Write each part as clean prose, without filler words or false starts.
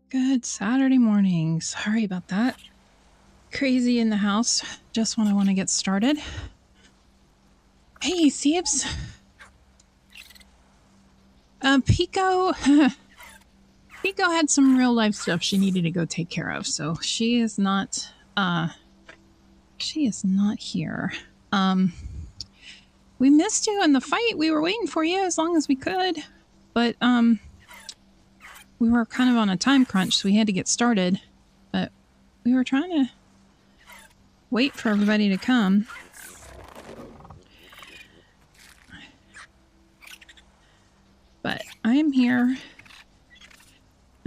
Good Saturday morning. Sorry about that. Crazy in the house. Just when I want to get started. Hey, Siebs. Pico. Pico had some real life stuff she needed to go take care of, so she is not here. We missed you in the fight. We were waiting for you as long as we could, but we were kind of on a time crunch, so we had to get started. But we were trying to wait for everybody to come. But I am here.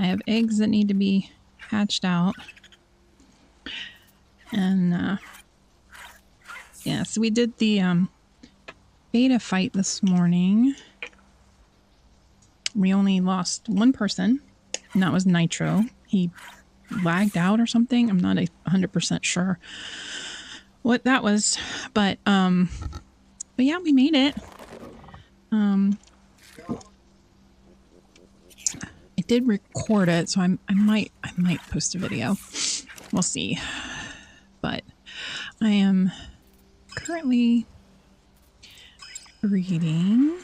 I have eggs that need to be hatched out. And yeah, so we did the beta fight this morning. We only lost one person, and that was Nitro. He lagged out or something. I'm not 100% sure what that was, but yeah, we made it. I did record it, so I might post a video. We'll see. But I am currently breeding.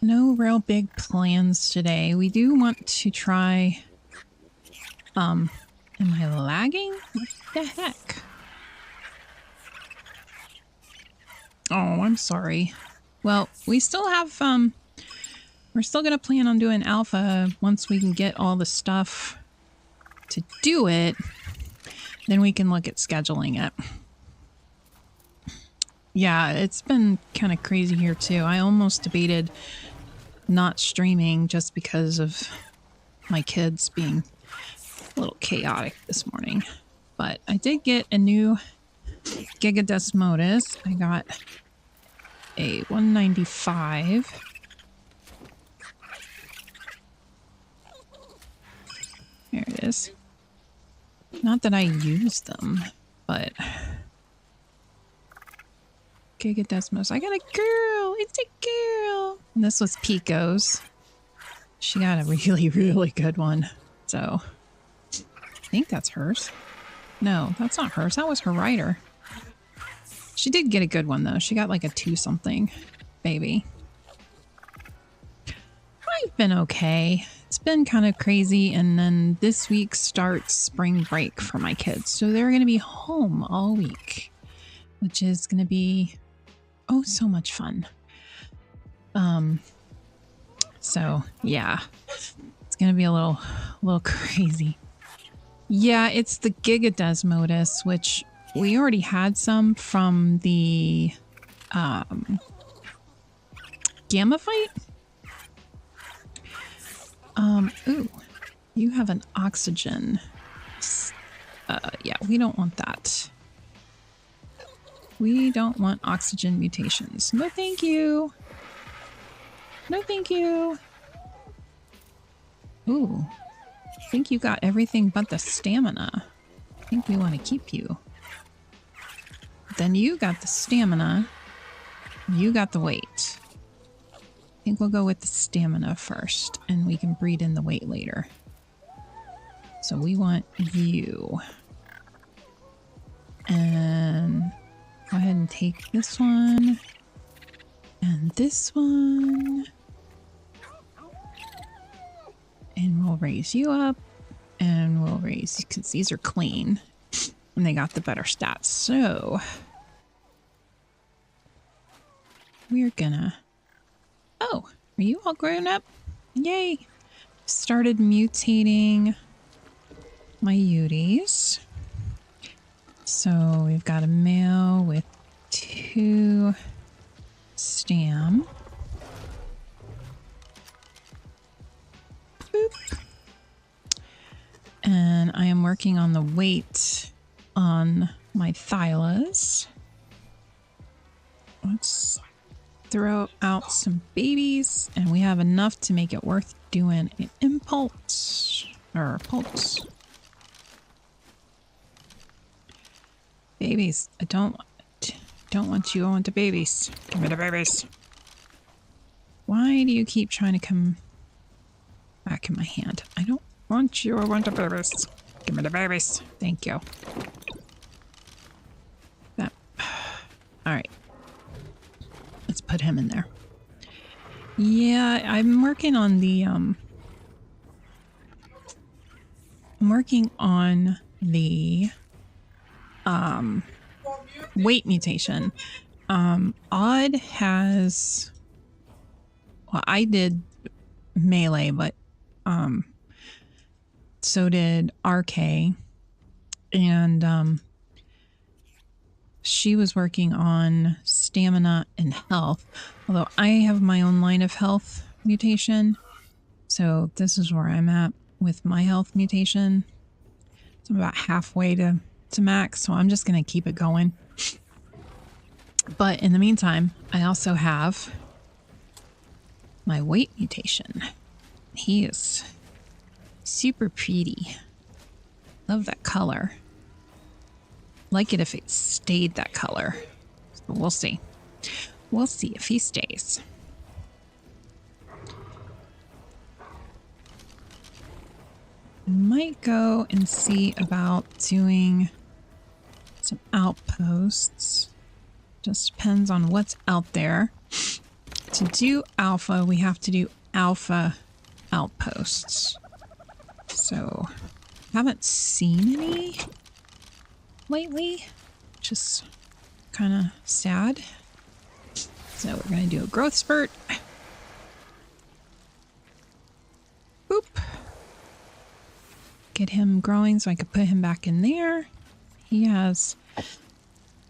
No real big plans today. We do want to try... am I lagging? What the heck? Oh, I'm sorry. Well, we still have, we're still going to plan on doing alpha once we can get all the stuff to do it. Then we can look at scheduling it. Yeah, it's been kind of crazy here too. I almost debated not streaming just because of my kids being a little chaotic this morning. But I did get a new Gigadesmodus. I got a 195. There it is. Not that I use them, but... Gigadesmos. I got a girl! It's a girl! And this was Pico's. She got a really, really good one. So, I think that's hers. No, that's not hers. That was her rider. She did get a good one, though. She got like a 2-something baby. I've been okay. It's been kind of crazy, and then this week starts spring break for my kids. So they're going to be home all week, which is going to be... oh, so much fun. So yeah, it's gonna be a little crazy. Yeah, it's the Gigadesmodus, which we already had some from the Gamma fight. Ooh, you have an oxygen. Yeah, we don't want that. We don't want oxygen mutations. No, thank you. No, thank you. Ooh. I think you got everything but the stamina. I think we want to keep you. Then you got the stamina. You got the weight. I think we'll go with the stamina first, and we can breed in the weight later. So we want you. And... go ahead and take this one and this one, and we'll raise you up, and we'll raise, because these are clean and they got the better stats. So we're gonna, oh, are you all grown up? Yay. Started mutating my Uties. So we've got a male with 2 stam. Boop. And I am working on the weight on my Thylas. Let's throw out some babies, and we have enough to make it worth doing an impulse or pulse. Babies. I don't want you. I want the babies. Give me the babies. Why do you keep trying to come back in my hand. I don't want you. I want the babies. Give me the babies. Thank you. That. All right. Let's put him in there. Yeah, I'm working on the weight mutation. Odd has, well, I did melee, but so did RK, and she was working on stamina and health, although I have my own line of health mutation, so this is where I'm at with my health mutation. So I'm about halfway to max, so I'm just going to keep it going. But in the meantime, I also have my weight mutation. He is super pretty. Love that color. Like it if it stayed that color. So we'll see. We'll see if he stays. Might go and see about doing some outposts. Just depends on what's out there. To do alpha, we have to do alpha outposts. So, haven't seen any lately. Just kind of sad. So we're going to do a growth spurt. Boop. Get him growing so I could put him back in there. He has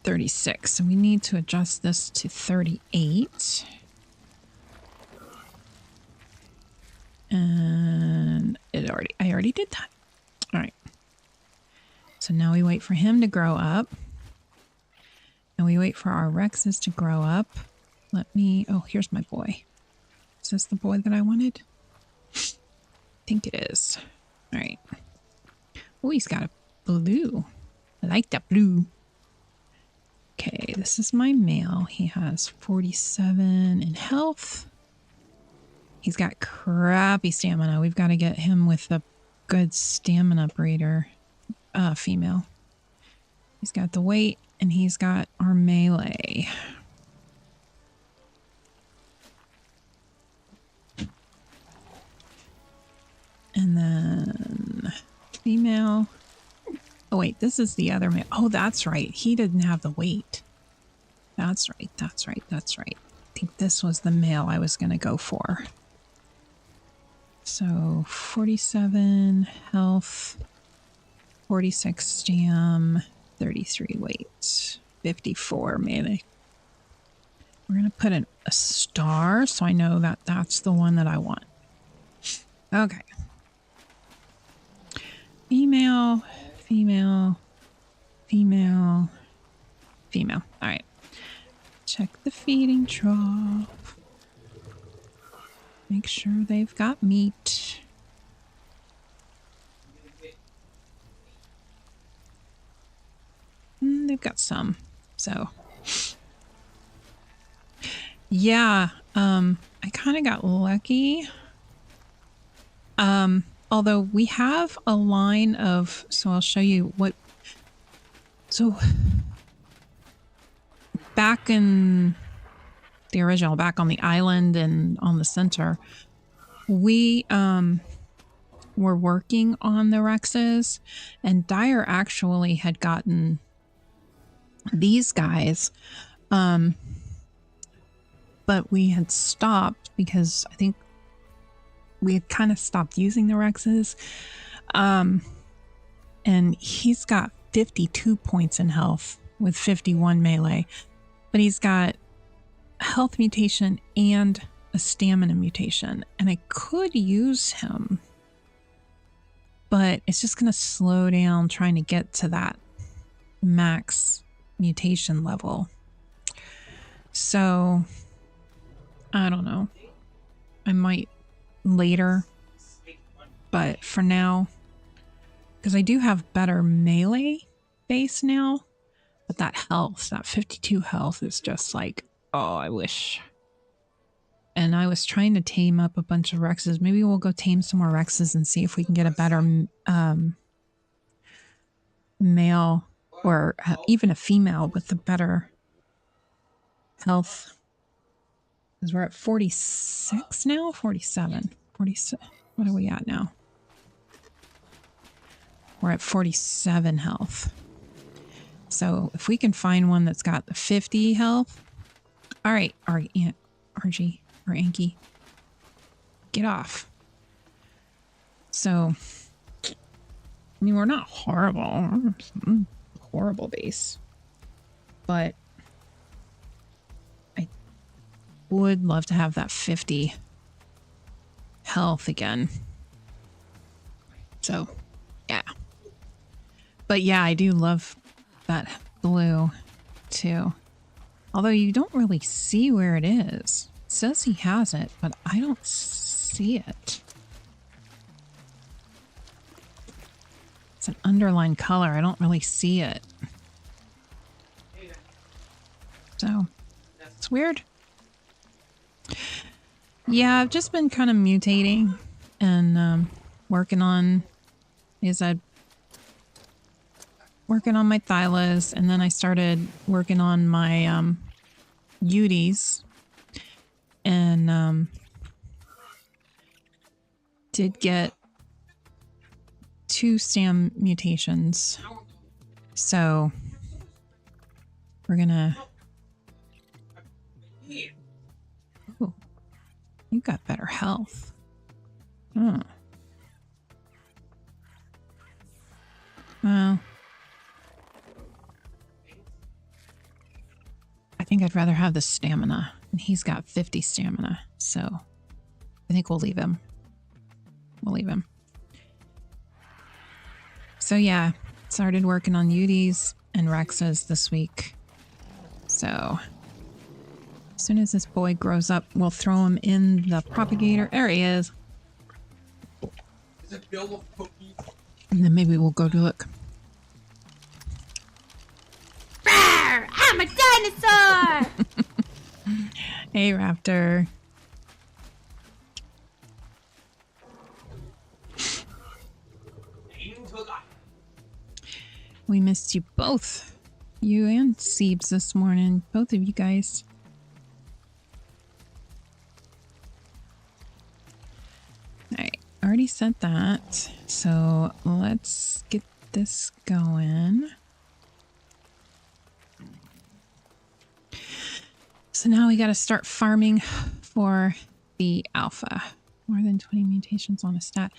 36, so we need to adjust this to 38. And I already did that. All right. So now we wait for him to grow up. And we wait for our Rexes to grow up. Oh, here's my boy. Is this the boy that I wanted? I think it is. All right. Oh, he's got a blue. I like that blue. Okay, this is my male. He has 47 in health. He's got crappy stamina. We've got to get him with a good stamina breeder female. He's got the weight and he's got our melee. And then female. Oh wait, this is the other male. Oh, that's right. He didn't have the weight. That's right. That's right. That's right. I think this was the male I was going to go for. So 47 health, 46 stam, 33 weight, 54 melee. We're going to put in a star so I know that that's the one that I want. Okay. Female, female, female, female. All right. Check the feeding trough. Make sure they've got meat. They've got some. So, yeah, I kind of got lucky. Although we have a line of, so I'll show you what, so back in the original, back on the island and on the center, we were working on the Rexes, and Dyer actually had gotten these guys, but we had stopped because I think we had kind of stopped using the Rexes. And he's got 52 points in health with 51 melee, but he's got health mutation and a stamina mutation, and I could use him, but it's just going to slow down trying to get to that max mutation level. So I don't know. I might later, but for now, because I do have better melee base now, but that health, that 52 health is just like, oh, I wish and I was trying to tame up a bunch of Rexes. Maybe we'll go tame some more Rexes and see if we can get a better male or even a female with a better health. Because we're at 46 now? 47. 46. What are we at now? We're at 47 health. So if we can find one that's got the 50 health. All right, RG or Anki, get off. So, I mean, we're not horrible. Horrible base. But I would love to have that 50 health again. So, yeah. But yeah, I do love that blue too. Although you don't really see where it is. It says he has it, but I don't see it. It's an underlined color. I don't really see it. So, it's weird. Yeah, I've just been kind of mutating and working on, working on my Thylas, and then I started working on my Uties, and did get 2 stam mutations. So we're gonna... Ooh, you got better health. Oh. Well, I think I'd rather have the stamina, and he's got 50 stamina, so I think we'll leave him. We'll leave him. So yeah, started working on Uties and Rexes this week. So as soon as this boy grows up, we'll throw him in the propagator. There he is. And then maybe we'll go to look. Rawr, I'm a dinosaur! Hey, Raptor. We missed you both. You and Siebes this morning. Both of you guys. Alright, already sent that. So let's get this going. So now we got to start farming for the alpha. More than 20 mutations on a stat.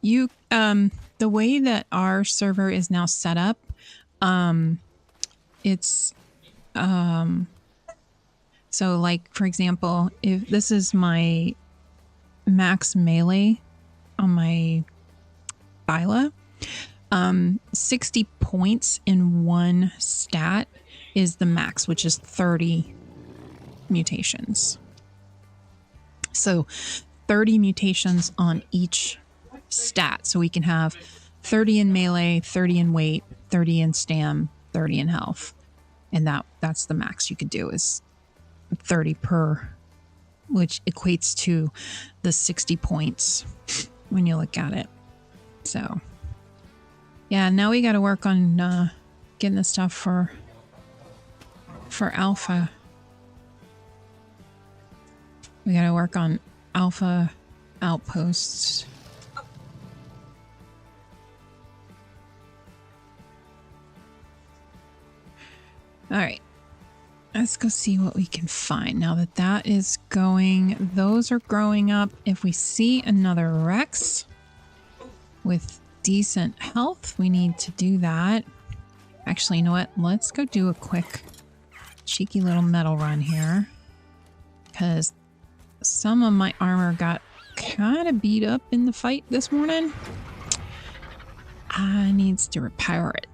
You, the way that our server is now set up, it's, so like, for example, if this is my max melee on my Thyla, 60 points in one stat is the max, which is 30 mutations. So 30 mutations on each stat. So we can have 30 in melee, 30 in weight, 30 in stam, 30 in health. And that's the max you could do is 30 per, which equates to the 60 points when you look at it. So yeah, now we got to work on getting the stuff for alpha. We got to work on alpha outposts. All right, let's go see what we can find. Now that that is going, those are growing up. If we see another Rex with decent health, we need to do that. Actually, you know what? Let's go do a quick cheeky little metal run here, because some of my armor got kind of beat up in the fight this morning. I needs to repair it.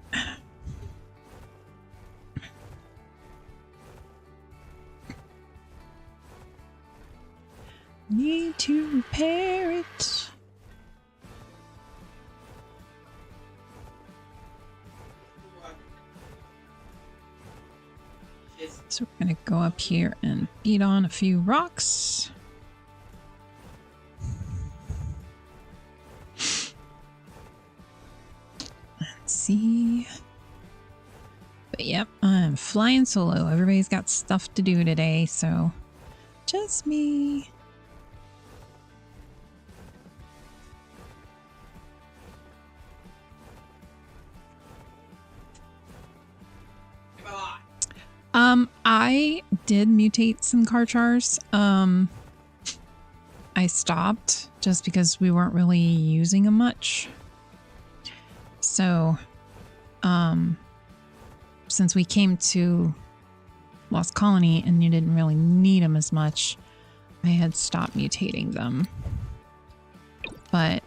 Need to repair it. So we're gonna go up here and beat on a few rocks. see. But yep, I'm flying solo. Everybody's got stuff to do today, so just me. I did mutate some Karchars. I stopped just because we weren't really using them much. So, since we came to Lost Colony and you didn't really need them as much, I had stopped mutating them. But,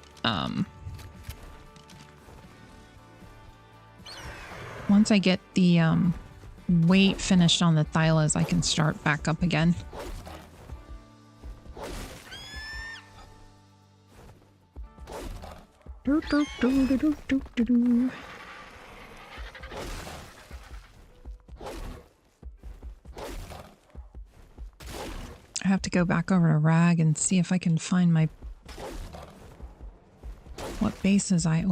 once I get the, weight finished on the Thylas, I can start back up again. I have to go back over to Rag and see if I can find my what bases I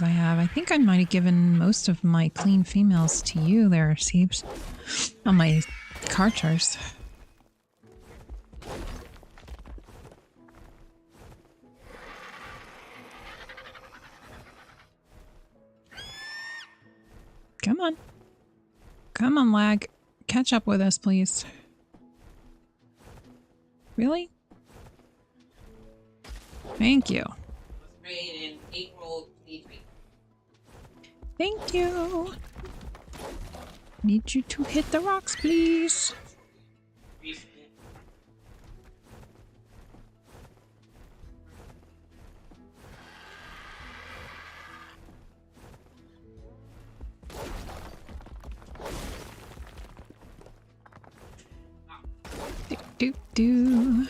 have. I think I might have given most of my clean females to you there, Seeps, on my Karchars. Come on. Come on, Lag. Catch up with us, please. Really? Thank you. Thank you. Need you to hit the rocks, please. Do.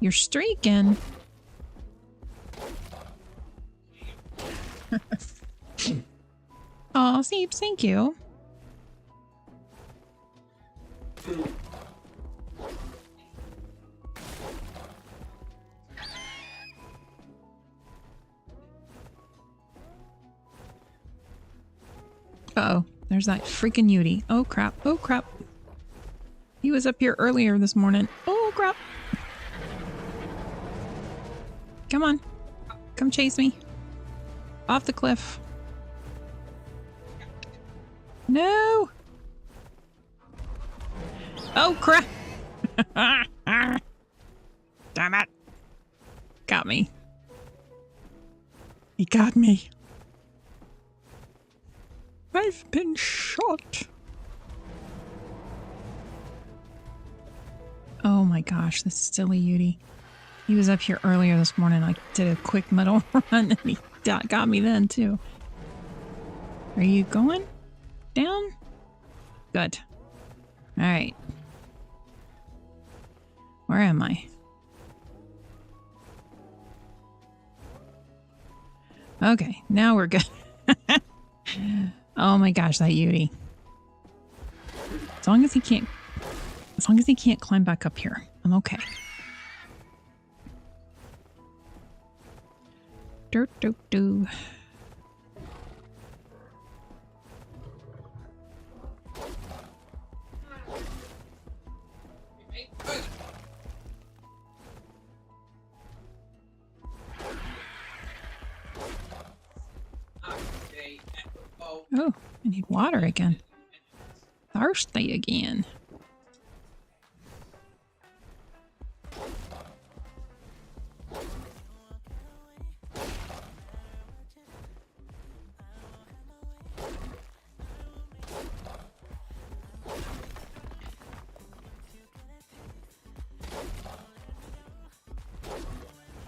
You're streaking. Oh, Seeps, thank you. Uh-oh, there's that freaking Yudi. Oh crap, oh crap. He was up here earlier this morning. Oh crap. Come on. Come chase me. Off the cliff. No! Oh crap! Damn it! Got me. He got me. I've been shot. Oh my gosh, this silly Yudi. He was up here earlier this morning. I did a quick middle run and he got me then too. Are you going down? Good. All right. Where am I? Okay, now we're good. Oh my gosh, that Yudi. As long as he can't climb back up here, I'm okay. Dirt, do, do. Oh, I need water again. Thirsty again.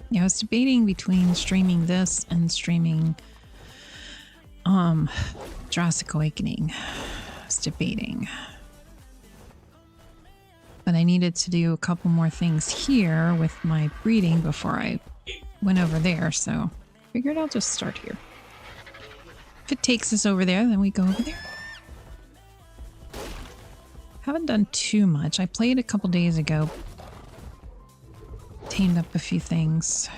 Yeah, I was debating between streaming this and streaming Jurassic Awakening. I was debating. But I needed to do a couple more things here with my breeding before I went over there, so I figured I'll just start here. If it takes us over there, then we go over there. Haven't done too much. I played a couple days ago. Tamed up a few things.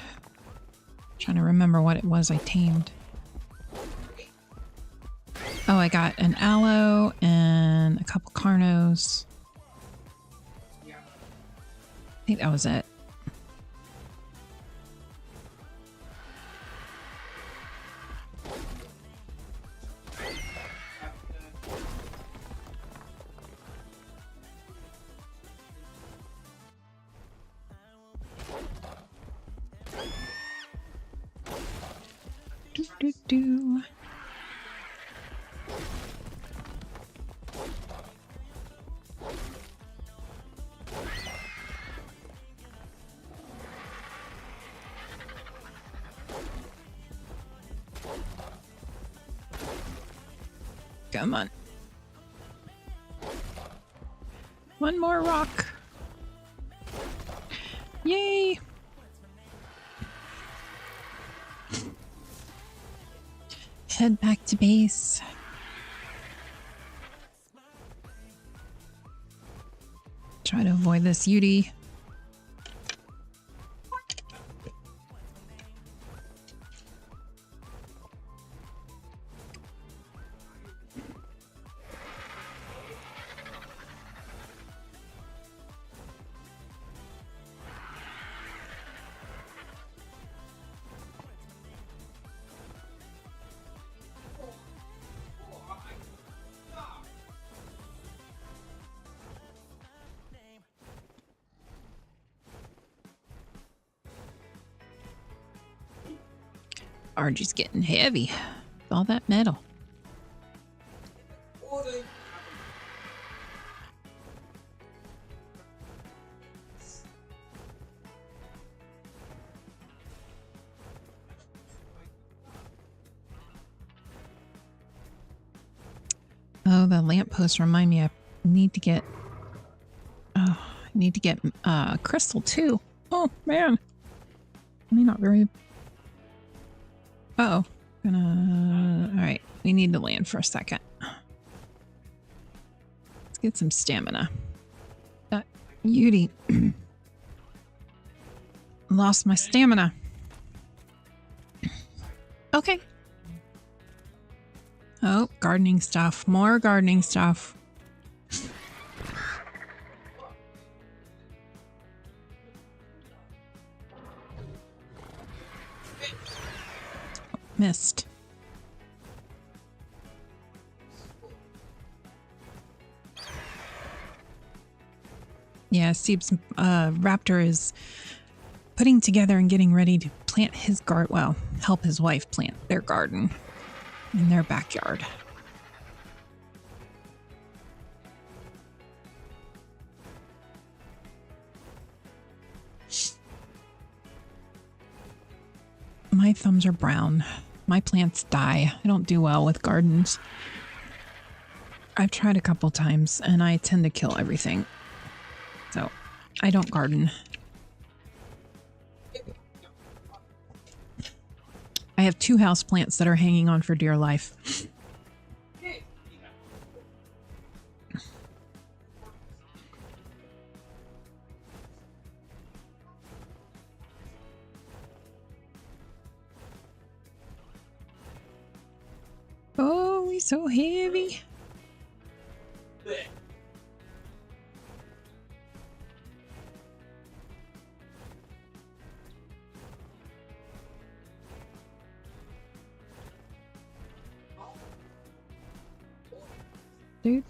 Trying to remember what it was I tamed. Oh, I got an aloe and a couple carnos. I think that was it. Do. Come on. One more rock. Yay! Head back to base. Try to avoid this Yudi. RG's getting heavy with all that metal. Oh, the lampposts remind me I need to get crystal too. Oh man. I mean, not very. Uh-oh. Alright, we need to land for a second. Let's get some stamina. Yudi. Lost my stamina. Okay. Oh, gardening stuff. More gardening stuff. Missed. Yeah, Steve's raptor is putting together and getting ready to plant his garden. Well, help his wife plant their garden in their backyard. My thumbs are brown. My plants die. I don't do well with gardens. I've tried a couple times and I tend to kill everything. So, I don't garden. I have 2 house plants that are hanging on for dear life. Oh, he's so heavy.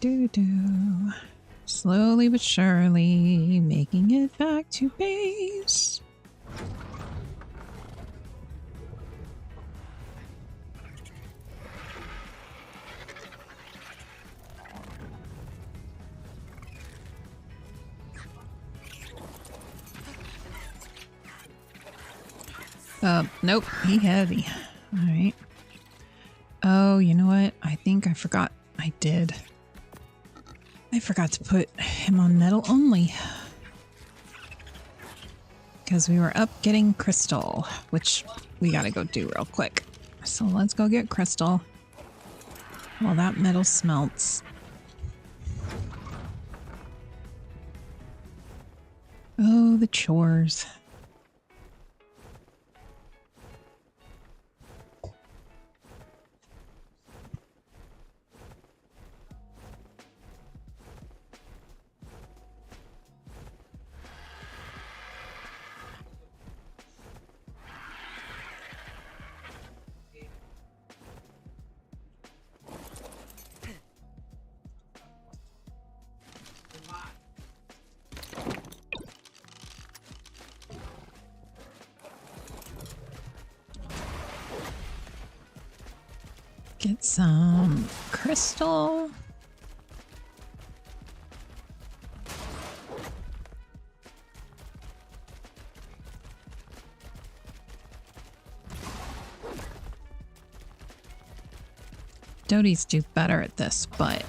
Do. Slowly but surely making it back to base. Nope, he heavy. All right. Oh, you know what? I think I forgot. I did. I forgot to put him on metal only. Because we were up getting crystal, which we gotta go do real quick. So let's go get crystal while that metal smelts. Oh, the chores. Get some crystal. Doties do better at this, but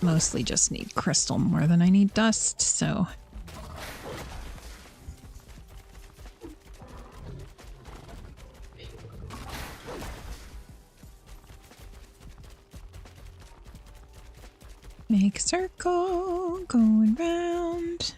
mostly just need crystal more than I need dust, so. Make a circle, going round.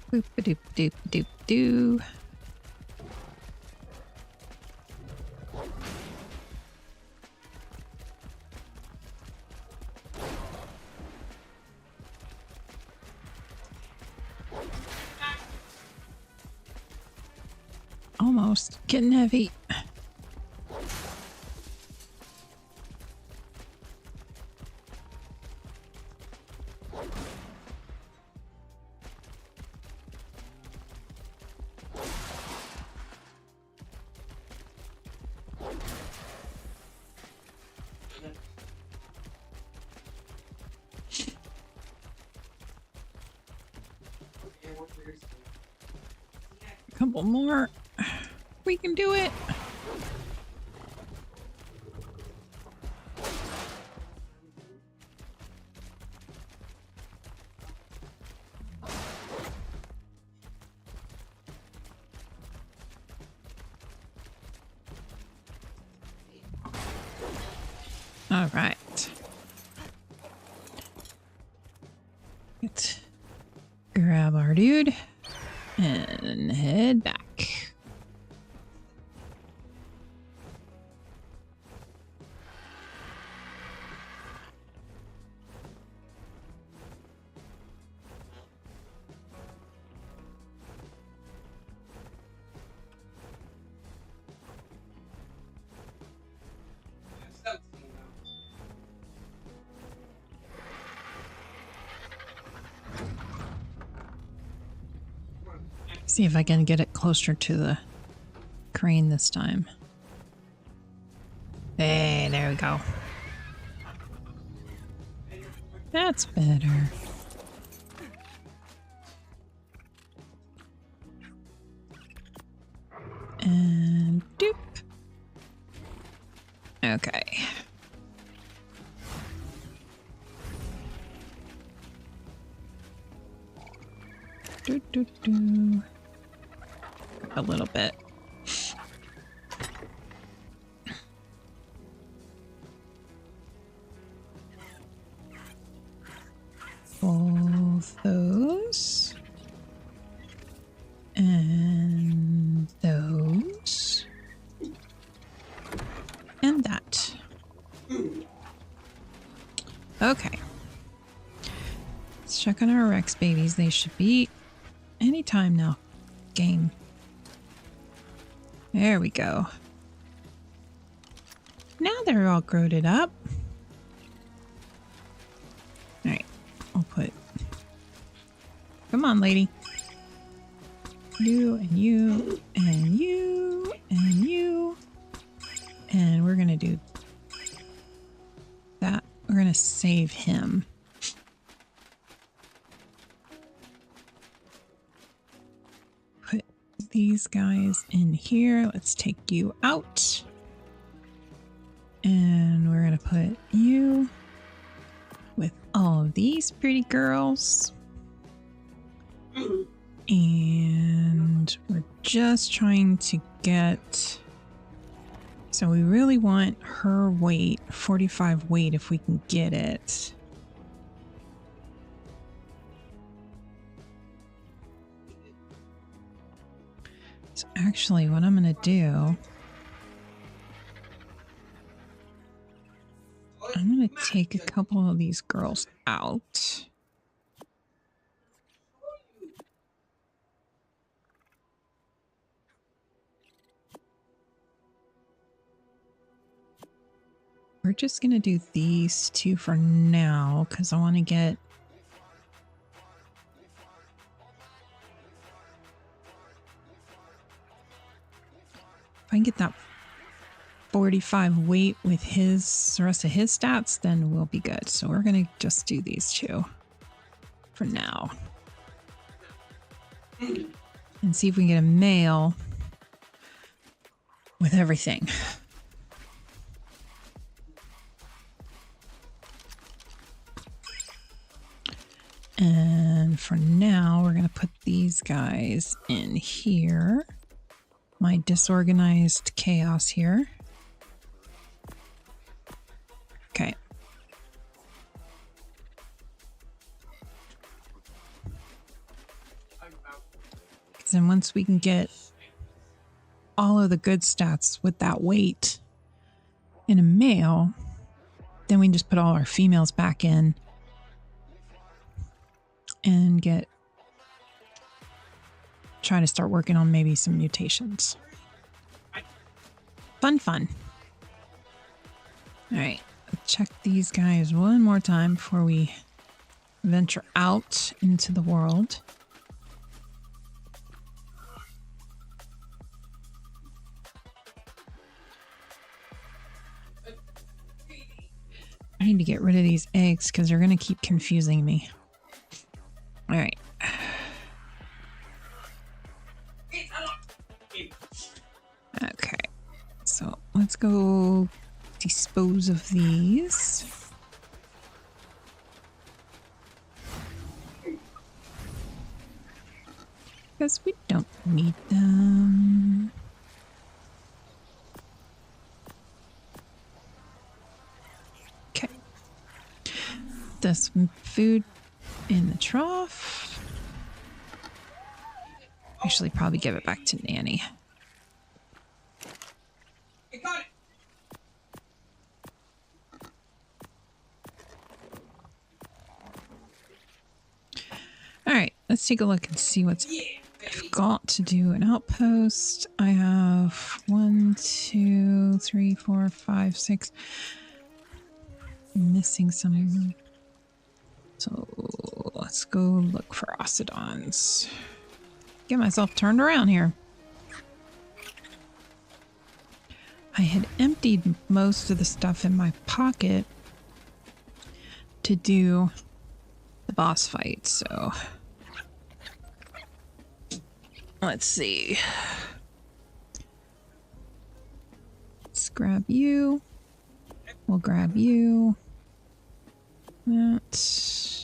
Boop a doop doop doop doo. Almost getting heavy. Couple more. We can do it. All right. Let's grab our dude and head back. See if I can get it closer to the crane this time. Hey, there we go. That's better. And doop. Okay. Doo, doo, doo. A little bit. Both those. And those. And that. Okay. Let's check on our Rex babies. They should be anytime now. Game. There we go. Now they're all growed up. Alright, I'll put... Come on, lady. You, and you, and you, and you. And we're gonna do that. We're gonna save him. Put these guys in here. Let's take you out. And we're gonna put you with all of these pretty girls. And we're just trying to get... So we really want her weight, 45 weight if we can get it. So actually what I'm gonna do, I'm gonna take a couple of these girls out. We're just going to do these two for now because I want to get... If I can get that 45 weight with the rest of his stats, then we'll be good. So we're going to just do these two for now. And see if we can get a male with everything. And for now, we're going to put these guys in here. My disorganized chaos here. Okay. Because then once we can get all of the good stats with that weight in a male, then we can just put all our females back in and try to start working on maybe some mutations. Fun. All right, check these guys one more time before we venture out into the world. I need to get rid of these eggs because they're going to keep confusing me. All right. Okay. So let's go dispose of these. Because we don't need them. Okay. This food in the trough. Actually, probably give it back to Nanny. All right, let's take a look and see what's I've got to do. An outpost. I have 1, 2, 3, 4, 5, 6. Missing some. So let's go look for Ocedons. Get myself turned around here. I had emptied most of the stuff in my pocket to do the boss fight, so let's see. Let's grab you. We'll grab you. That.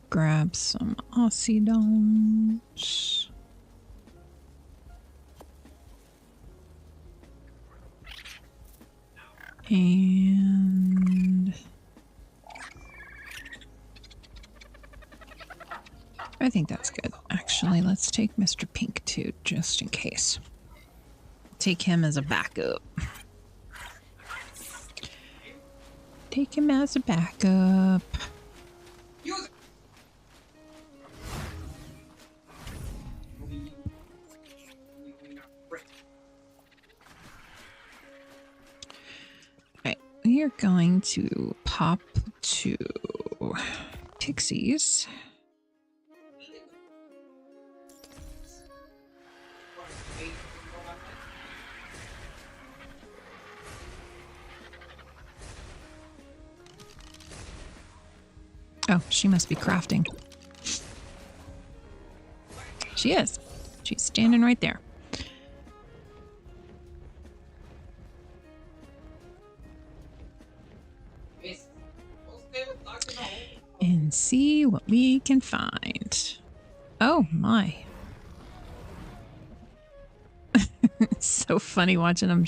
Grab some Ocedons. And I think that's good. Actually, let's take Mr. Pink too, just in case. Take him as a backup. Take him as a backup. We are going to pop to Pixies. Oh, she must be crafting. She is. She's standing right there. And see what we can find. Oh my. It's so funny watching them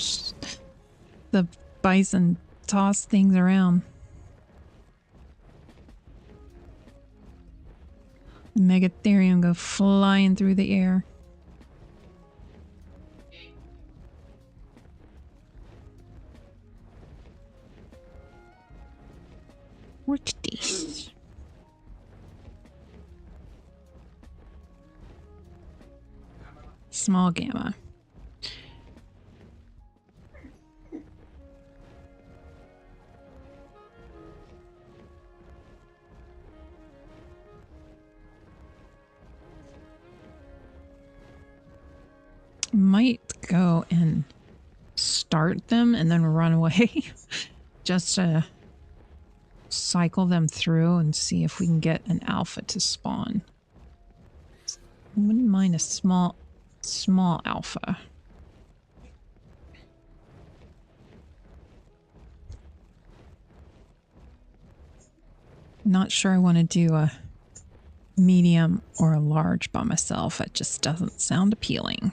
the bison toss things around. Megatherium go flying through the air. What's this? Small gamma. Might go and start them and then run away just to cycle them through and see if we can get an alpha to spawn. I wouldn't mind a small alpha. Not sure I want to do a medium or a large by myself. It just doesn't sound appealing.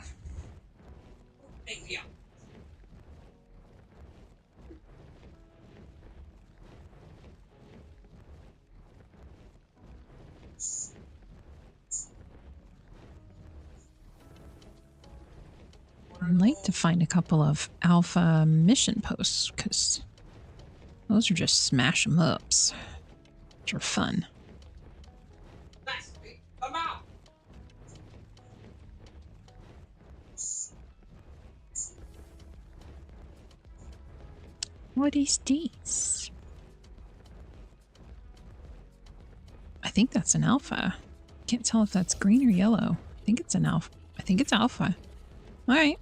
I'd like to find a couple of alpha mission posts because those are just smash 'em ups, which are fun. What is this? I think that's an alpha. Can't tell if that's green or yellow. I think it's an alpha. I think it's alpha. All right.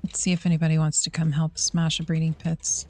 Let's see if anybody wants to come help smash the breeding pits.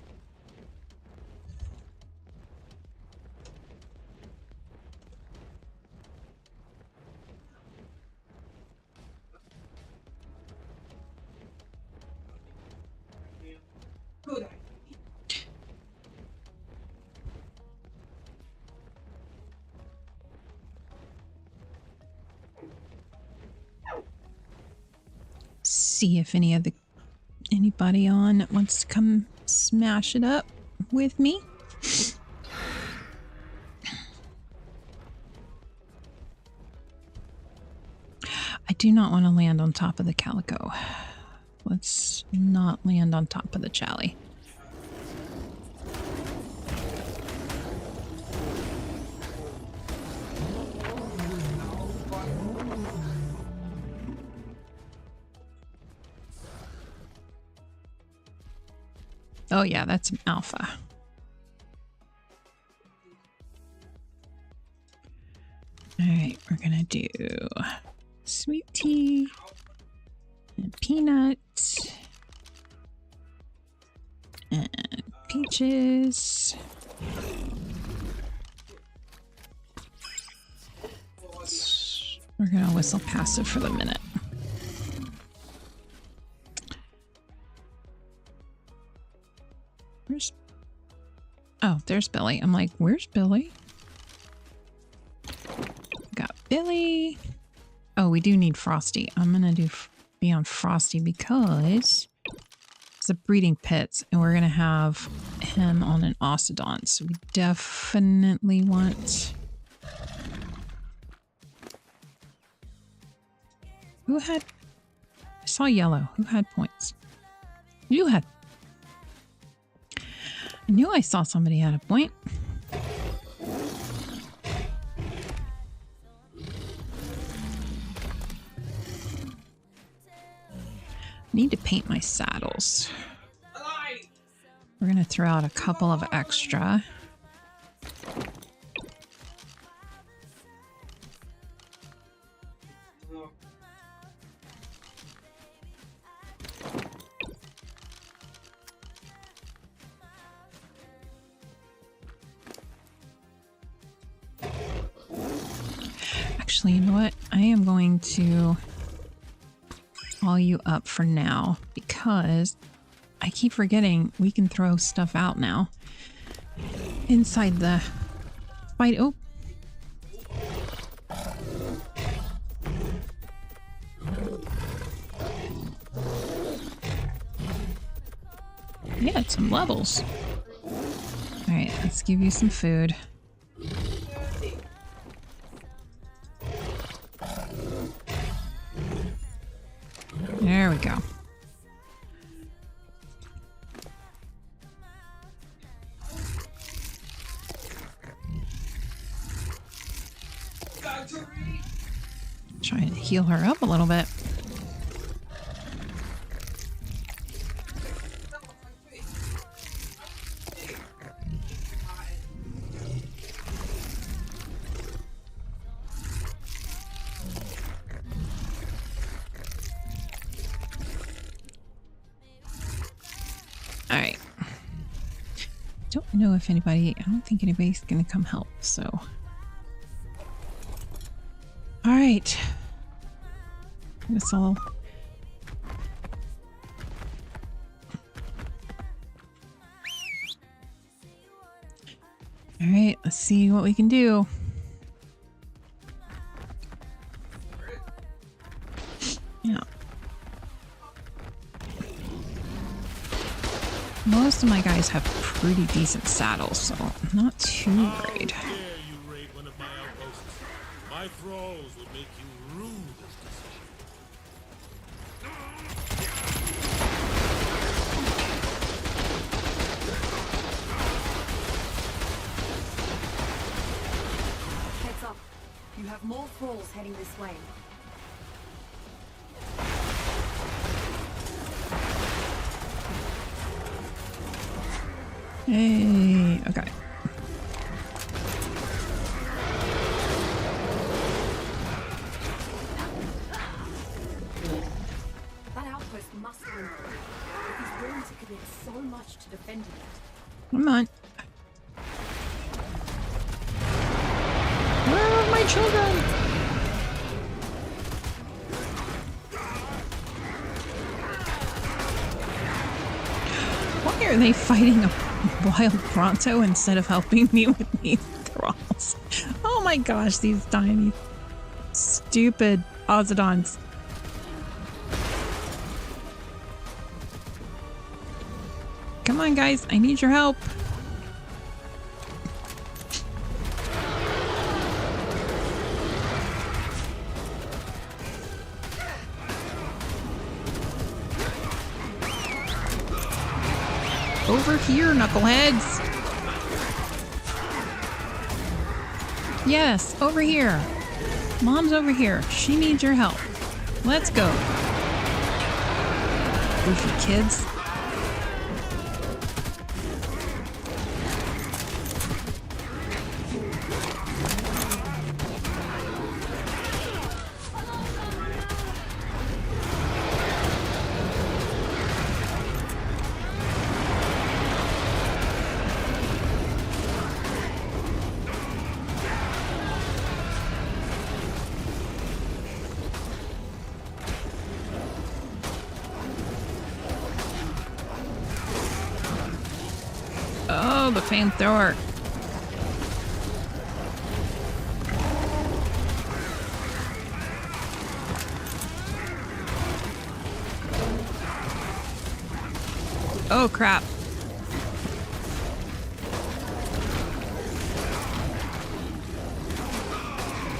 See if anybody on wants to come smash it up with me. I do not want to land on top of the calico. Let's not land on top of the chally. Oh yeah, that's an alpha. All right, we're gonna do sweet tea and peanut and peaches. We're gonna whistle passive for the minute. Oh, there's Billy. I'm like, where's Billy? Got Billy. Oh, we do need Frosty. I'm gonna be on Frosty because it's a breeding pits, and we're gonna have him on an Octodon. So we definitely want. Who had? I saw yellow. Who had points? You had. I knew I saw somebody at a point. Need to paint my saddles. We're gonna throw out a couple of extra. Actually, you know what? I am going to call you up for now because I keep forgetting we can throw stuff out now inside the fight. Oh. Yeah, some levels. All right, let's give you some food. There we go. Trying to heal her up a little bit. Alright. Don't know if anybody... I don't think anybody's gonna come help, so... Alright. This all... Alright, let's see what we can do. Yeah. Most of my guys have pretty decent saddles, so I'm not too worried. How dare you raid one of my outposts? My thralls would make you rue this decision. Heads up. You have more thralls heading this way. Hey, okay. That outpost must be important. With these ruins, it could mean so much to defending it. Come on. Where are my children? Why are they fighting a wild Bronto instead of helping me with these thralls? Oh my gosh, these tiny, stupid Ozodons. Come on, guys, I need your help. Over here, knuckleheads. Yes, over here. Mom's over here. She needs your help. Let's go. Goofy kids. Oh, the flame thrower. Oh, crap.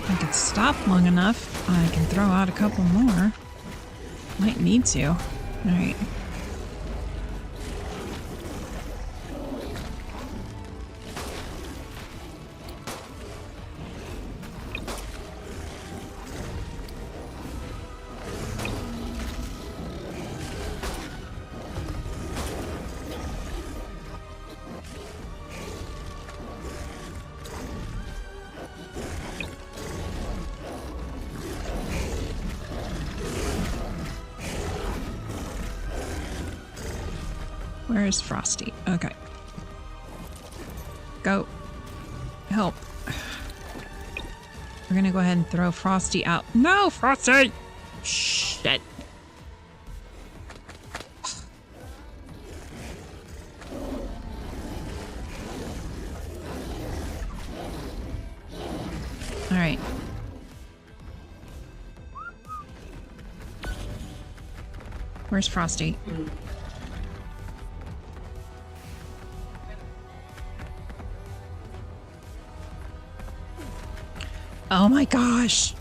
If I can stop long enough, I can throw out a couple more. Might need to. All right. Where is Frosty? Okay. Go. Help. We're gonna go ahead and throw Frosty out. No, Frosty! Shit. All right. Where's Frosty? Oh my gosh.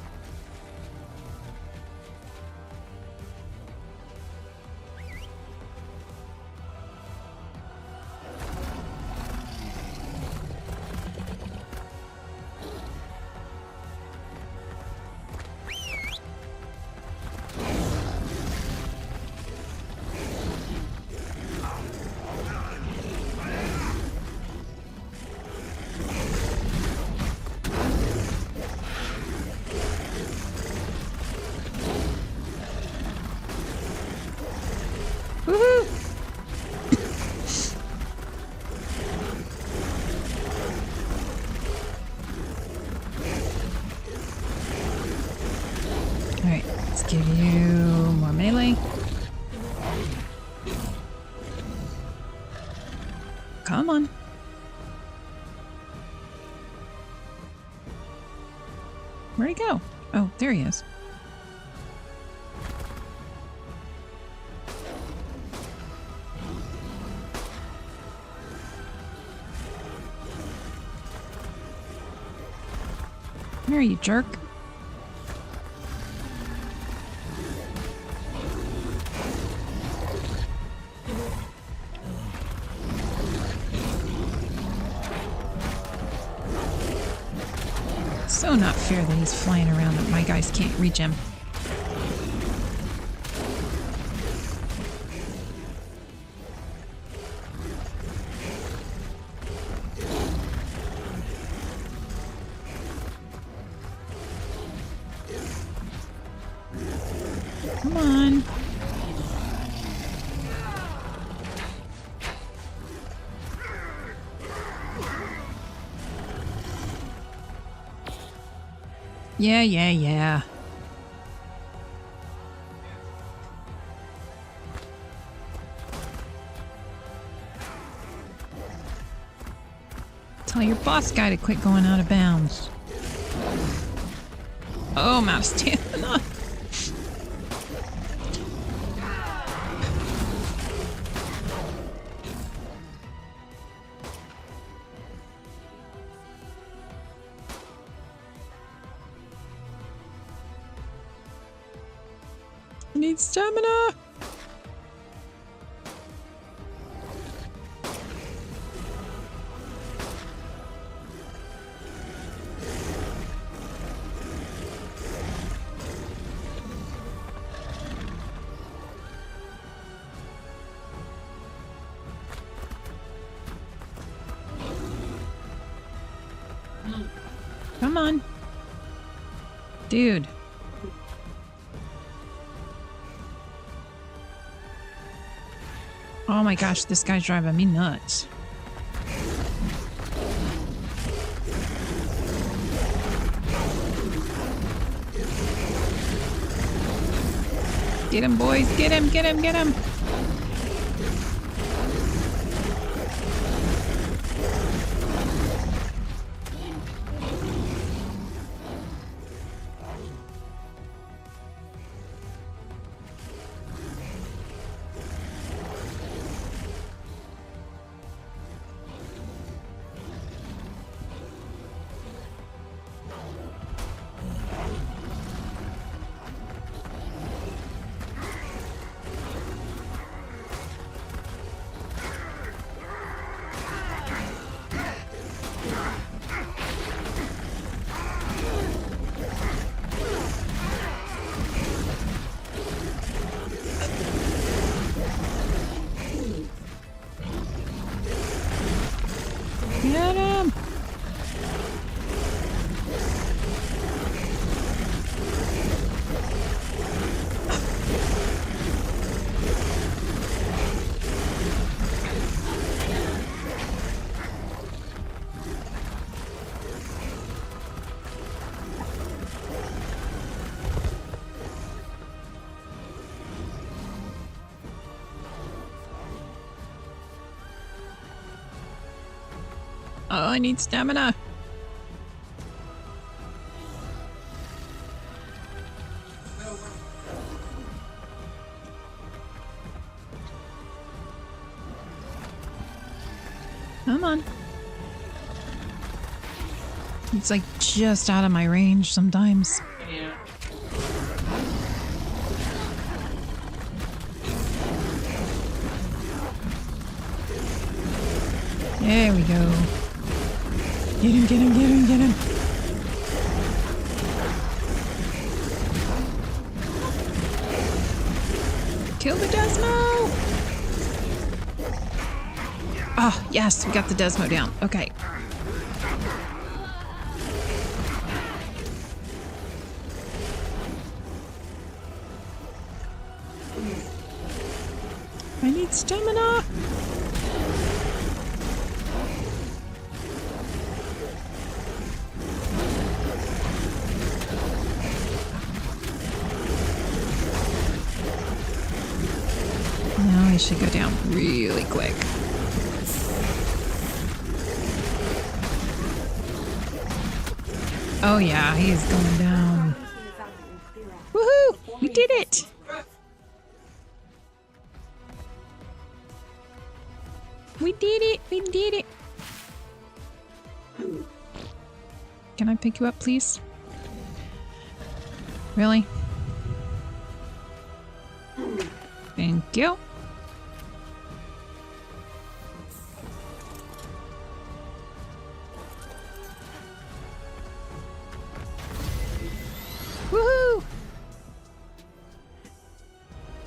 Come on. Where'd he go? Oh, there he is. Here, you jerk. So not fair that he's flying around that my guys can't reach him. Come on. Yeah. Tell your boss guy to quit going out of bounds. Oh, I'm out of stamina. I need stamina. Come on. Dude. Oh my gosh, this guy's driving me nuts. Get him, boys. Get him, get him, get him. Get him! Oh, I need stamina. Come on. It's like just out of my range sometimes. There we go. Get him, get him, get him, get him. Kill the Desmo! Oh, yes, we got the Desmo down. Okay. I need stamina. Now I should go down really quick. Oh yeah, he is going down. Woohoo! We did it! We did it! We did it! Can I pick you up, please? Really? Thank you. Woohoo!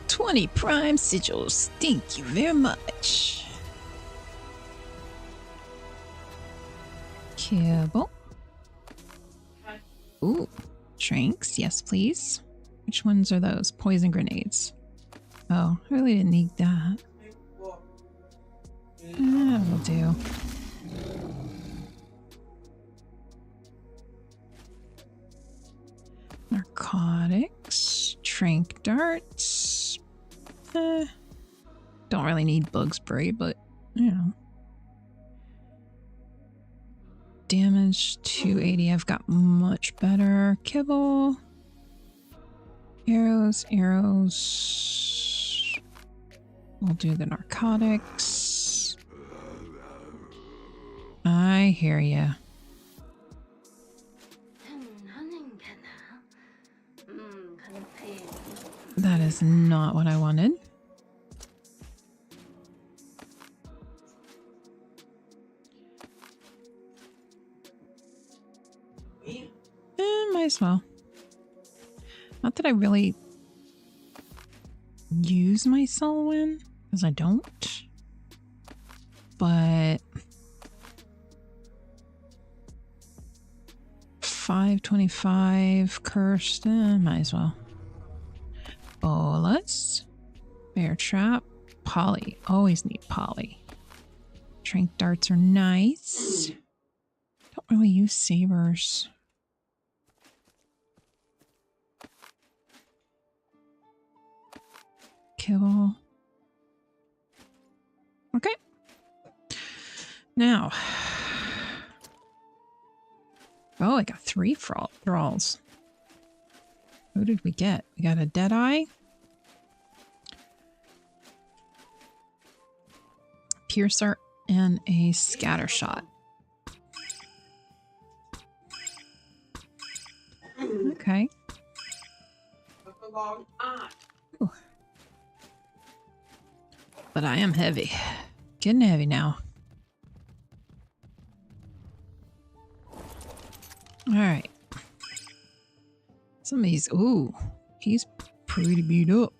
20 prime sigils. Thank you very much. Kibble. Ooh, tranks. Yes, please. Which ones are those? Poison grenades. Oh, I really didn't need that. That'll do. Narcotics. Trank darts. Don't really need bug spray, but, you know. Damage 280. I've got much better. Kibble. Arrows. We'll do the narcotics. I hear ya. That is not what I wanted. Might as well. Not that I really use my soul win, because I don't. But 525 cursed, might as well. Bolus, bear trap, poly. Always need poly. Trank darts are nice. Don't really use sabers. Kibble. Okay. Now. Oh, I got 3 thralls. Who did we get? We got a Deadeye. Piercer and a Scattershot. Okay. Ooh. But I am heavy. Getting heavy now. Alright. Some of these... Ooh. He's pretty beat up.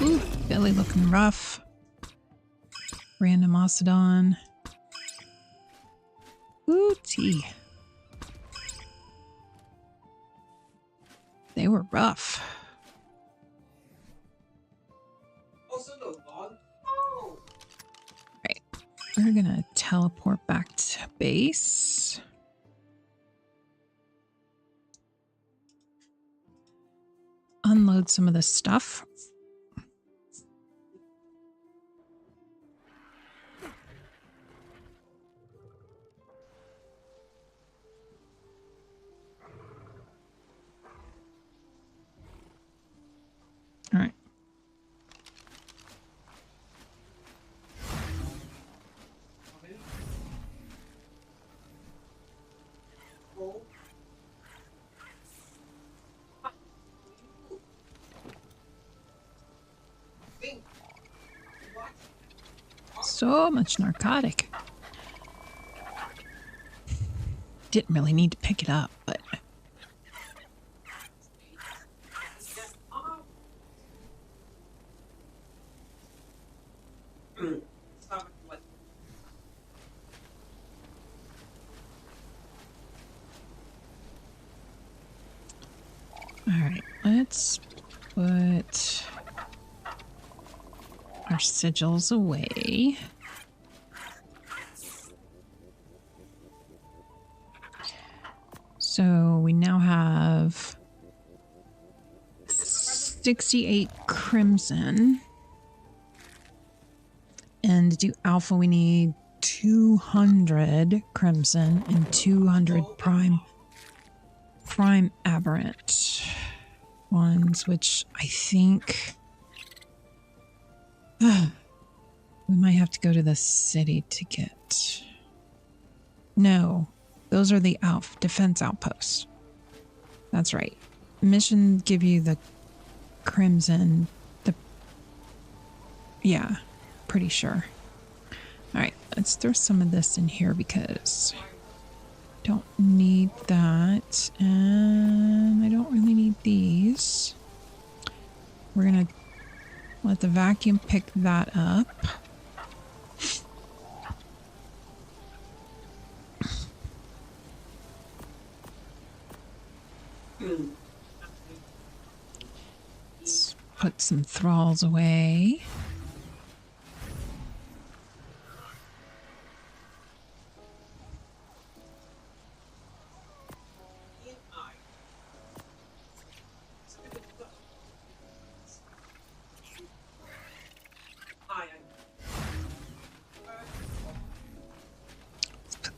Ooh. Belly looking rough. Random Ocedon. Ooh, tea. They were rough. Right. We're gonna teleport back to base. Unload some of this stuff. All right. So much narcotic. Didn't really need to pick it up, but... Alright, let's put our sigils away. So we now have 68 crimson. And to do alpha we need 200 crimson and 200 prime aberrant ones, which I think we might have to go to the city to get. No, those are the defense outposts. That's right. Mission give you the crimson. Yeah, pretty sure. All right, let's throw some of this in here because don't need that, and I don't really need these. We're gonna let the vacuum pick that up. Let's put some thralls away.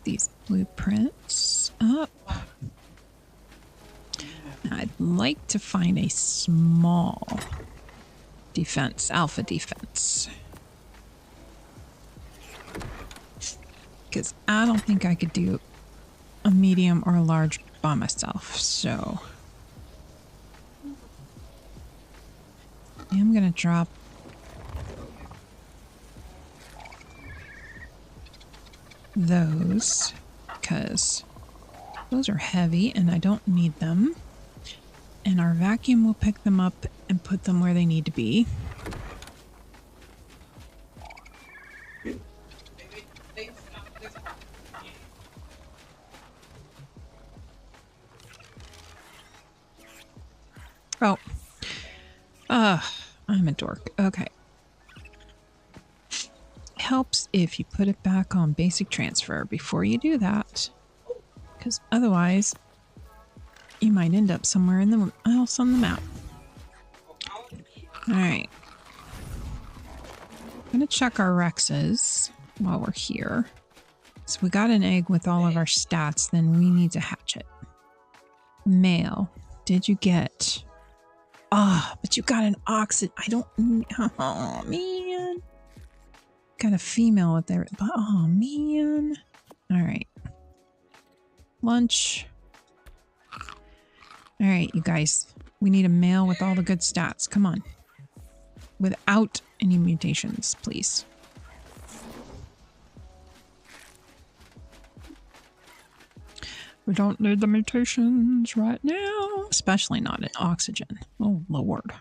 These blueprints up. Now I'd like to find a small defense, alpha defense. Because I don't think I could do a medium or a large by myself, so I'm gonna drop those because those are heavy and I don't need them, and our vacuum will pick them up and put them where they need to be. Oh, I'm a dork. Okay. Helps if you put it back on basic transfer before you do that, because otherwise you might end up somewhere else on the map. All right, I'm gonna check our Rexes while we're here. So we got an egg with all of our stats, then we need to hatch it. Male, did you get? But you got an oxid. I don't. Oh man. Got a female with there, but oh man. All right. Lunch. All right, you guys. We need a male with all the good stats. Come on. Without any mutations, please. We don't need the mutations right now, especially not in oxygen. Oh, Lord.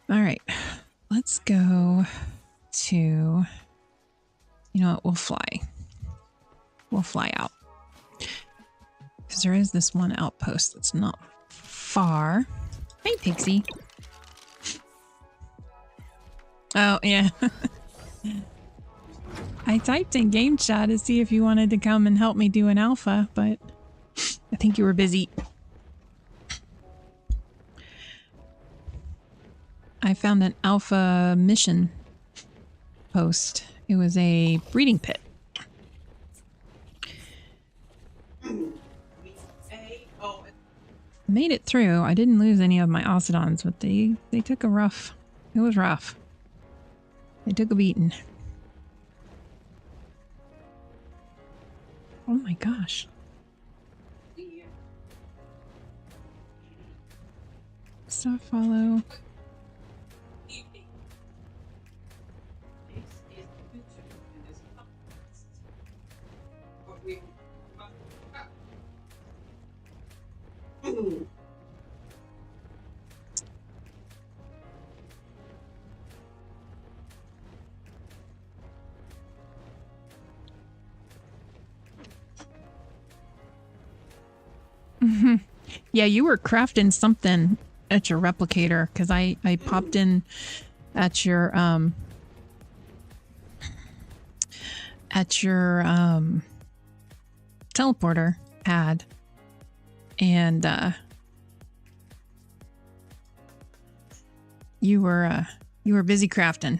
All right. Let's go to, you know what, we'll fly. We'll fly out. Because there is this one outpost that's not far. Hey, Pixie. Oh, yeah. I typed in game chat to see if you wanted to come and help me do an alpha, but I think you were busy. I found an alpha mission post. It was a breeding pit. Made it through. I didn't lose any of my Ocedons, but they took a rough. It was rough. They took a beating. Oh my gosh. Stop follow. Yeah, you were crafting something at your replicator because I popped in at your teleporter pad, and you were busy crafting.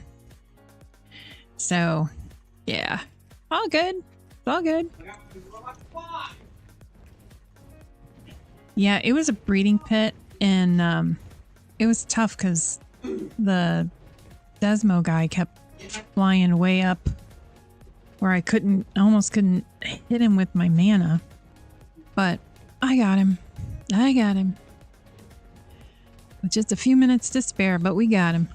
So, yeah. All good. It's all good. Yeah, it was a breeding pit, and it was tough because the Desmo guy kept flying way up where I almost couldn't hit him with my mana. But I got him. I got him. With just a few minutes to spare, but we got him.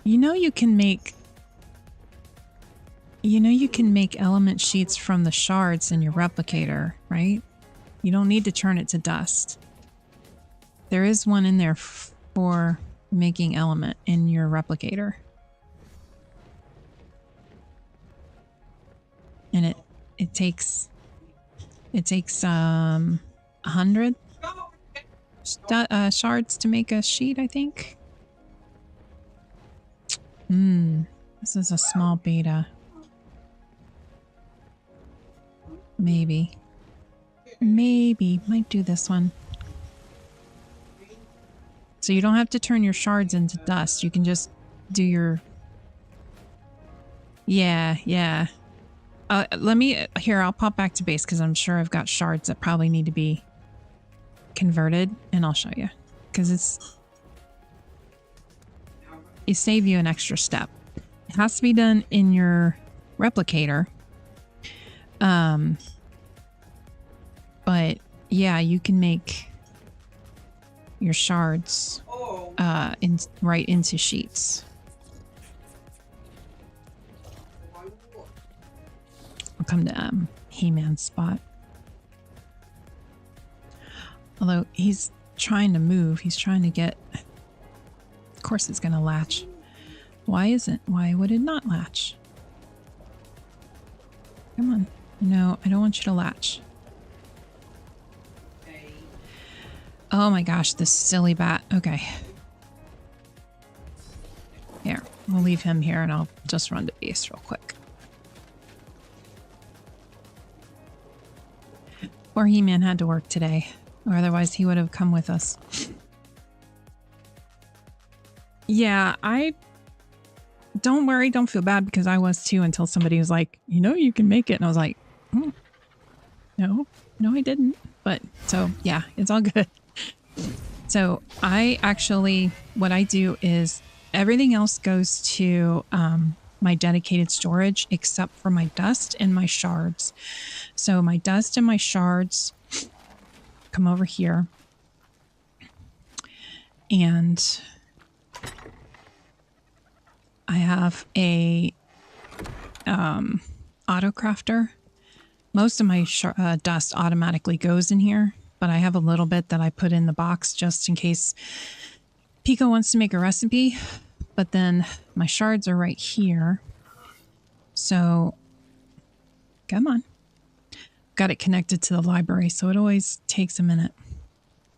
You know you can make element sheets from the shards in your replicator, right? You don't need to turn it to dust. There is one in there for making element in your replicator. And it takes 100 shards to make a sheet, I think. This is a small beta. Maybe might do this one. So you don't have to turn your shards into dust. You can just do your... Yeah. I'll pop back to base because I'm sure I've got shards that probably need to be converted, and I'll show you. Because it save you an extra step. It has to be done in your replicator. But yeah, you can make your shards right into sheets. I'll come to He-Man's spot. Although he's trying to move, he's trying to get... Of course it's going to latch. Why would it not latch? Come on. No, I don't want you to latch. Oh my gosh, this silly bat. Okay. Here, we'll leave him here and I'll just run to base real quick. Poor He-Man had to work today, or otherwise he would have come with us. Yeah, don't worry, don't feel bad, because I was too until somebody was like, you can make it. And I was like, no, I didn't. But so yeah, it's all good. So what I do is everything else goes to my dedicated storage except for my dust and my shards. So my dust and my shards come over here. And I have a auto crafter. Most of my dust automatically goes in here, but I have a little bit that I put in the box just in case Pico wants to make a recipe. But then my shards are right here. So, come on. Got it connected to the library, so it always takes a minute.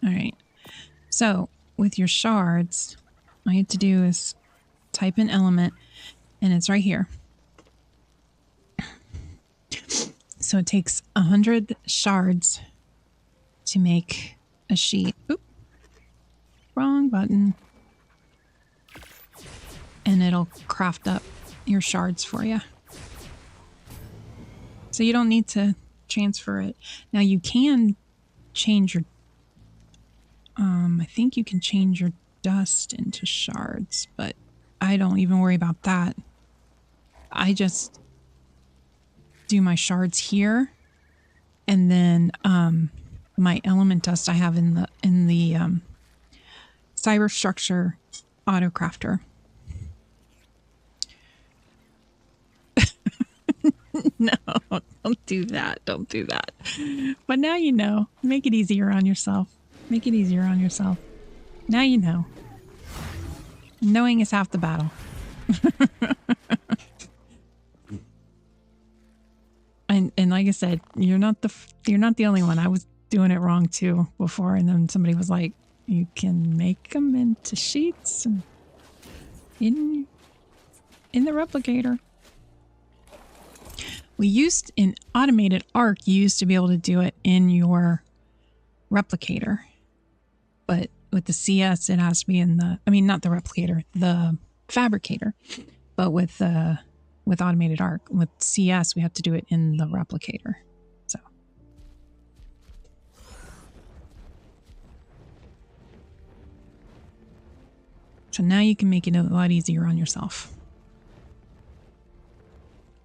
All right. So, with your shards, all you have to do is type in element, and it's right here. So it takes 100 shards to make a sheet. Oop. Wrong button. And it'll craft up your shards for you. So you don't need to transfer it. Now you can change your... I think you can change your dust into shards, but I don't even worry about that. I just do my shards here, and then my element dust I have in the cyberstructure auto crafter. No, don't do that. Don't do that. But now you know. Make it easier on yourself. Make it easier on yourself. Now you know. Knowing is half the battle. And like I said, you're not the only one. I was doing it wrong too before, and then somebody was like, "You can make them into sheets and in the replicator." We used in automated Ark, you used to be able to do it in your replicator, but with the CS, it has to be in the, I mean, not the replicator, the fabricator, but with automated Ark, with CS, we have to do it in the replicator. So now you can make it a lot easier on yourself.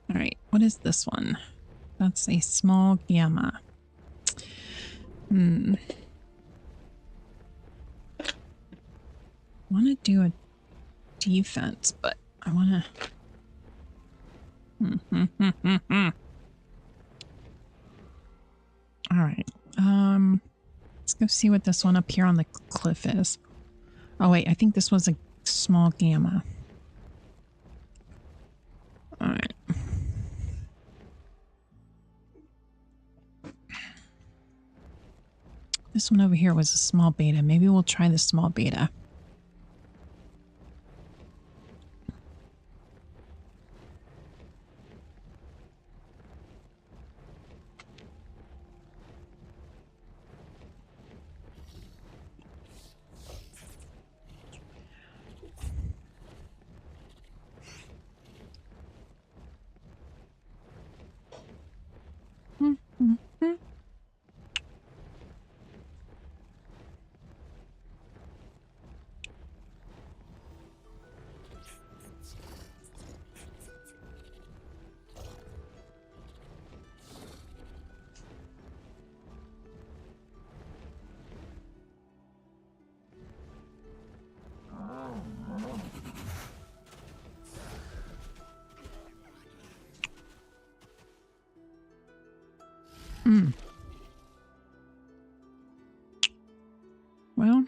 All right, what is this one? That's a small gamma. I want to do a defense, but I want to... All right. Let's go see what this one up here on the cliff is. Oh, wait. I think this was a small gamma. All right. This one over here was a small beta. Maybe we'll try the small beta. Well,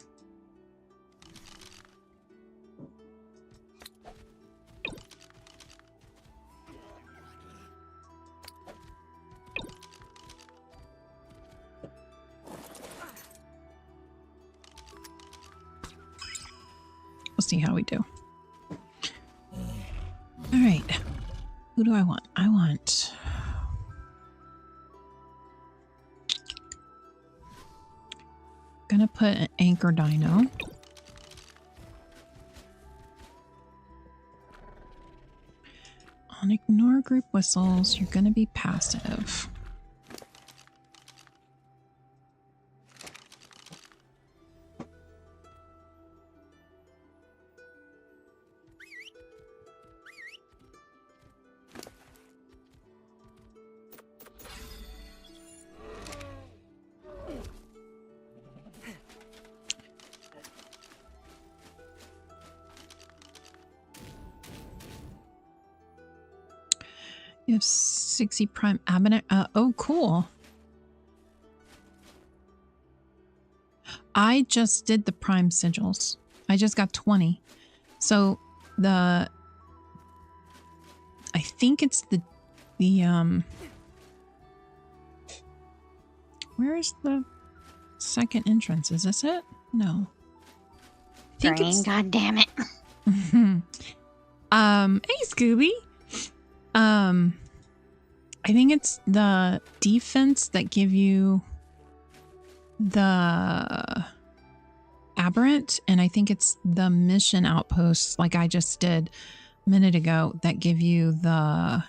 we'll see how we do. All right. Who do I want? I want... Gonna put an anchor dino. On ignore group whistles, you're gonna be passive. You have 60 prime abonnent. Oh, cool. I just did the prime sigils. I just got 20. So I think it's the where is the second entrance? Is this it? No. I think Brain, it's, God damn it. hey Scooby. I think it's the defense that give you the aberrant, and I think it's the mission outposts, like I just did a minute ago, that give you the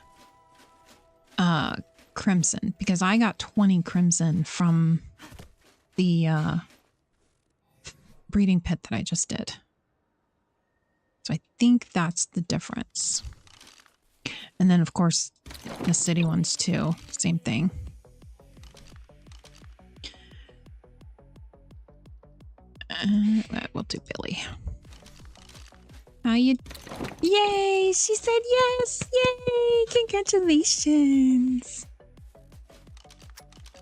crimson, because I got 20 crimson from the breeding pit that I just did. So I think that's the difference. And then, of course, the city ones, too. Same thing. We'll do Billy. How you... Yay! She said yes! Yay! Congratulations!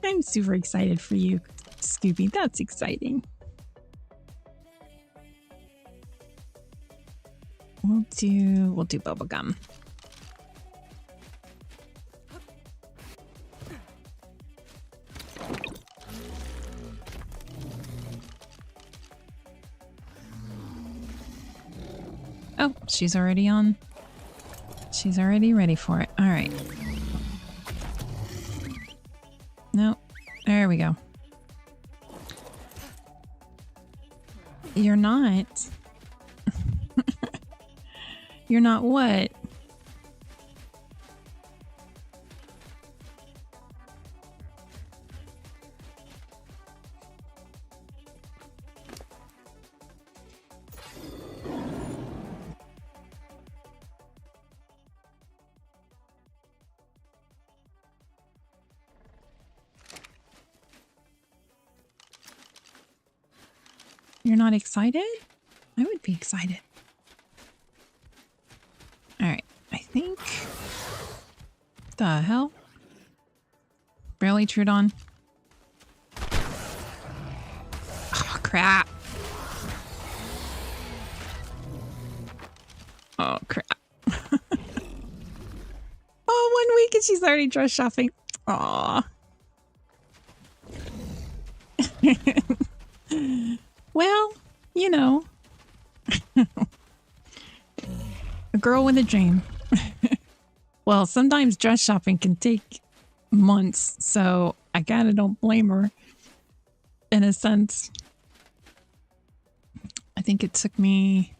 I'm super excited for you, Scooby. That's exciting. We'll do bubblegum. Oh, she's already on. She's already ready for it. All right. No, there we go. You're not. You're not what? You're not excited? I would be excited. Alright, I think... What the hell? Barely Trudon. Oh, crap. Oh, crap. Oh, 1 week and she's already dress shopping. Aw. Well, you know. A girl with a dream. Well, sometimes dress shopping can take months, so I kinda don't blame her. In a sense. I think it took me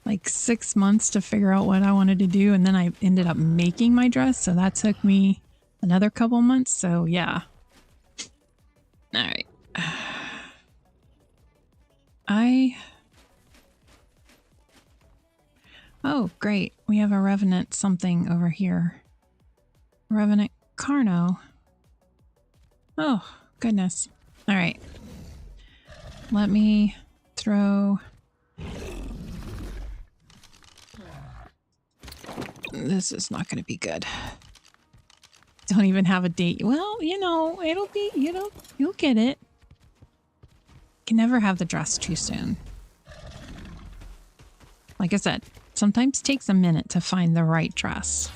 like 6 months to figure out what I wanted to do, and then I ended up making my dress, so that took me another couple months, so yeah. Alright. Oh, great. We have a Revenant something over here. Revenant Carno. Oh, goodness. All right. Let me throw... This is not going to be good. Don't even have a date. Well, you know, it'll be, you know, you'll get it. Can never have the dress too soon. Like I said, sometimes takes a minute to find the right dress.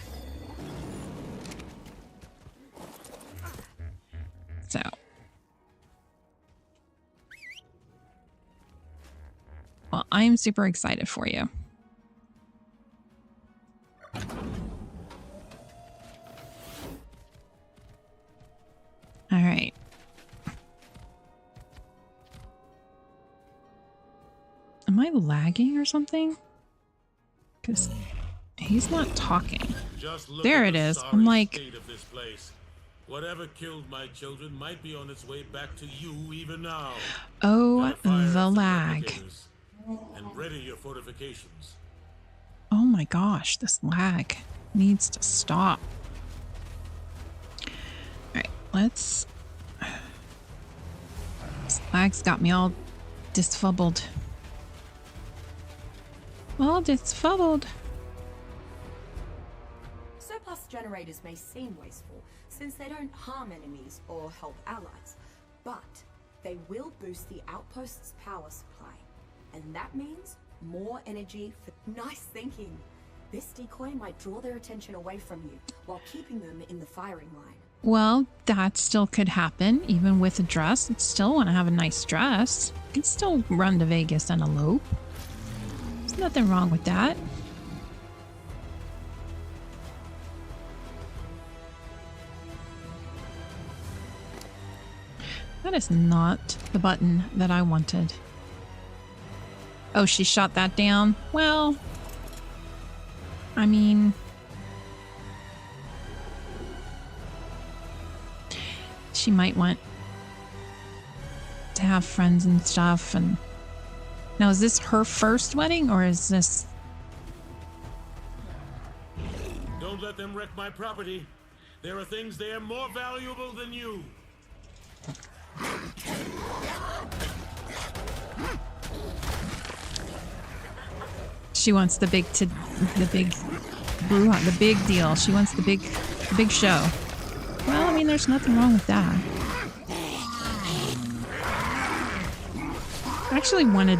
So. Well, I'm super excited for you. All right. Am I lagging or something? Because he's not talking. There it is. I'm like... Whatever killed my children might be on its way back to you even now. Oh, the lag. And ready your fortifications. Oh my gosh, this lag needs to stop. Alright, let's... This lag's got me all disfubbled. All disfubbled. Surplus generators may seem wasteful, since they don't harm enemies or help allies, but they will boost the outpost's power supply, and that means more energy for... Nice thinking! This decoy might draw their attention away from you, while keeping them in the firing line. Well, that still could happen, even with a dress. I'd still want to have a nice dress. You can still run to Vegas and elope. There's nothing wrong with that. That is not the button that I wanted. Oh, she shot that down? Well, I mean... She might want to have friends and stuff. And now, is this her first wedding, or is this... Don't let them wreck my property. There are things there more valuable than you. She wants the big deal. She wants the big show. Well, I mean, there's nothing wrong with that. I actually wanted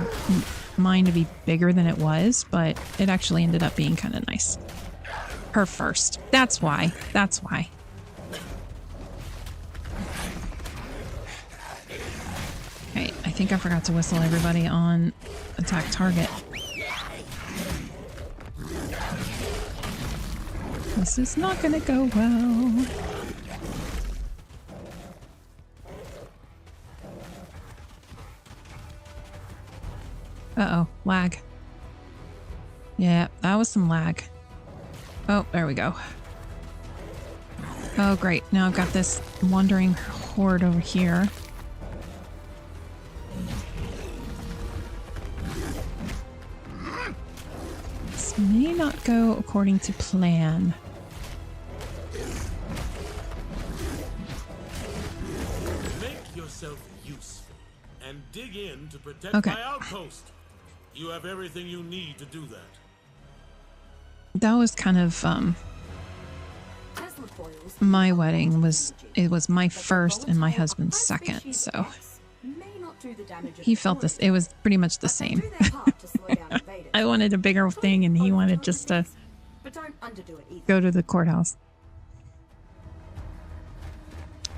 mine to be bigger than it was, but it actually ended up being kind of nice. Her first. That's why. That's why. Okay, I think I forgot to whistle everybody on attack target. This is not gonna go well. Uh-oh, lag. Yeah, that was some lag. Oh, there we go. Oh, great. Now I've got this wandering horde over here. This may not go according to plan. Make yourself useful and dig in to protect Okay. my outpost. You have everything you need to do that. That was kind of, Tesla coils my wedding was, it was my first and my husband's second, species so X may not do the damage of he the felt this, coil, it was pretty much the but they same. do their part to slow down invaders. I wanted a bigger thing and he wanted just to But don't underdo it either. go to the courthouse.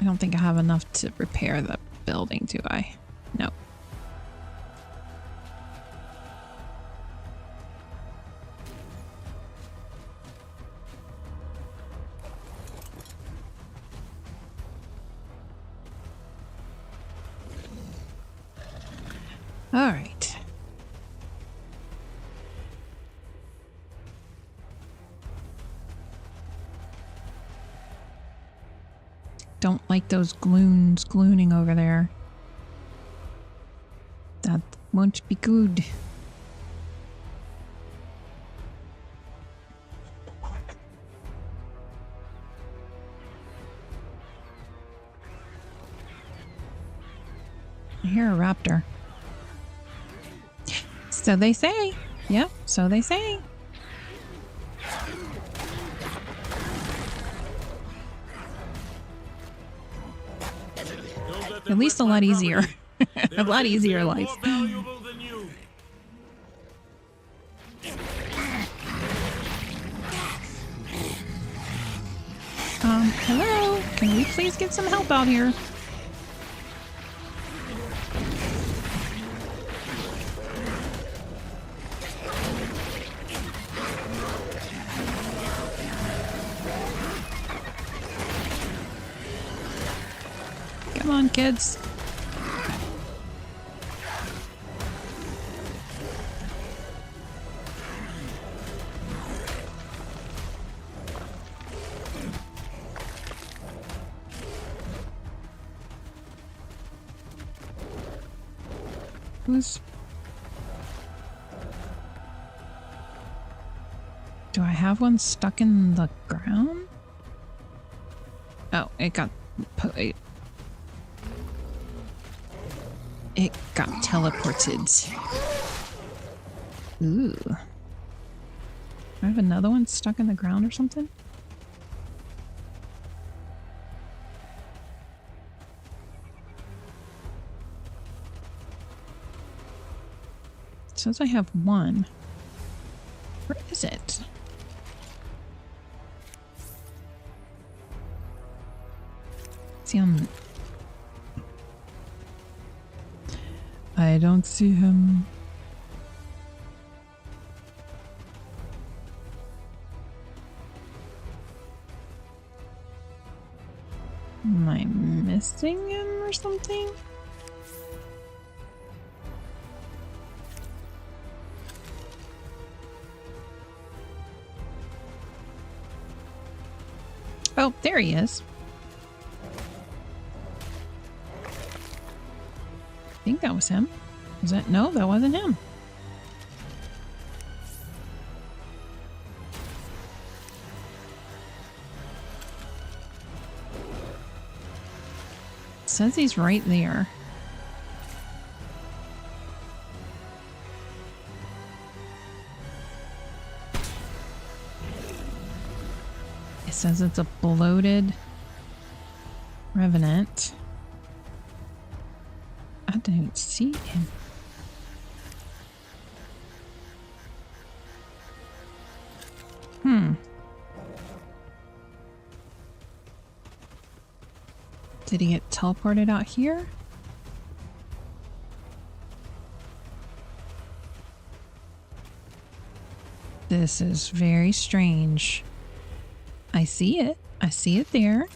I don't think I have enough to repair the building, do I? No. All right. Don't like those gloons glooning over there. That won't be good. I hear a raptor. So they say. Yep, so they say. Don't let At them least a wreck my lot easier. property. A There are lot things easier that are life. More valuable than you. Hello? Can we please get some help out here? Come on, kids. Who's... Do I have one stuck in the ground? Oh, it got... It got teleported. Ooh. Do I have another one stuck in the ground or something? It says I have one. Where is it? See him? I don't see him. Am I missing him or something? Oh, there he is. I think that was him. Was that? No, that wasn't him. It says he's right there. It says it's a bloated revenant. I don't see him. Did he get teleported out here? This is very strange. I see it. I see it there.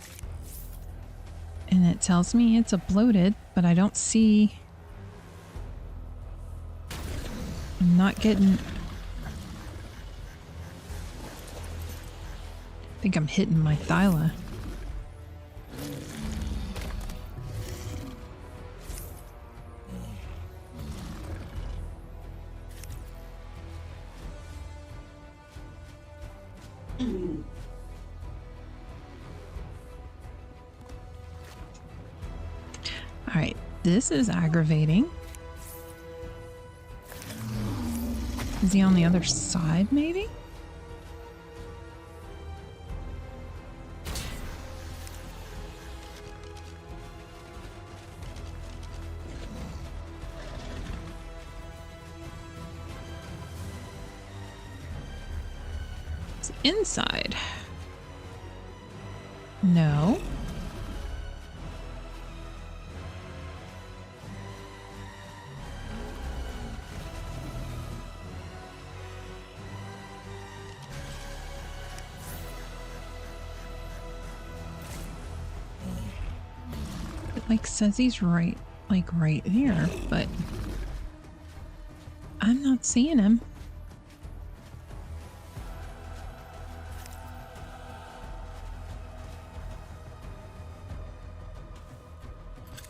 And it tells me it's a bloated, but I don't see... I'm not getting... I think I'm hitting my Thyla. Alright, this is aggravating. Is he on the other side, maybe? It's inside. No. Like says he's right, like right here, but I'm not seeing him.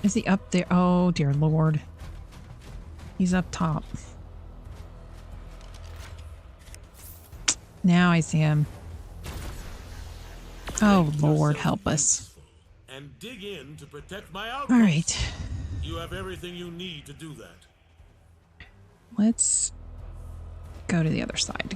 Is he up there? Oh dear Lord. He's up top. Now I see him. Oh Lord, help us. And dig in to protect my outpost. All right. You have everything you need to do that. Let's go to the other side.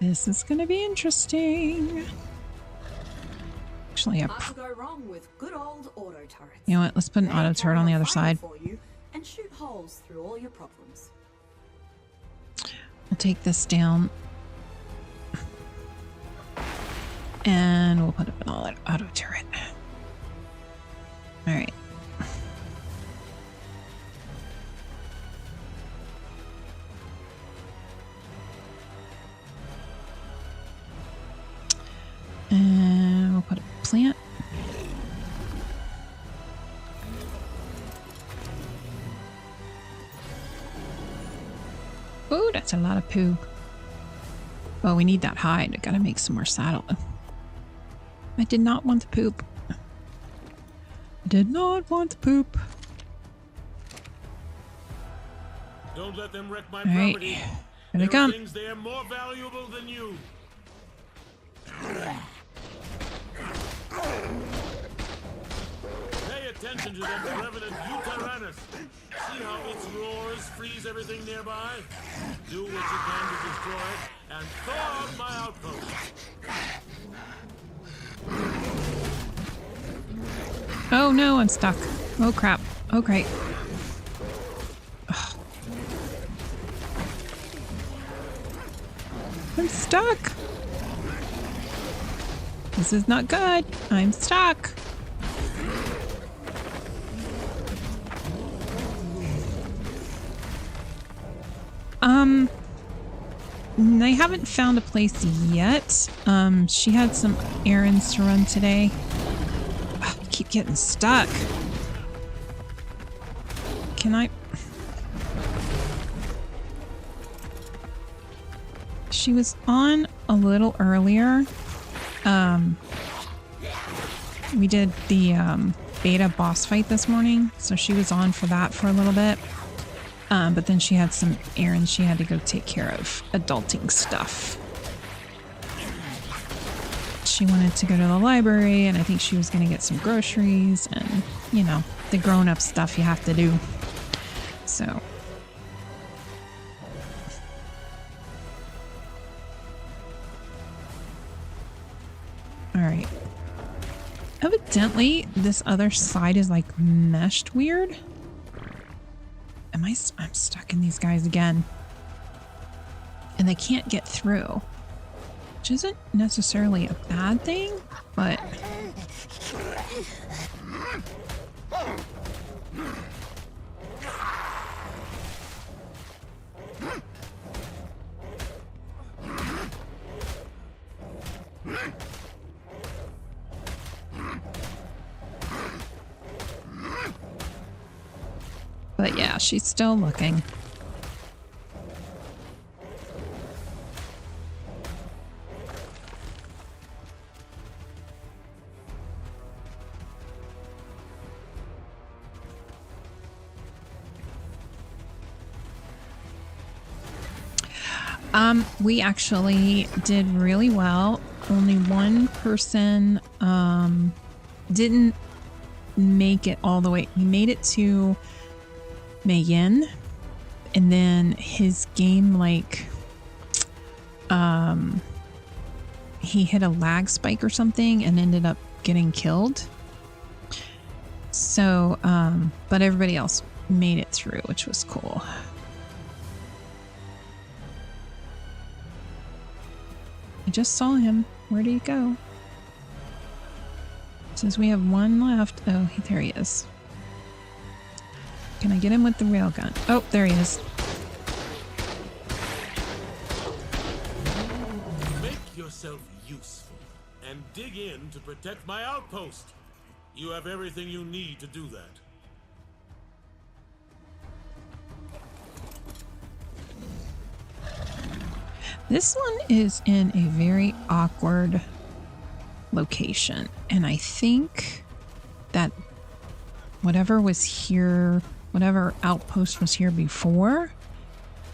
This is going to be interesting. Actually, Hard to go wrong with good old auto turrets. You know what? Let's put an auto turret on the other side. For you and shoot holes through all your problems. We'll take this down. And we'll put up an auto turret. All right. And we'll put a plant. Oh, that's a lot of poo. Oh, we need that hide. I gotta make some more saddle. I did not want the poop. I did not want the poop. Don't let them wreck my All right, property. here they There are come. things they are more valuable than you. Pay attention to that revenant Uterranus. See how its roars freeze everything nearby? Do what you can to destroy it, and thaw out my outpost. Oh no, I'm stuck. Oh crap. Oh great. Ugh. I'm stuck. This is not good. I'm stuck. I haven't found a place yet. She had some errands to run today. Ugh, I keep getting stuck. Can I? She was on a little earlier. We did the beta boss fight this morning, so she was on for that for a little bit. But then she had some errands she had to go take care of, adulting stuff. She wanted to go to the library, and I think she was going to get some groceries and, you know, the grown-up stuff you have to do. So. Alright. Evidently, this other side is like meshed weird. I'm stuck in these guys again. And they can't get through. Which isn't necessarily a bad thing, but But yeah, she's still looking. We actually did really well. Only one person didn't make it all the way. He made it to Megan, and then his game, like, he hit a lag spike or something and ended up getting killed. So, but everybody else made it through, which was cool. I just saw him. Where did he go? Says we have one left. Oh, there he is. Can I get him with the railgun? Oh, there he is. Make yourself useful and dig in to protect my outpost. You have everything you need to do that. This one is in a very awkward location, and I think that whatever was here, whatever outpost was here before,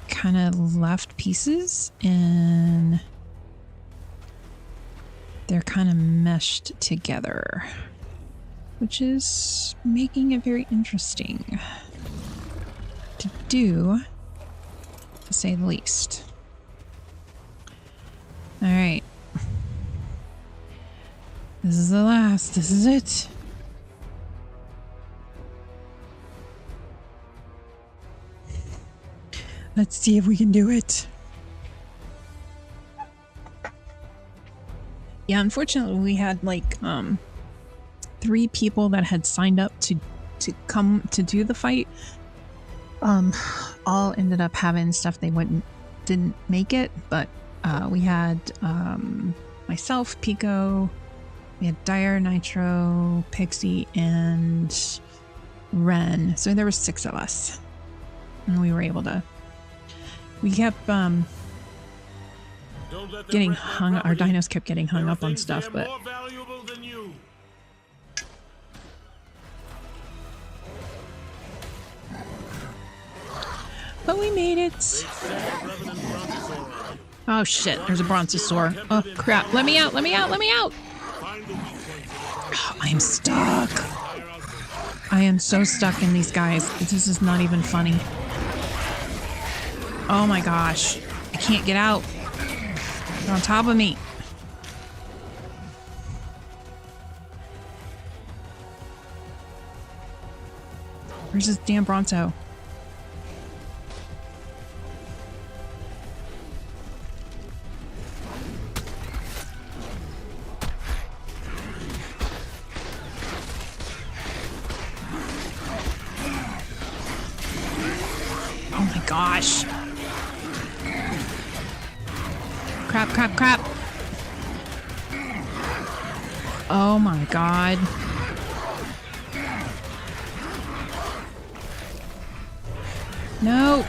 kind of left pieces, and they're kind of meshed together, which is making it very interesting to do, to say the least. All right. This is the last. This is it. Let's see if we can do it. Yeah, unfortunately, we had like 3 people that had signed up to come to do the fight. All ended up having stuff they didn't make it, but we had myself, Pico, we had Dire, Nitro, Pixie, and Ren. So there were 6 of us, and we were able to. We kept getting hung. Our dinos kept getting hung up on stuff, but. But we made it. Oh shit, there's a brontosaur. Oh crap, let me out, let me out, let me out! Oh, I am stuck. I am so stuck in these guys. This is not even funny. Oh my gosh. I can't get out. They're on top of me. Where's this damn Bronto? Oh my gosh. Crap, crap, crap. Oh my god. No.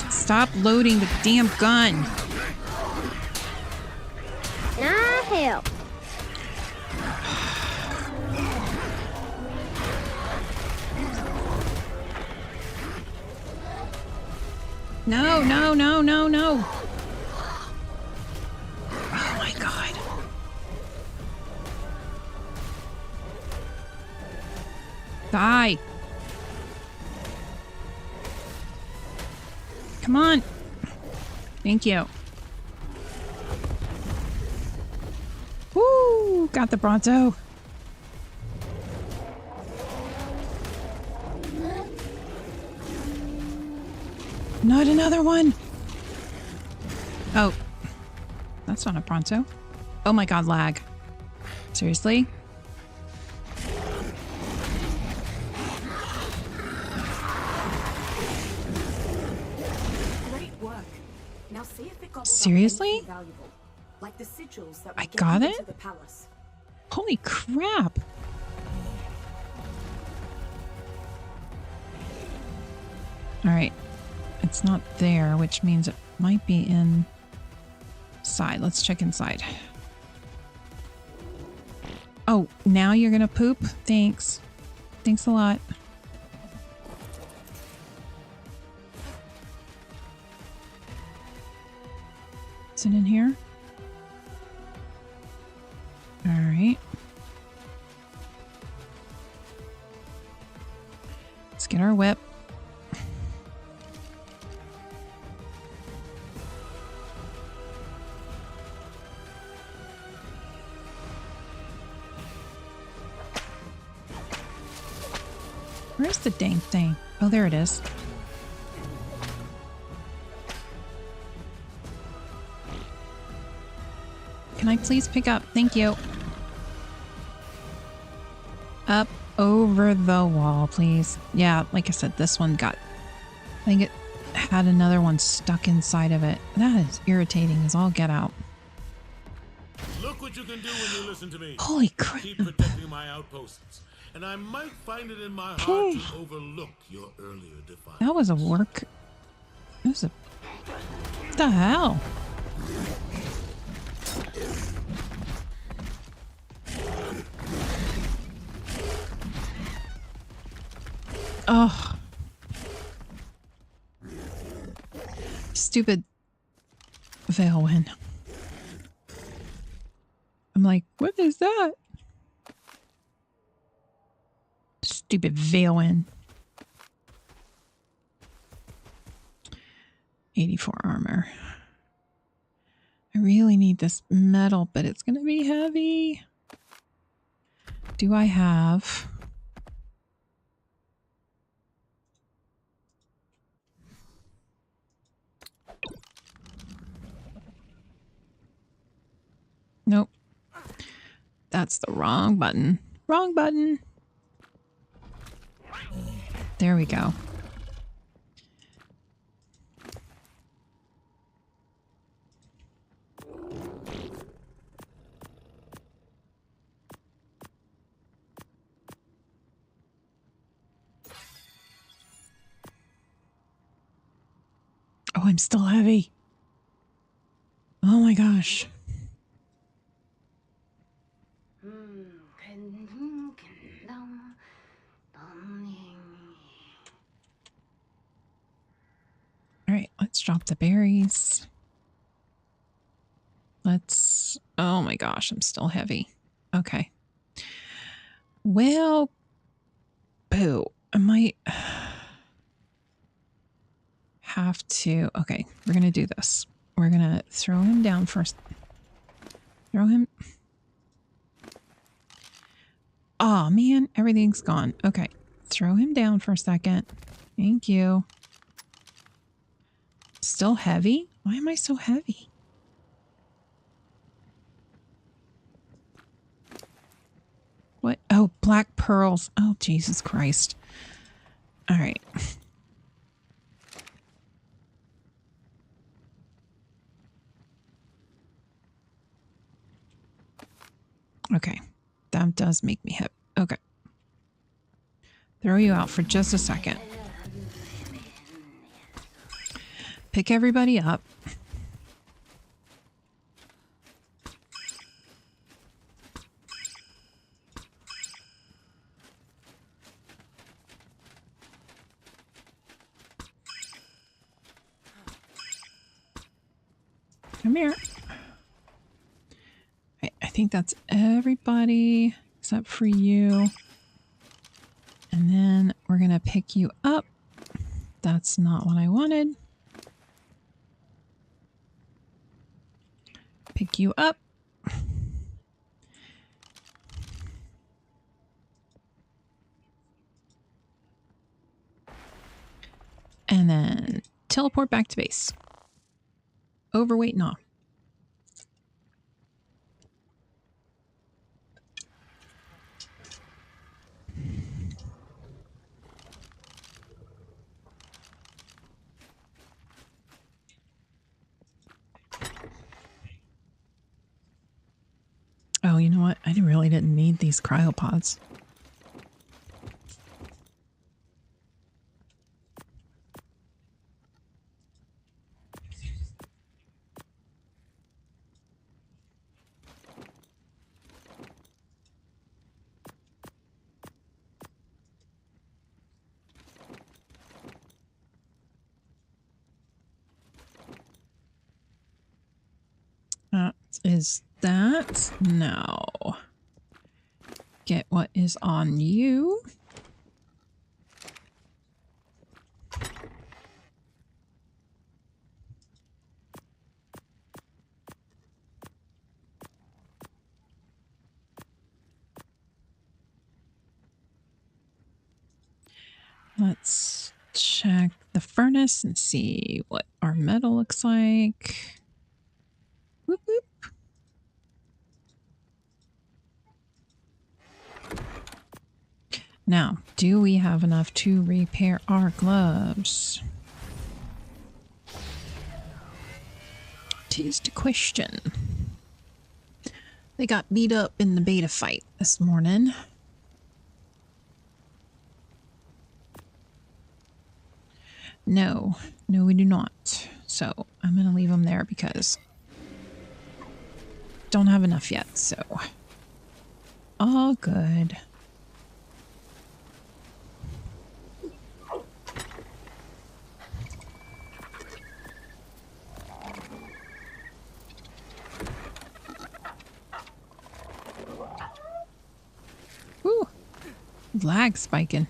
Stop loading the damn gun. Nah, help. No, no, no, no, no. Oh my god. Die. Come on. Thank you. Woo! Got the Bronto. Not another one. Oh. That's not a pronto. Oh my god, lag. Seriously? Great work. Now see if it gobbles up Seriously? anything valuable, like the sigils that we I get got into it? the palace. Holy crap. Alright. It's not there, which means it might be inside. Let's check inside. Oh, now you're gonna poop? Thanks. Thanks a lot. Is it in here? Alright. Let's get our whip. Where's the dang thing? Oh, there it is. Can I please pick up? Thank you. Up over the wall, please. Yeah, like I said, this one got... I think it had another one stuck inside of it. That is irritating as all get out. Look what you can do when you listen to me. Holy crap. Keep protecting my outposts, and I might find it in my heart to overlook your earlier defiance. That was a work. That was a... What the hell? Oh. Stupid Veilwind. I'm like, what is that? Stupid Veilwind. 84 armor. I really need this metal, but it's going to be heavy. Do I have... Nope. That's the wrong button. Wrong button. There we go. Oh, I'm still heavy. Oh my gosh. All right, let's drop the berries. Let's... Oh my gosh, I'm still heavy. Okay. Well, boo. I might have to... Okay, we're going to do this. We're going to throw him down first. Throw him... Oh man, everything's gone. Okay, throw him down for a second. Thank you. Still heavy? Why am I so heavy? What? Oh, black pearls. Oh, Jesus Christ. All right. Okay. That does make me happy. Okay. Throw you out for just a second. Pick everybody up. Come here. I think that's everybody except for you. And then we're going to pick you up. That's not what I wanted. Pick you up. And then teleport back to base. Overweight, no. Oh, you know what? I really didn't need these cryopods. Is that? No. Get what is on you. Let's check the furnace and see what our metal looks like. Whoop, whoop. Now, do we have enough to repair our gloves? Tis the question. They got beat up in the beta fight this morning. No, we do not. So I'm going to leave them there because don't have enough yet. So all good. Whew. Lag spiking.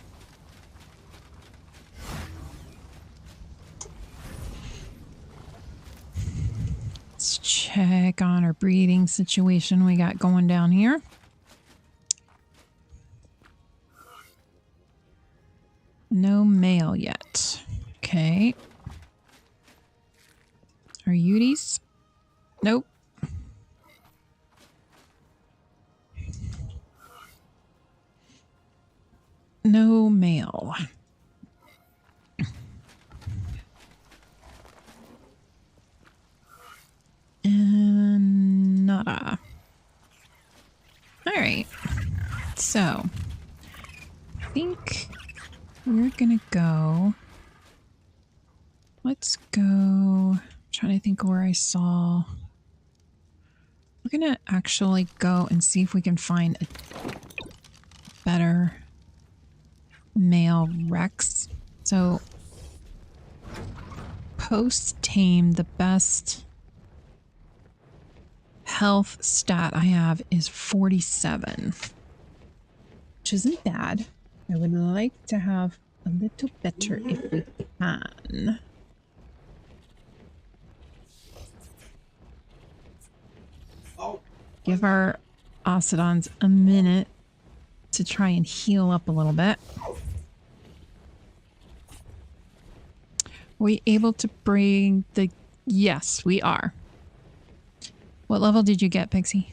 Let's check on our breeding situation we got going down here. No male yet. Okay. Are Uties? Nope. No male. And nada. All right. So, I think we're gonna go. Let's go. I'm trying to think where I saw. We're gonna actually go and see if we can find a better male Rex. So, post tame, the best health stat I have is 47, which isn't bad. I would like to have a little better if we can. Give our Ocedons a minute to try and heal up a little bit. Were we able to bring the... Yes, we are. What level did you get, Pixie?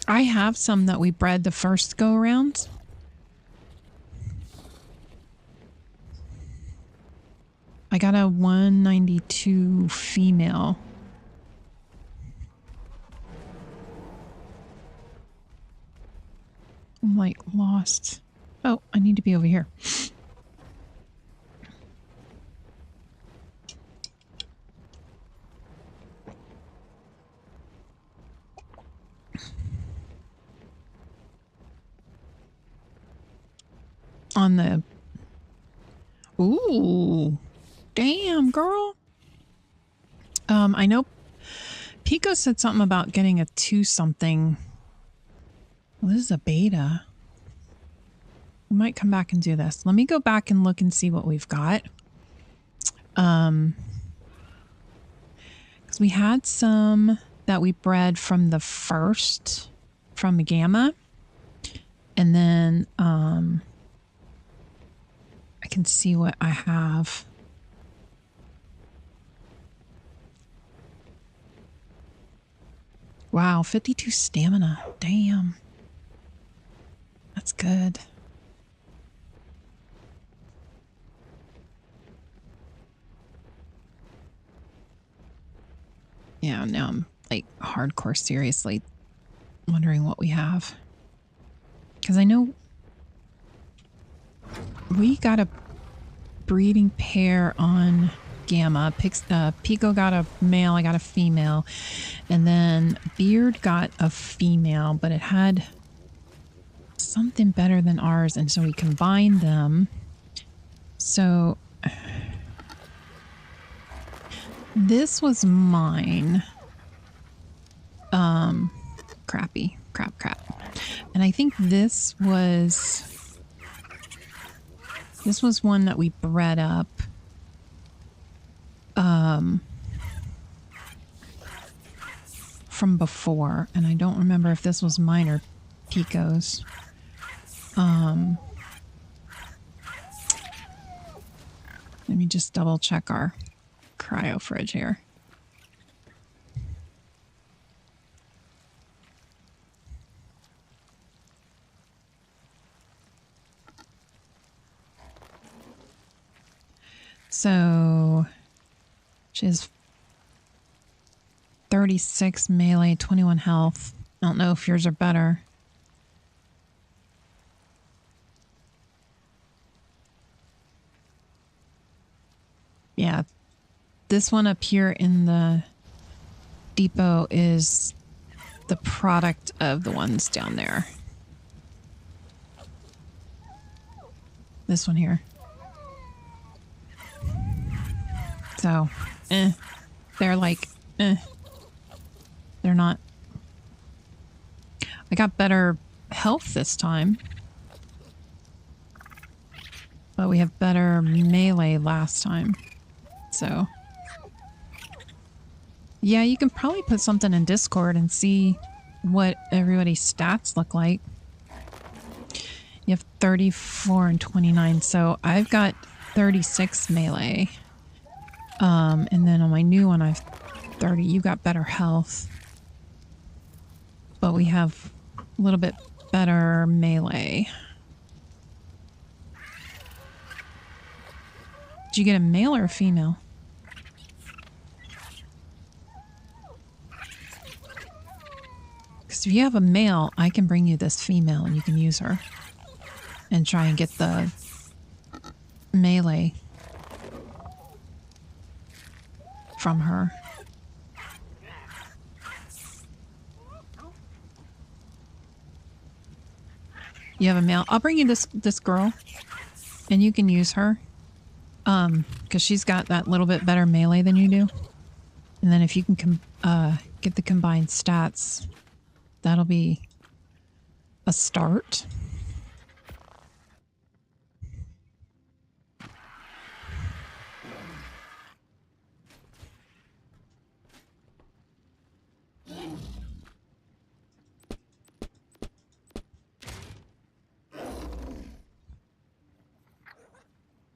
I have some that we bred the first go around. I got a 192 female. I'm like lost. Oh, I need to be over here. On the... Ooh. Damn, girl. I know Pico said something about getting a 2-something. Well, this is a beta. We might come back and do this. Let me go back and look and see what we've got. Because we had some that we bred from the first, from the Gamma. And then I can see what I have. Wow, 52 stamina. Damn. That's good. Yeah, now like hardcore seriously wondering what we have. Because I know we got a breeding pair on Gamma. Pico got a male, I got a female. And then Beard got a female, but it had something better than ours. And so we combined them. So this was mine. Crap. And I think this was one that we bred up. From before, and I don't remember if this was mine or Pico's. Let me just double check our cryo fridge here. So she has 36 melee, 21 health. I don't know if yours are better. Yeah, this one up here in the depot is the product of the ones down there. This one here. So, they're like, they're not. I got better health this time. But we have better melee last time. So, yeah, you can probably put something in Discord and see what everybody's stats look like. You have 34 and 29, so I've got 36 melee. And then on my new one, I've 30. You got better health. But we have a little bit better melee. Did you get a male or a female? Because if you have a male, I can bring you this female and you can use her. And try and get the melee from her. You have a male. I'll bring you this girl and you can use her. Because she's got that little bit better melee than you do. And then if you can get the combined stats, that'll be a start.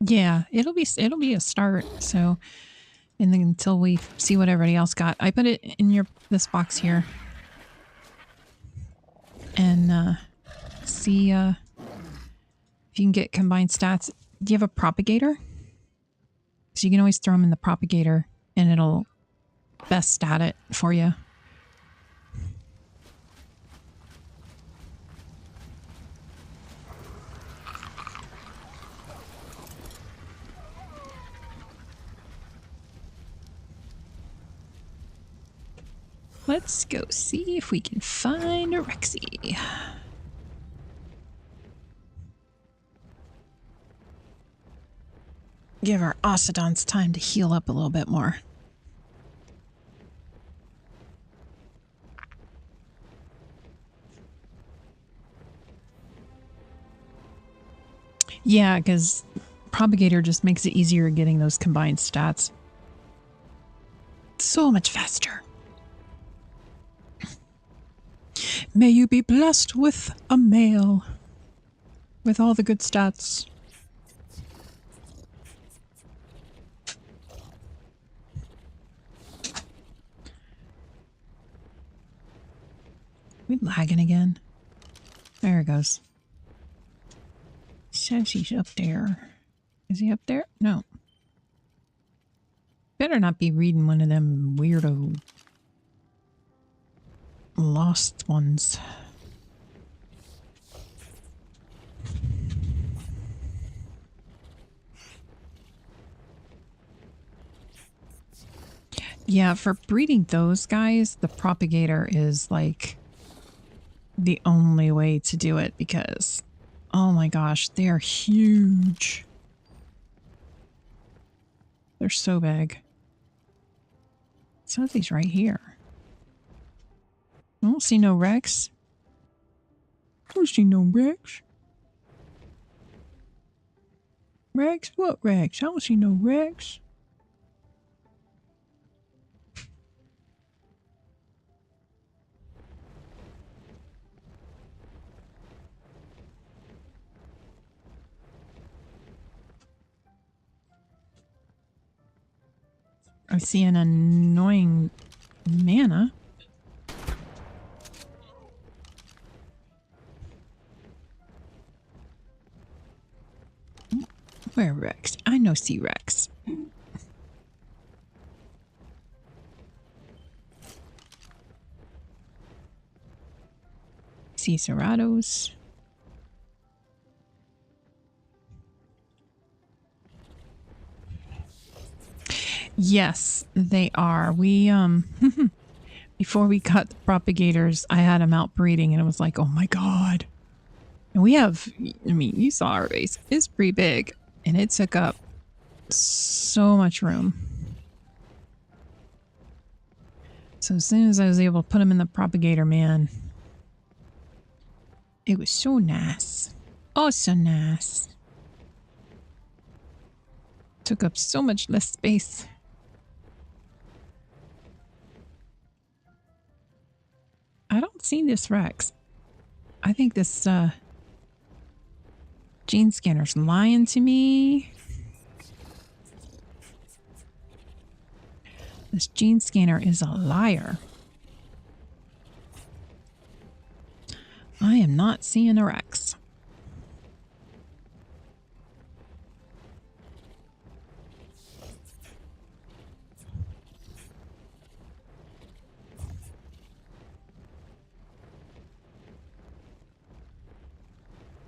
Yeah, it'll be a start. So, and then until we see what everybody else got, I put it in this box here, and see if you can get combined stats. Do you have a propagator? So you can always throw them in the propagator, and it'll best stat it for you. Let's go see if we can find a Rexy. Give our Ocedons time to heal up a little bit more. Yeah, because Propagator just makes it easier getting those combined stats. So much faster. May you be blessed with a male. With all the good stats. We lagging again? There it goes. Says he's up there. Is he up there? No. Better not be reading one of them weirdo lost ones. Yeah, for breeding those guys, the propagator is like the only way to do it because, oh my gosh, they are huge. They're so big. Some of these right here. I don't see no Rex. I don't see no Rex. Rex? What Rex? I don't see no Rex. I see an annoying mana. Where Rex? I know see Rex. See Ceratos. Yes, they are. We before we got the propagators, I had them out breeding and it was like, oh my god. And we have, I mean, you saw our base. It's pretty big and it took up so much room. So as soon as I was able to put them in the propagator, man, it was so nice. Oh, so nice. Took up so much less space. I don't see this Rex. I think this gene scanner's lying to me. This gene scanner is a liar. I am not seeing a Rex.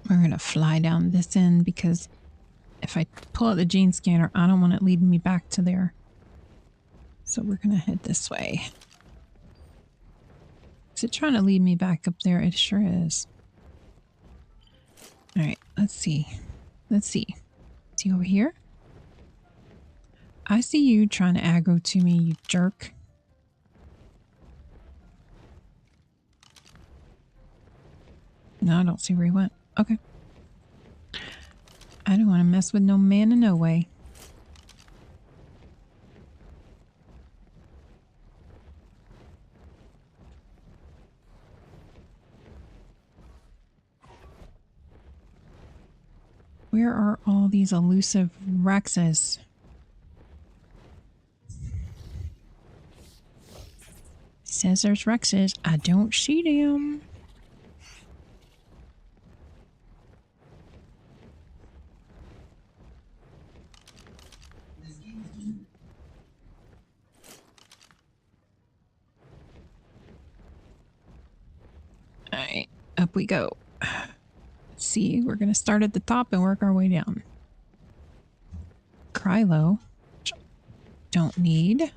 We're going to fly down this end because if I pull out the gene scanner, I don't want it leading me back to there. So we're going to head this way. Is it trying to lead me back up there? It sure is. All right, let's see. Let's see. See over here? I see you trying to aggro to me, you jerk. No, I don't see where he went. Okay. I don't want to mess with no man in no way. Where are all these elusive Rexes? Says there's Rexes. I don't see them. Alright, up we go. Let's see, we're going to start at the top and work our way down. Krylo. Don't need.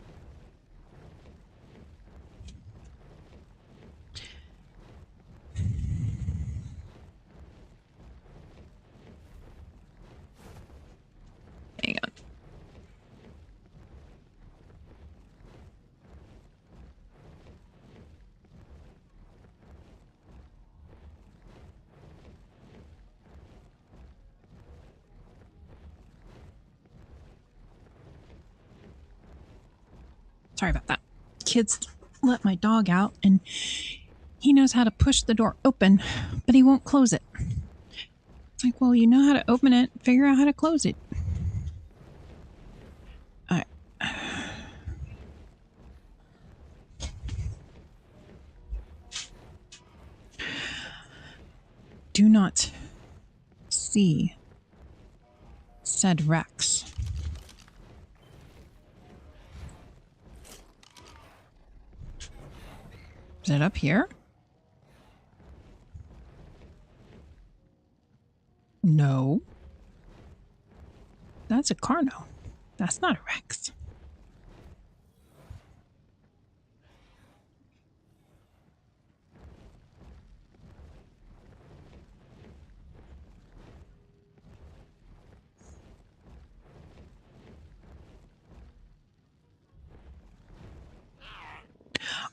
Hang on. Sorry about that. Kids let my dog out and he knows how to push the door open, but he won't close it. It's like, well, you know how to open it, figure out how to close it. All right. Do not see said Rex. Is it up here? No. That's a Carno. That's not a Rex.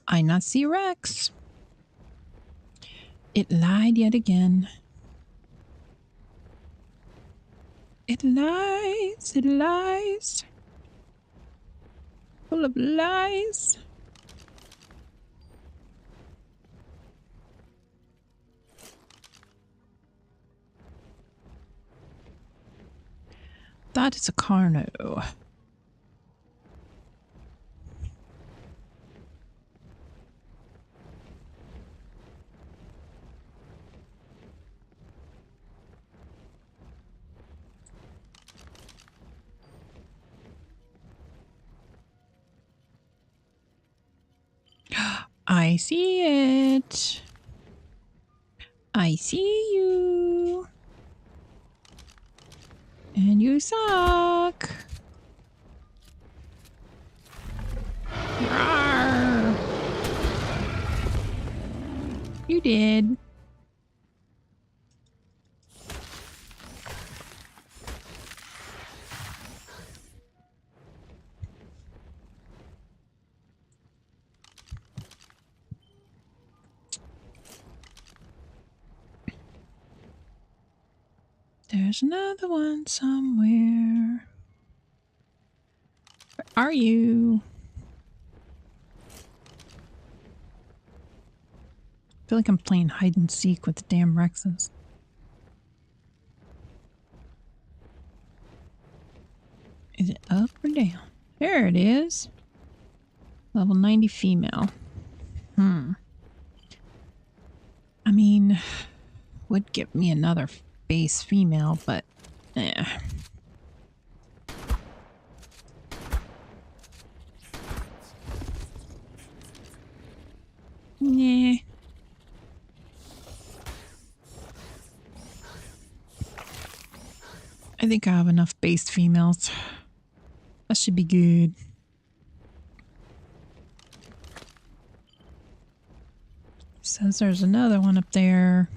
I not see Rex. It lied yet again. It lies. It lies. Full of lies. That is a Carno. I see it. I see you. And you suck. Rawr. You did. There's another one somewhere. Where are you? I feel like I'm playing hide and seek with the damn Rexes. Is it up or down? There it is. Level 90 female. I mean, would give me another base female, but eh. Nah. I think I have enough base females. That should be good. Says there's another one up there.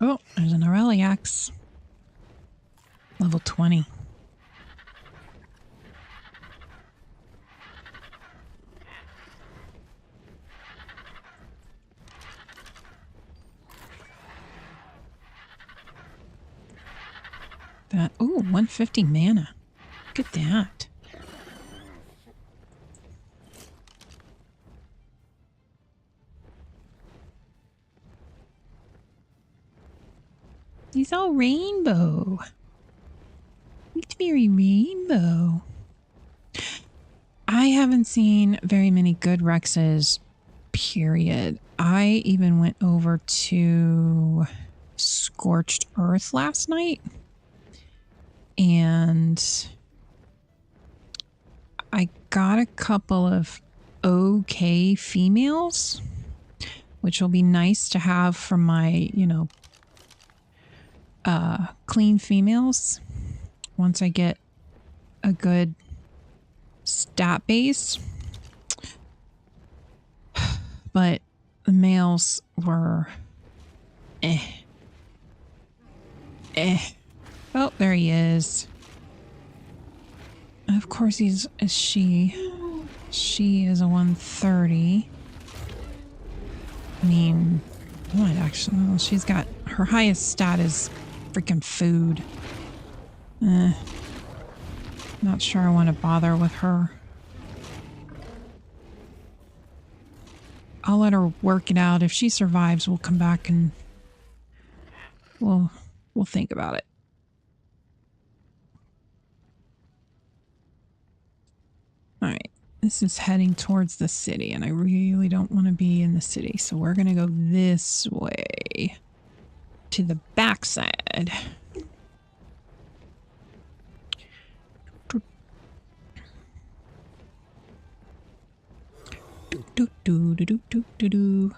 Oh, there's an Aureliax. Level 20. That, ooh, 150 mana. Look at that. He's all rainbow. It's very rainbow. I haven't seen very many good Rexes, period. I even went over to Scorched Earth last night. And I got a couple of okay females, which will be nice to have for my, you know, clean females once I get a good stat base. But the males were Oh, there he is. Of course he's she is a 130. I mean, what actually? Well, she's got her highest stat is freaking food. Not sure I want to bother with her. I'll let her work it out. If she survives, we'll come back and We'll think about it. All right. This is heading towards the city, and I really don't want to be in the city, so we're going to go this way to the backside. Do, do, do, do, do, do, do.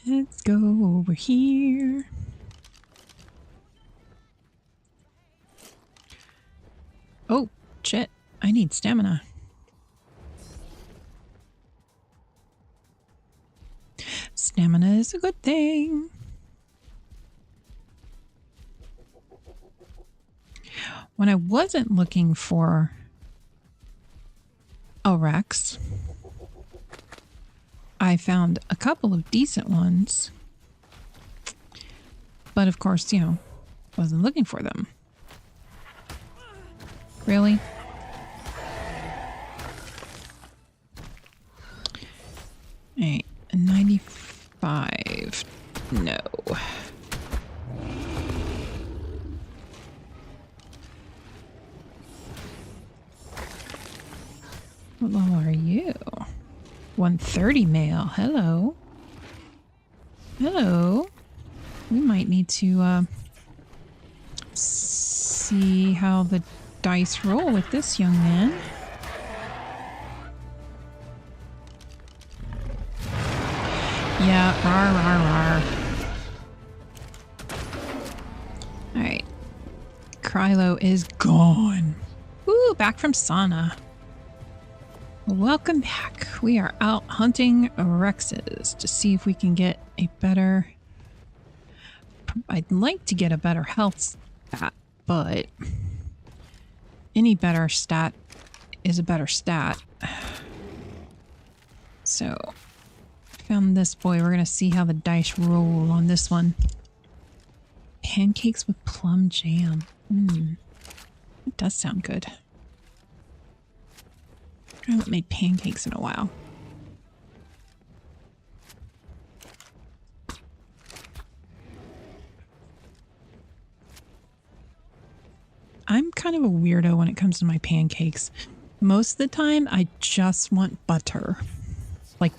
Let's go over here. Oh, shit. I need stamina. Stamina is a good thing. When I wasn't looking for a Rex, I found a couple of decent ones. But of course, you know, wasn't looking for them. Really? Alright, 95. No. What level are you? 130 male. Hello. Hello. We might need to see how the dice roll with this young man. Yeah, rar, rar, rar. Alright. Krylo is gone. Woo, back from sauna. Welcome back. We are out hunting Rexes to see if we can get a better... I'd like to get a better health stat, but any better stat is a better stat. So, found this boy. We're going to see how the dice roll on this one. Pancakes with plum jam. It does sound good. I haven't made pancakes in a while. I'm kind of a weirdo when it comes to my pancakes. Most of the time, I just want butter. Like,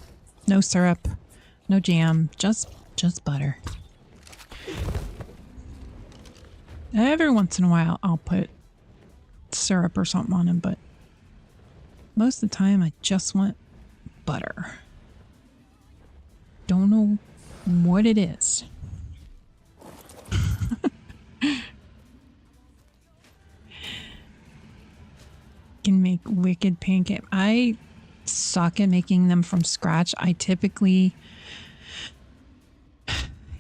no syrup, no jam, just butter. Every once in a while, I'll put syrup or something on them, but most of the time, I just want butter. Don't know what it is. Can make wicked pancake. I suck at making them from scratch. I typically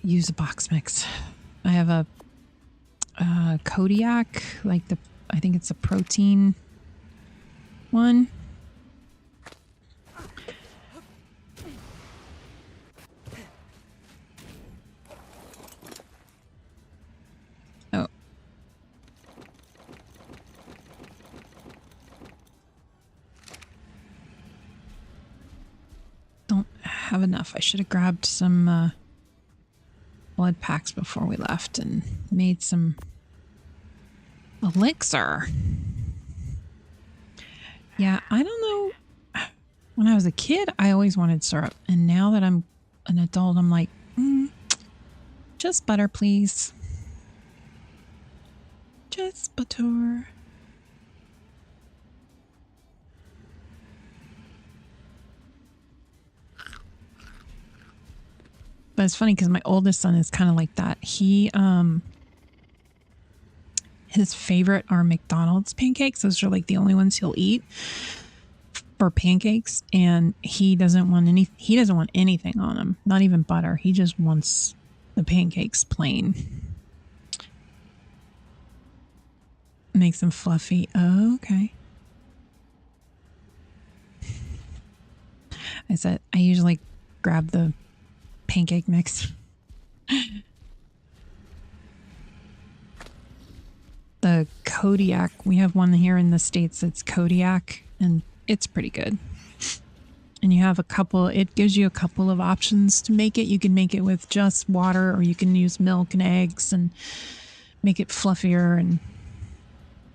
use a box mix. I have a Kodiak, like I think it's a protein one. Oh. Don't have enough. I should have grabbed some blood packs before we left and made some elixir. Yeah, I don't know. When I was a kid, I always wanted syrup. And now that I'm an adult, I'm like, just butter, please. Just butter. But it's funny because my oldest son is kind of like that. He, his favorite are McDonald's pancakes. Those are like the only ones he'll eat for pancakes. And he doesn't want anything on them. Not even butter. He just wants the pancakes plain. Makes them fluffy. Oh, okay. I said, I usually grab the pancake mix. The Kodiak, we have one here in the States that's Kodiak, and It's pretty good. And you have a couple, it gives you a couple of options to make it. You can make it with just water, or you can use milk and eggs and make it fluffier, and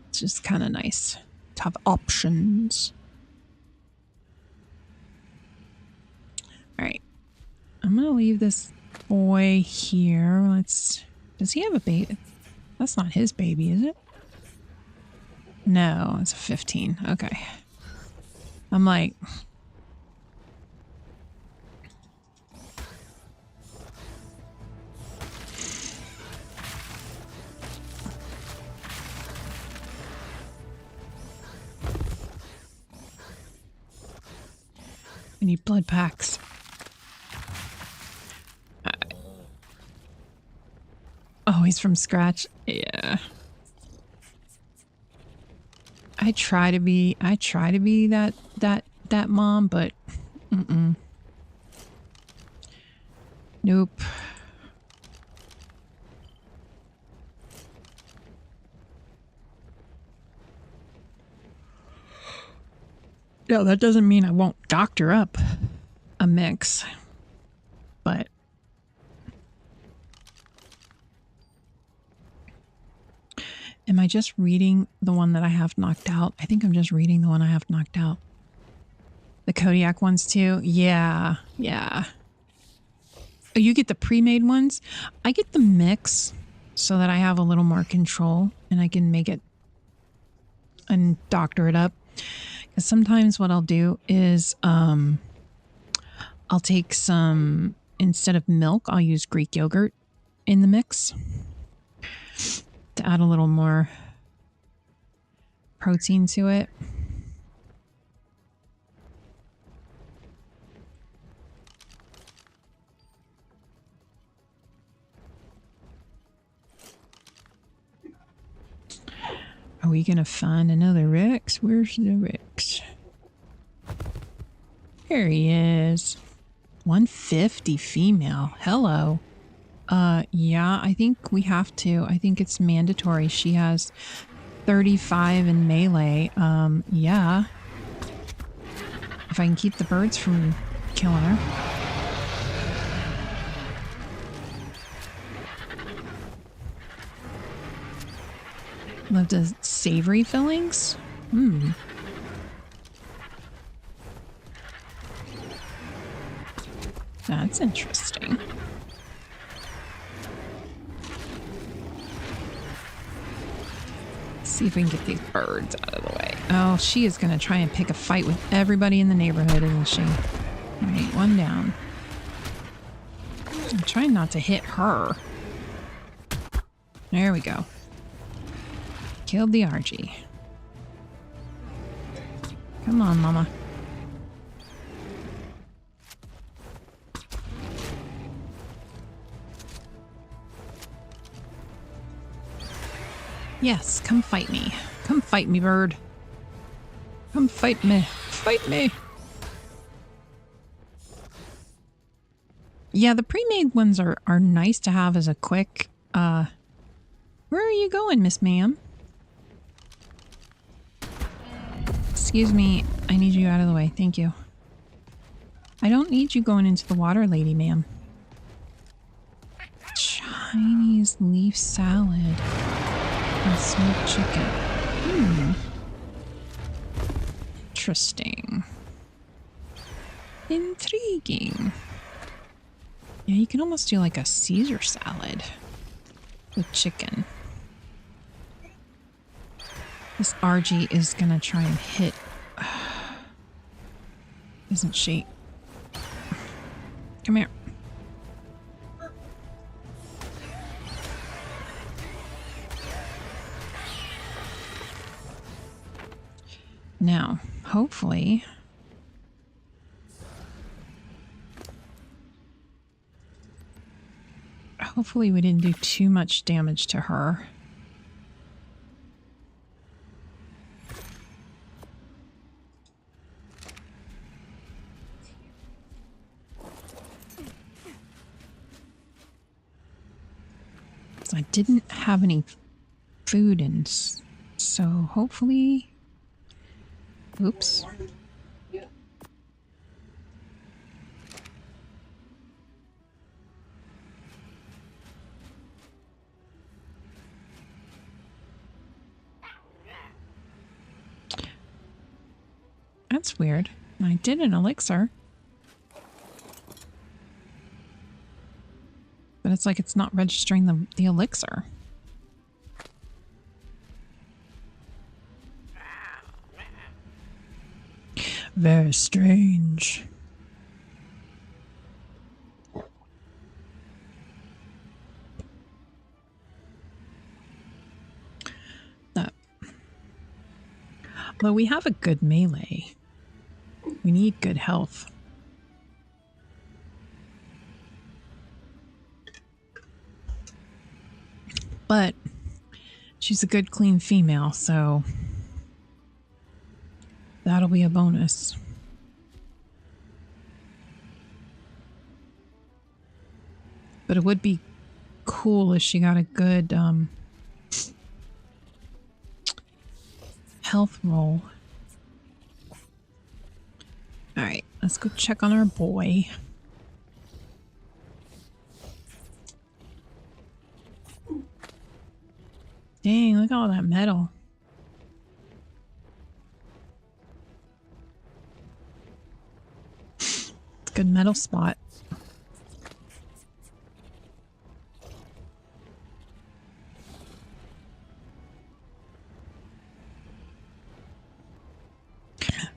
it's just kind of nice to have options. All right. I'm going to leave this boy here. Does he have a baby? That's not his baby, is it? No, it's a 15. Okay. I'm like... We need blood packs. Oh, he's from scratch. Yeah. I try to be that mom, but nope. No, that doesn't mean I won't doctor up a mix, but am I just reading the one that I have knocked out? I think I'm just reading the one I have knocked out. The Kodiak ones too? Yeah, yeah. Oh, you get the pre-made ones? I get the mix so that I have a little more control and I can make it and doctor it up. Because sometimes what I'll do is I'll take some, instead of milk, I'll use Greek yogurt in the mix to add a little more protein to it. Are we gonna find another Rex? Where's the Rex? Here he is. 150 female. Hello. Yeah, I think we have to. I think it's mandatory. She has 35 in melee. Yeah. If I can keep the birds from killing her. Love the savory fillings? Hmm. That's interesting. See if we can get these birds out of the way. Oh, she is going to try and pick a fight with everybody in the neighborhood, isn't she? All right, one down. I'm trying not to hit her. There we go. Killed the RG. Come on, mama. Yes, come fight me. Come fight me, bird. Come fight me. Fight me. Yeah, the pre-made ones are nice to have as a quick, where are you going, Miss Ma'am? Excuse me, I need you out of the way. Thank you. I don't need you going into the water, lady, ma'am. Chinese leaf salad and smoked chicken. Hmm. Interesting. Intriguing. Yeah, you can almost do like a Caesar salad with chicken. This RG is gonna try and hit, isn't she? Come here. Now, hopefully, we didn't do too much damage to her. I didn't have any food, and so hopefully, oops, That's weird. I did an elixir. But it's like it's not registering the elixir. Very strange. Well, we have a good melee. We need good health. But she's a good, clean female, so that'll be a bonus. But it would be cool if she got a good health roll. Alright, let's go check on our boy. Dang, look at all that metal. It's a good metal spot.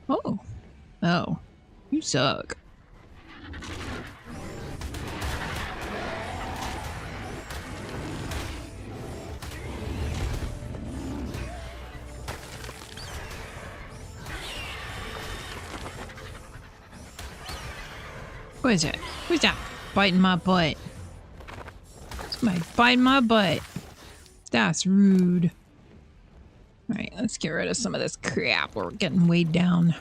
Oh. Oh. You suck. What is that? Who's that biting my butt? Somebody biting my butt. That's rude. Alright, let's get rid of some of this crap. We're getting weighed down.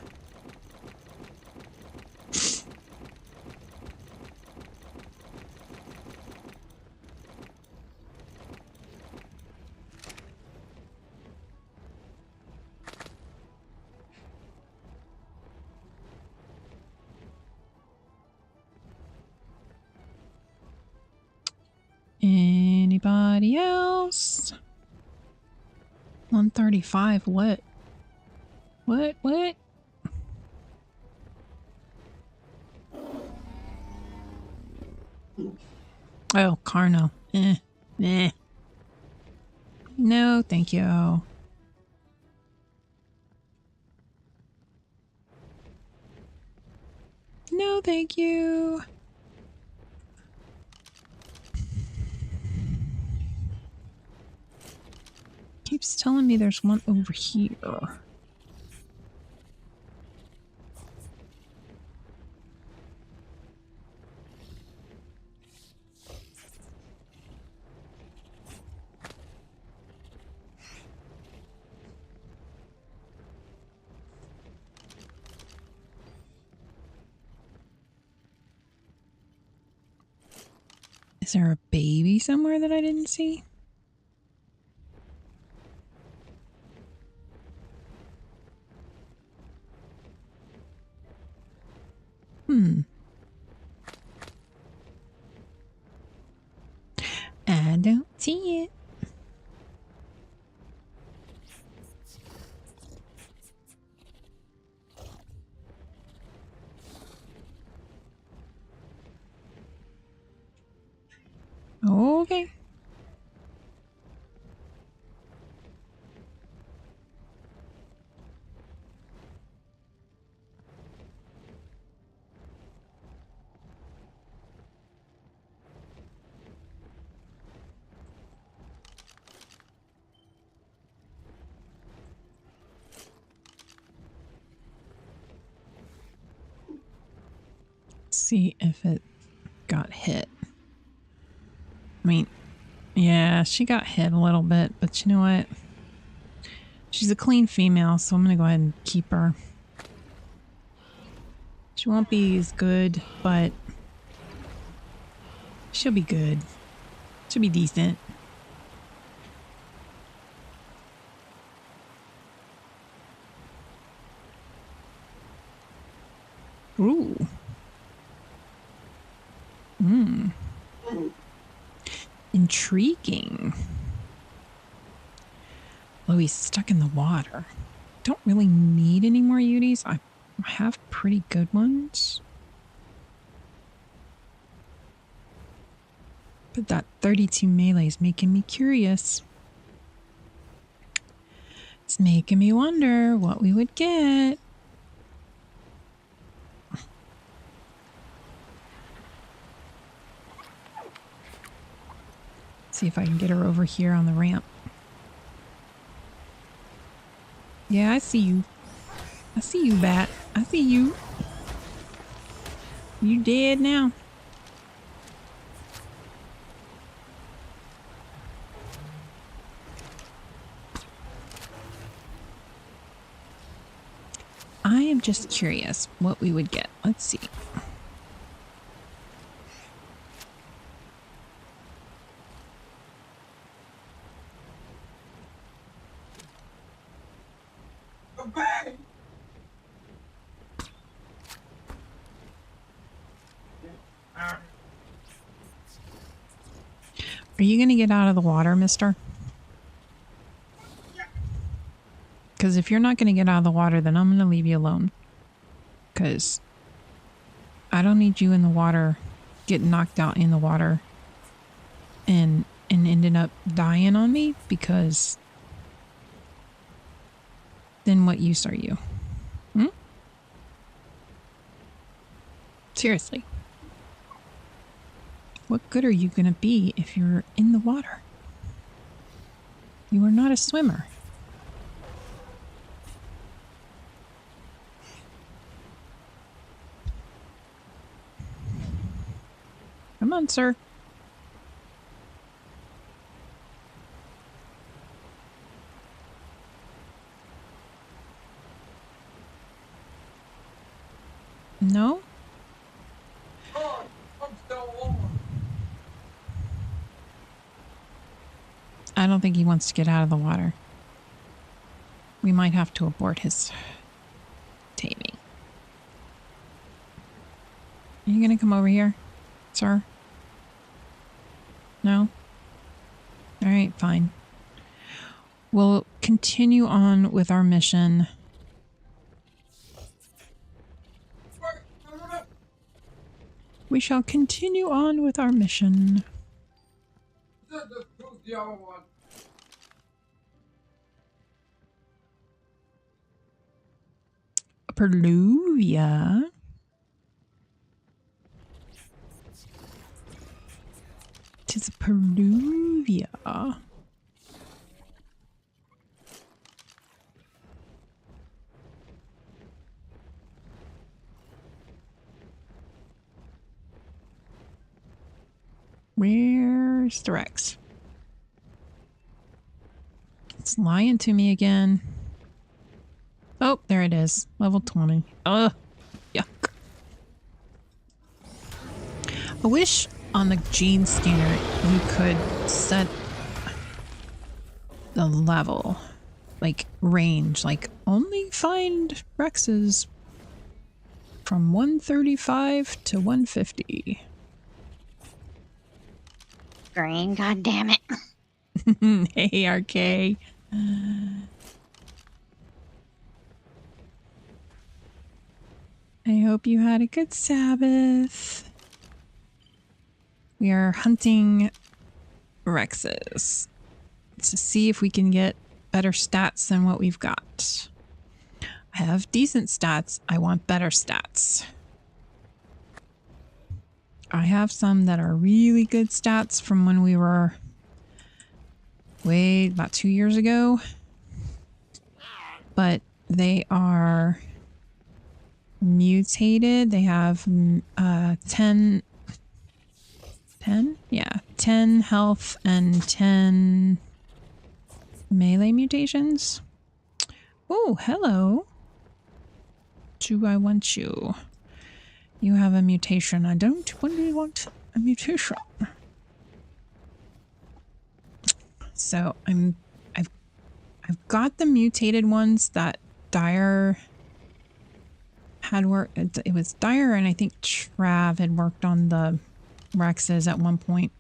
Anybody else? 135, what? What? Oh, Carno. No, thank you. No, thank you. Keeps telling me there's one over here. Is there a baby somewhere that I didn't see? I don't see it. Okay. See if it got hit. I mean, yeah, she got hit a little bit, but you know what? She's a clean female, so I'm gonna go ahead and keep her. She won't be as good, but she'll be good. She'll be decent. Ooh. Intriguing. Oh, he's stuck in the water. Don't really need any more Uties. I I have pretty good ones. But that 32 melee is making me curious. It's making me wonder what we would get. See if I can get her over here on the ramp. Yeah, I see you. I see you, bat. I see you. You dead now. I am just curious what we would get. Let's see. Are you going to get out of the water, mister? Because if you're not going to get out of the water, then I'm going to leave you alone. Because I don't need you in the water, getting knocked out in the water, and ending up dying on me, because then what use are you? Hmm? Seriously. What good are you going to be if you're in the water? You are not a swimmer. Come on, sir. No? I don't think he wants to get out of the water. We might have to abort his taming. Are you gonna come over here, sir? No? Alright, fine. We'll continue on with our mission. We shall continue on with our mission. Perluvia. Tis a Perluvia. Where's the Rex? It's lying to me again. Oh, there it is. Level 20. Ugh. Yuck. I wish on the gene scanner you could set the level, like range, like only find Rexes from 135 to 150. Green, god damn it. Hey, RK. I hope you had a good Sabbath. We are hunting Rexes to see if we can get better stats than what we've got. I have decent stats. I want better stats. I have some that are really good stats from when we were about 2 years ago. But they are mutated. They have 10 health and 10 melee mutations. Oh, hello. Do I want you? You have a mutation. I don't really want a mutation. So I've got the mutated ones that Dyer had worked. It was Dyer and I think Trav had worked on the Rexes at one point.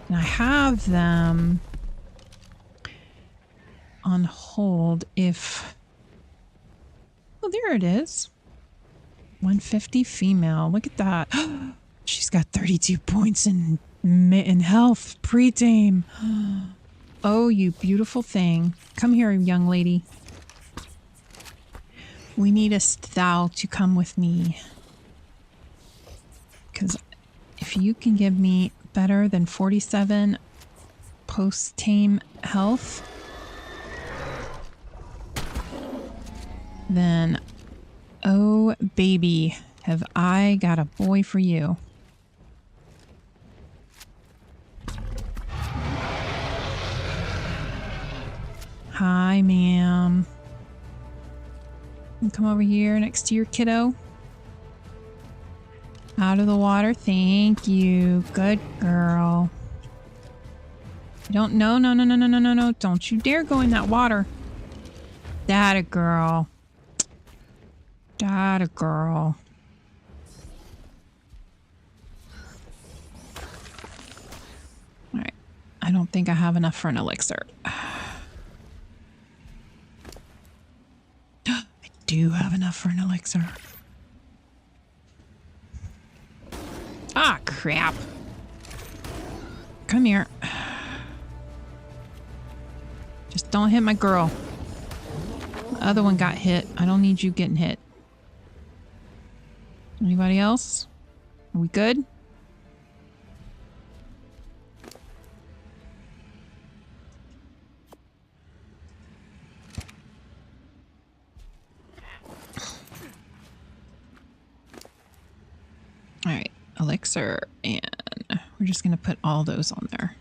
And I have them on hold if... Oh, there it is. 150 female. Look at that. She's got 32 points in health. Pre-tame. Oh, you beautiful thing. Come here, young lady. We needest thou to come with me. Because if you can give me better than 47 post-tame health, then, oh baby, have I got a boy for you. Hi, ma'am. Come over here next to your kiddo. Out of the water. Thank you. Good girl. Don't, no. Don't you dare go in that water. That a girl. That a girl. Alright. I don't think I have enough for an elixir. I do have enough for an elixir. Ah, crap. Come here. Just don't hit my girl. The other one got hit. I don't need you getting hit. Anybody else? Are we good? All right, elixir, and we're just going to put all those on there.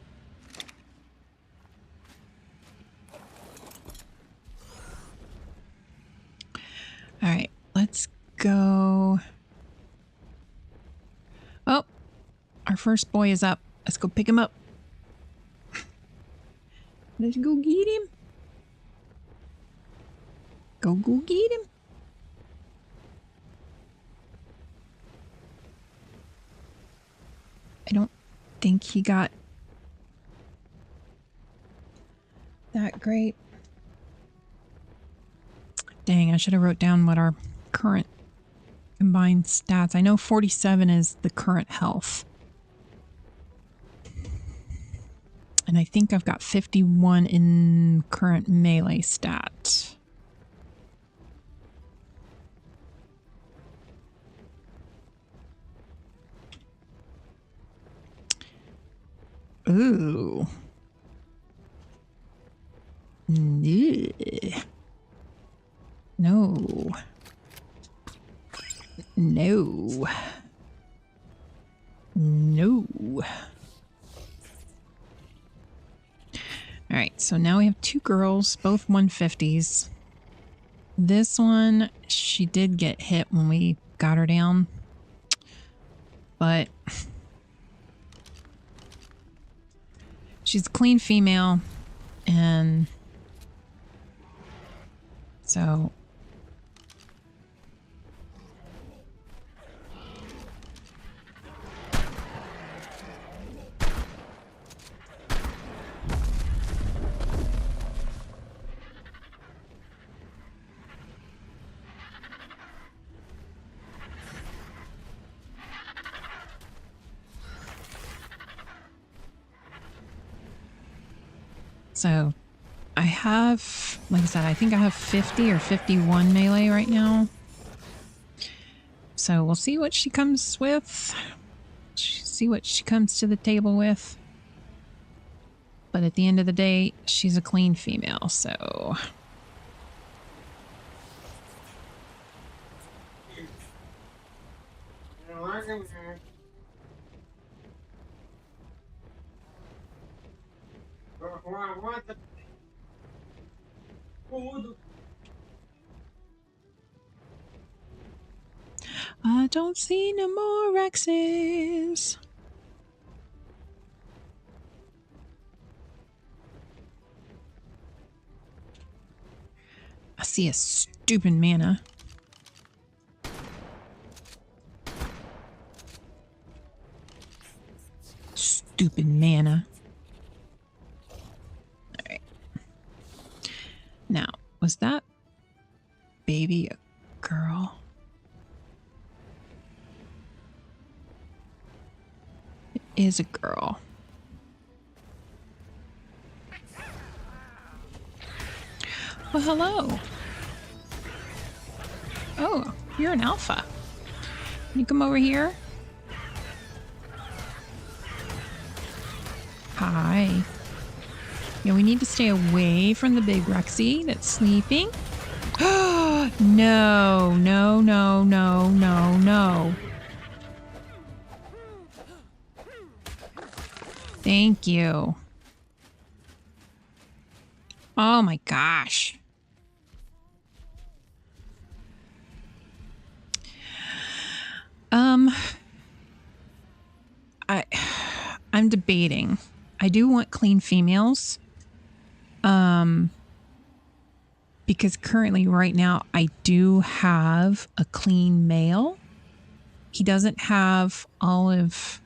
All right, let's go. Oh, our first boy is up. Let's go pick him up. Let's go get him. Go get him. I don't think he got that great. Dang, I should have wrote down what our current combined stats. I know 47 is the current health. And I think I've got 51 in current melee stat. Ooh. Yeah. No. No. No. All right, so now we have two girls, both 150s. This one, she did get hit when we got her down. But she's a clean female, and so I have, like I said, I think I have 50 or 51 melee right now. So we'll see what she comes with. See what she comes to the table with. But at the end of the day, she's a clean female, so... I don't see no more Rexes. I see a stupid mana. Stupid mana. Alright. Now, was that baby a girl? is a girl. Well, hello. Oh, you're an alpha. Can you come over here? Hi. Yeah, we need to stay away from the big Rexy that's sleeping. No, no, no, no, no, no. Thank you. Oh my gosh. I'm debating. I do want clean females. Because currently right now I do have a clean male. He doesn't have all of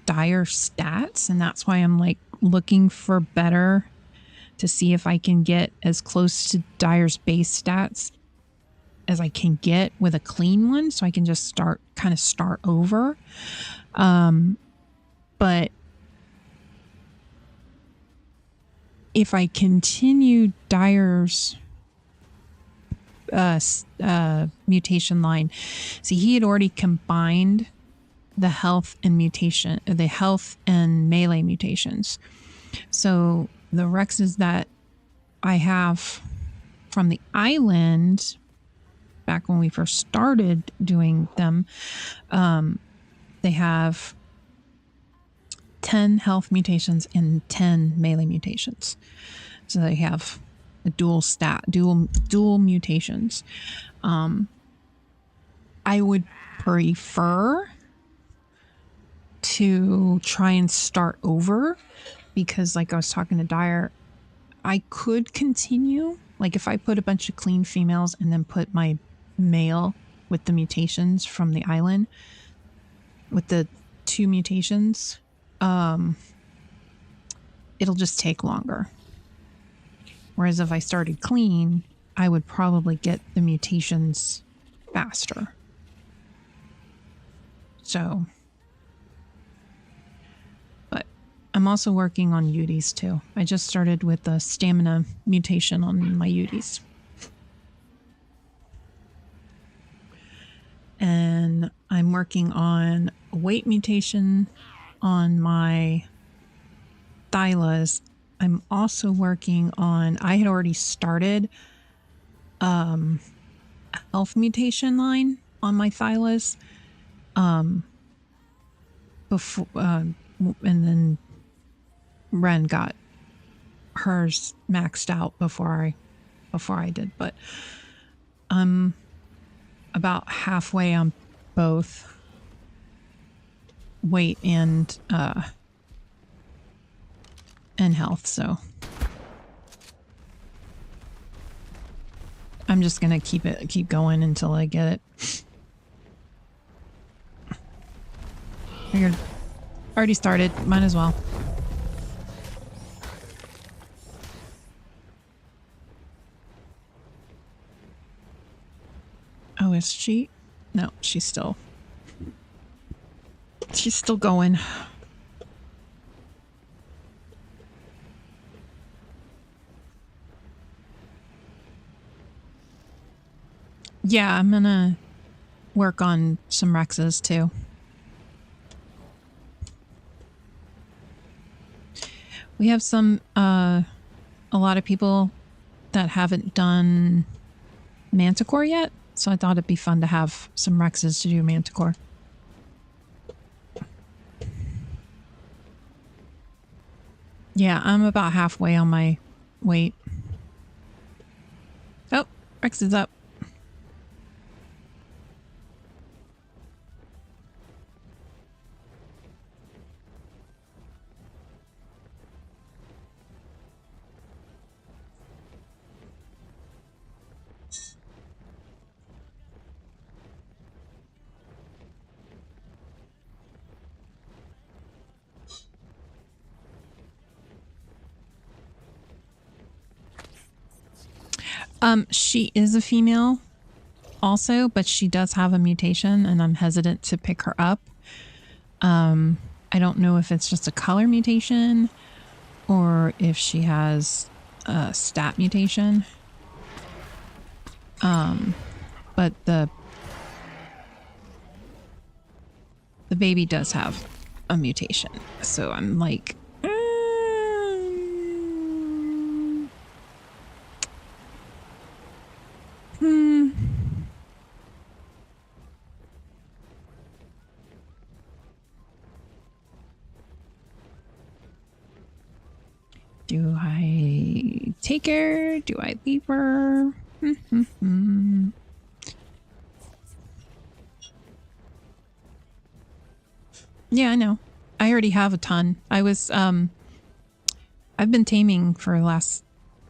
Dyer's stats, and that's why I'm like looking for better to see if I can get as close to Dyer's base stats as I can get with a clean one, so I can just start over. But if I continue Dyer's mutation line, see, he had already combined the health and melee mutations. So the Rexes that I have from the island back when we first started doing them, they have 10 health mutations and 10 melee mutations. So they have a dual mutations. I would prefer to try and start over, because like I was talking to Dyer, I could continue, like if I put a bunch of clean females and then put my male with the mutations from the island with the 2 mutations, it'll just take longer. Whereas if I started clean, I would probably get the mutations faster. So, but I'm also working on Uties too. I just started with the stamina mutation on my Uties. And I'm working on a weight mutation on my Thylas. I'm also working on, I had already started a health mutation line on my Thylas before, and then Ren got hers maxed out before I did. But I'm about halfway on both weight and health, so I'm just gonna keep going until I get it. Figured, already started, might as well. Oh, is she? No, she's still going. Yeah, I'm gonna work on some Rexes too. We have some, a lot of people that haven't done Manticore yet, so I thought it'd be fun to have some Rexes to do Manticore. Yeah, I'm about halfway on my weight. Oh, Rex is up. She is a female also, but she does have a mutation and I'm hesitant to pick her up. I don't know if it's just a color mutation or if she has a stat mutation. But the baby does have a mutation. So I'm like, do I take her? Do I leave her? Yeah, I know. I already have a ton. I've been taming for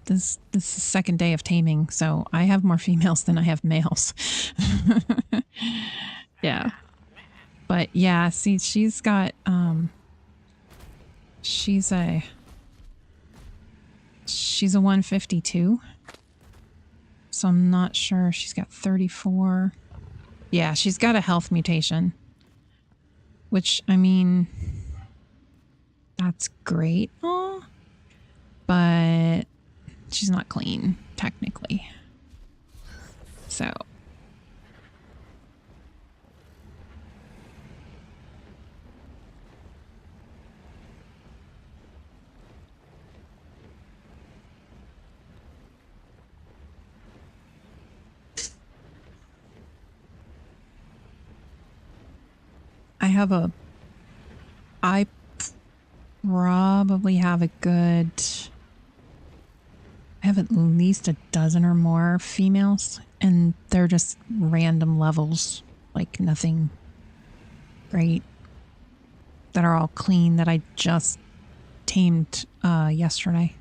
this is the second day of taming, so I have more females than I have males. Yeah. But yeah, see, she's got, she's a 152. So I'm not sure. She's got 34. Yeah, she's got a health mutation. Which, I mean, that's great. But she's not clean, technically. So. I probably have I have at least a dozen or more females, and they're just random levels, like nothing great, that are all clean that I just tamed yesterday.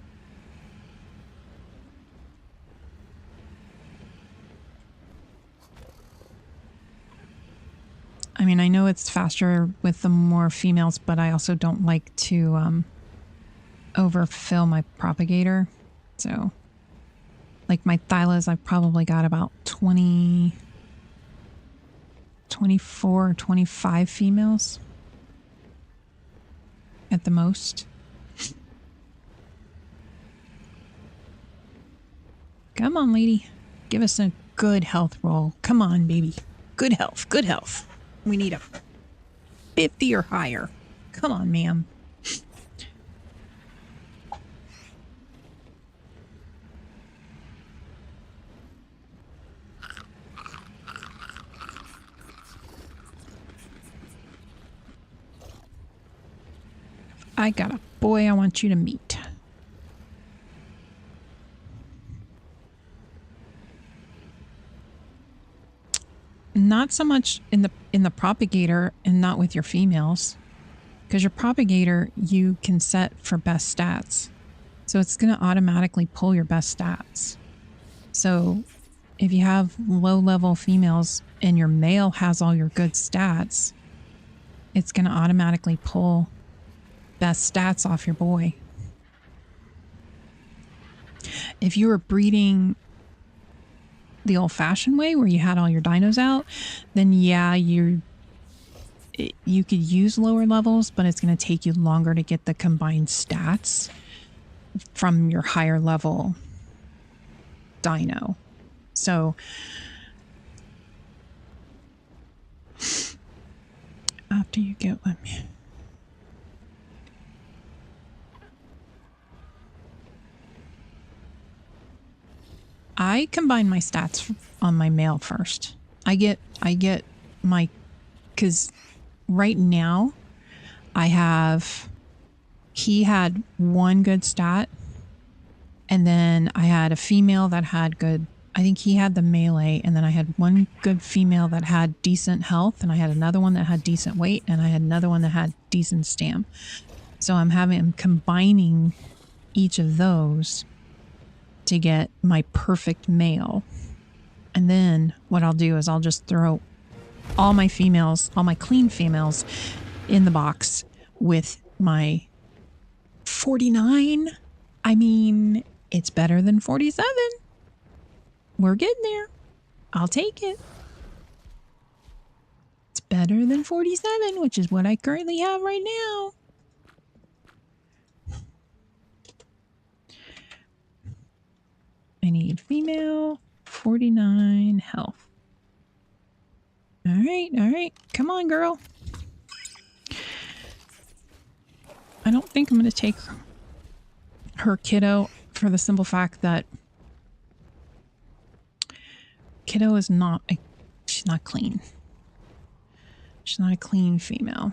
I mean, I know it's faster with the more females, but I also don't like to overfill my propagator. So, like my Thylas, I've probably got about 24 or 25 females at the most. Come on, lady. Give us a good health roll. Come on, baby. Good health. Good health. We need a 50 or higher. Come on, ma'am. I got a boy I want you to meet. Not so much in the propagator and not with your females, because your propagator you can set for best stats, so it's going to automatically pull your best stats. So if you have low level females and your male has all your good stats, it's going to automatically pull best stats off your boy. If you were breeding the old-fashioned way where you had all your dinos out, then yeah, you could use lower levels, but it's going to take you longer to get the combined stats from your higher level dino. So after you get one, I combine my stats on my male first. I get my, because right now he had one good stat, and then I had a female that had good, I think he had the melee, and then I had one good female that had decent health, and I had another one that had decent weight, and I had another one that had decent stam. So I'm combining each of those to get my perfect male. And then what I'll do is I'll just throw all my females, all my clean females in the box with my 49. I mean, it's better than 47. We're getting there. I'll take it. It's better than 47, which is what I currently have right now. I need female, 49 health. All right. Come on, girl. I don't think I'm going to take her kiddo for the simple fact that kiddo is not she's not clean. She's not a clean female.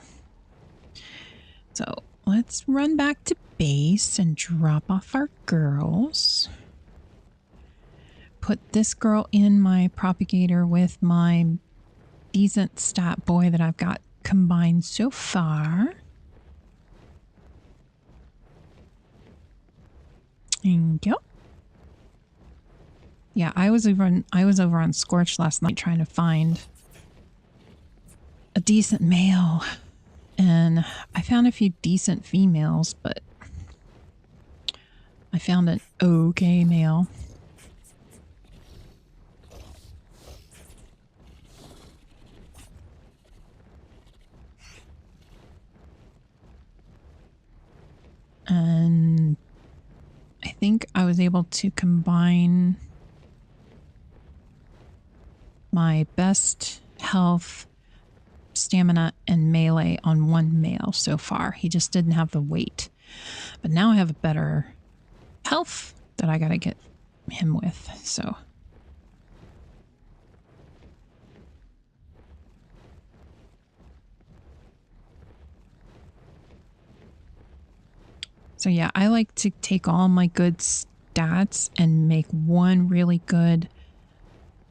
So let's run back to base and drop off our girls. Put this girl in my propagator with my decent stat boy that I've got combined so far. Thank you. Yeah, I was over on Scorch last night trying to find a decent male, and I found a few decent females, but I found an okay male. And I think I was able to combine my best health, stamina, and melee on one male so far. He just didn't have the weight. But now I have a better health that I gotta get him with, so. So yeah, I like to take all my good stats and make one really good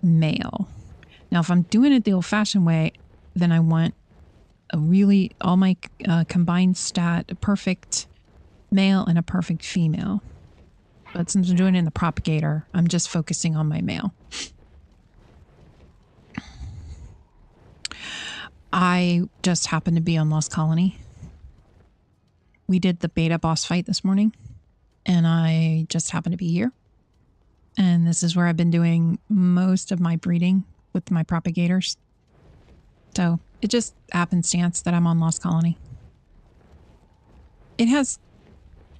male. Now, if I'm doing it the old-fashioned way, then I want a really, all my combined stat, a perfect male and a perfect female. But since I'm doing it in the propagator, I'm just focusing on my male. I just happened to be on Lost Colony. We did the beta boss fight this morning, and I just happened to be here. And this is where I've been doing most of my breeding with my propagators. So it just happenstance that I'm on Lost Colony. It has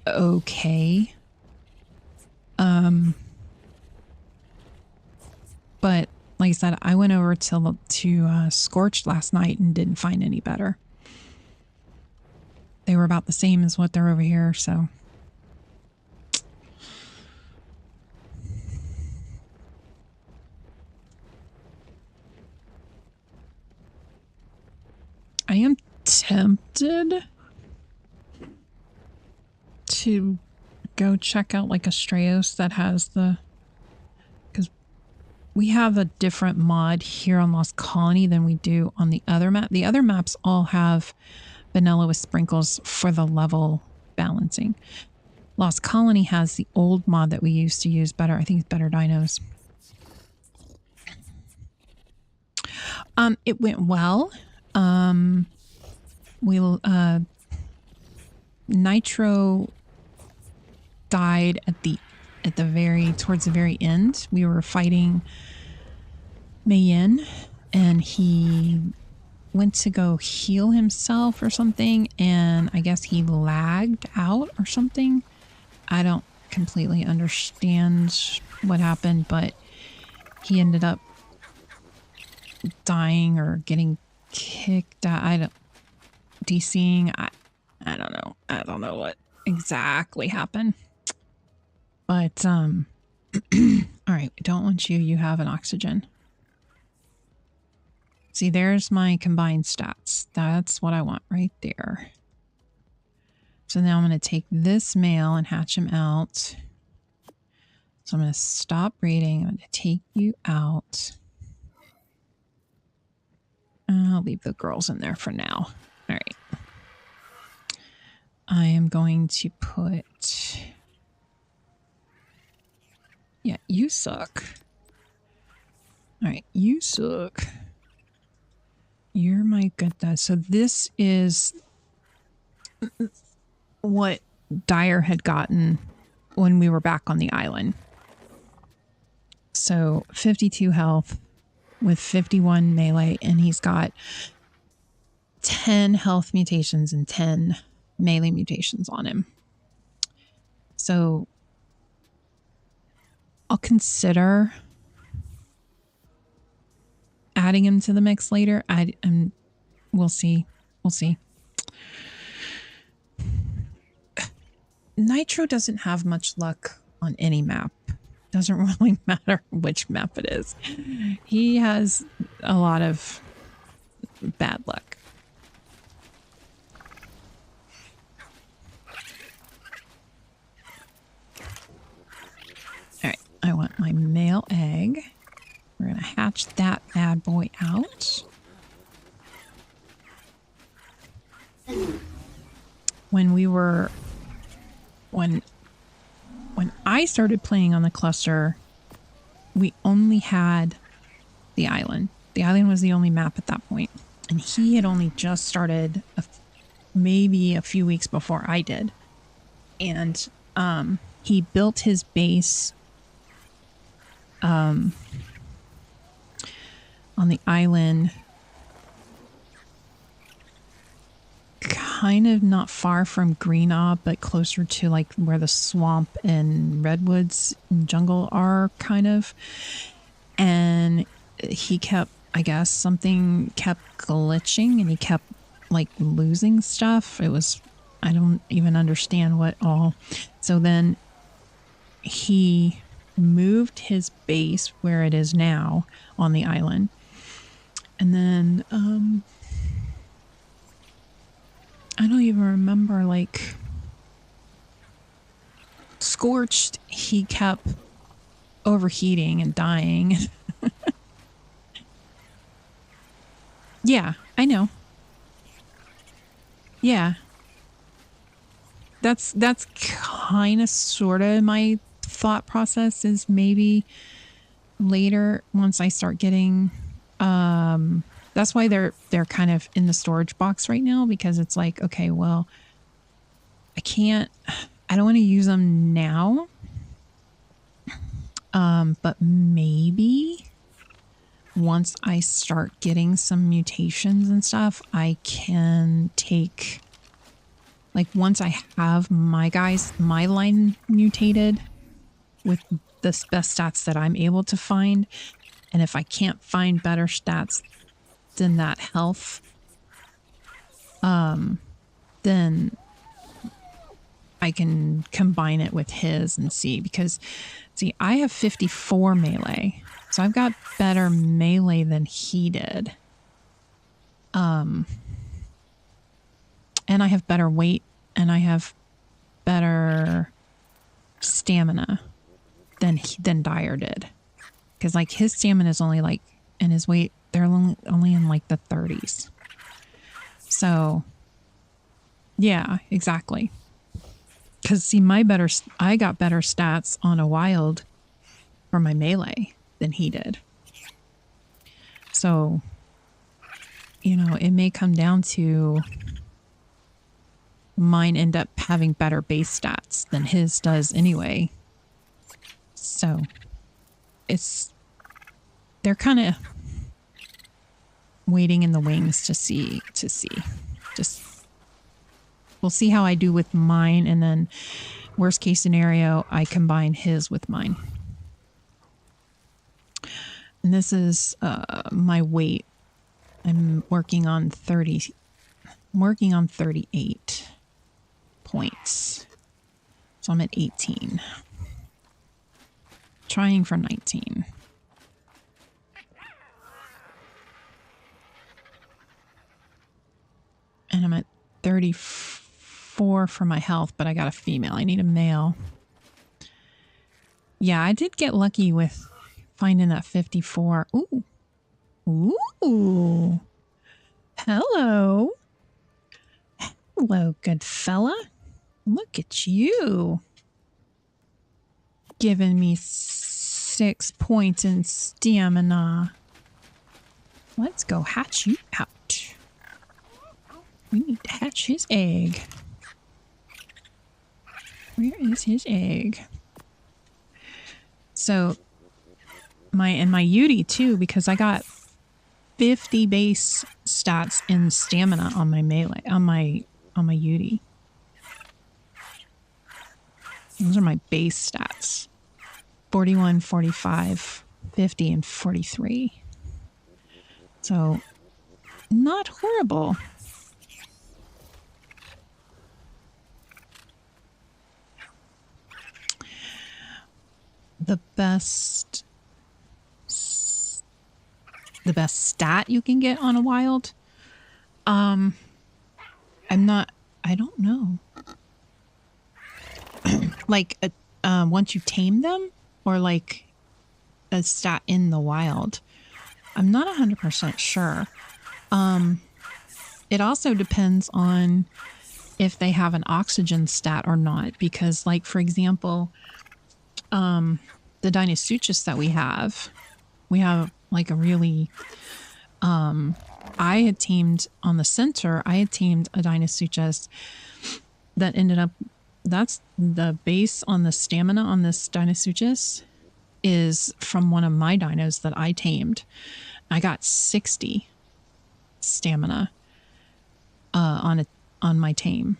okay. But like I said, I went over to Scorched last night and didn't find any better. They were about the same as what they're over here, so. I am tempted to go check out like Astraeos that has the, because we have a different mod here on Lost Colony than we do on the other map. The other maps all have vanilla with sprinkles for the level balancing. Lost Colony has the old mod that we used to use better. I think it's Better Dinos. It went well. Nitro died towards the very end. We were fighting Mayin, and he went to go heal himself or something, and I guess he lagged out or something. I don't completely understand what happened, but he ended up dying or getting kicked out. DCing. I don't know. I don't know what exactly happened. But all right, I don't want you. You have an oxygen. See, there's my combined stats. That's what I want right there. So now I'm going to take this male and hatch him out. So I'm going to stop breeding. I'm going to take you out. I'll leave the girls in there for now. All right. I am going to put... Yeah, you suck. All right, you suck. You're my good dad. So this is what Dyer had gotten when we were back on the island. So 52 health with 51 melee, and he's got 10 health mutations and 10 melee mutations on him. So I'll consider adding him to the mix later. We'll see. We'll see. Nitro doesn't have much luck on any map. Doesn't really matter which map it is. He has a lot of bad luck. All right, I want my male egg. We're gonna hatch that bad boy out. When I started playing on the cluster, we only had the island. The island was the only map at that point. And he had only just started maybe a few weeks before I did. And he built his base on the island, kind of not far from Green Ob, but closer to like where the swamp and redwoods and jungle are, kind of. And he kept, I guess something kept glitching and he kept like losing stuff. It was, I don't even understand what all. So then he moved his base where it is now on the island. And then I don't even remember, like, Scorched, he kept overheating and dying. Yeah, I know. Yeah. That's kind of sort of my thought process, is maybe later once I start getting that's why they're kind of in the storage box right now, because it's like, okay, well, I don't want to use them now. But maybe once I start getting some mutations and stuff, I can take, like, once I have my line mutated with the best stats that I'm able to find, and if I can't find better stats than that health, then I can combine it with his and see, because see, I have 54 melee, so I've got better melee than he did. And I have better weight, and I have better stamina than Dyer did. Because like his stamina is only like, and his weight, they're only in like the 30s. So yeah, exactly. Because see, I got better stats on a wild for my melee than he did. So, you know, it may come down to mine end up having better base stats than his does anyway. So they're kind of waiting in the wings to see. Just, we'll see how I do with mine, and then worst case scenario, I combine his with mine. And this is my weight. I'm working on 38 points. So I'm at 18. Trying for 19. And I'm at 34 for my health, but I got a female. I need a male. Yeah, I did get lucky with finding that 54. Ooh. Ooh. Hello. Hello, good fella. Look at you. Giving me 6 points in stamina. Let's go hatch you out. We need to hatch his egg. Where is his egg? So, my Yudi too, because I got 50 base stats in stamina on my melee, on my Yudi. Those are my base stats. 41, 45, 50, and 43. So, not horrible. The best stat you can get on a wild? I don't know. Like, once you tame them? Or like a stat in the wild? I'm not 100% sure. It also depends on if they have an oxygen stat or not. Because, like, for example, the Dinosuchus that we have like a really... I had tamed on the center, I had tamed a Dinosuchus that ended up... That's the base on the stamina on this Dinosuchus is from one of my dinos that I tamed. I got 60 stamina on my tame.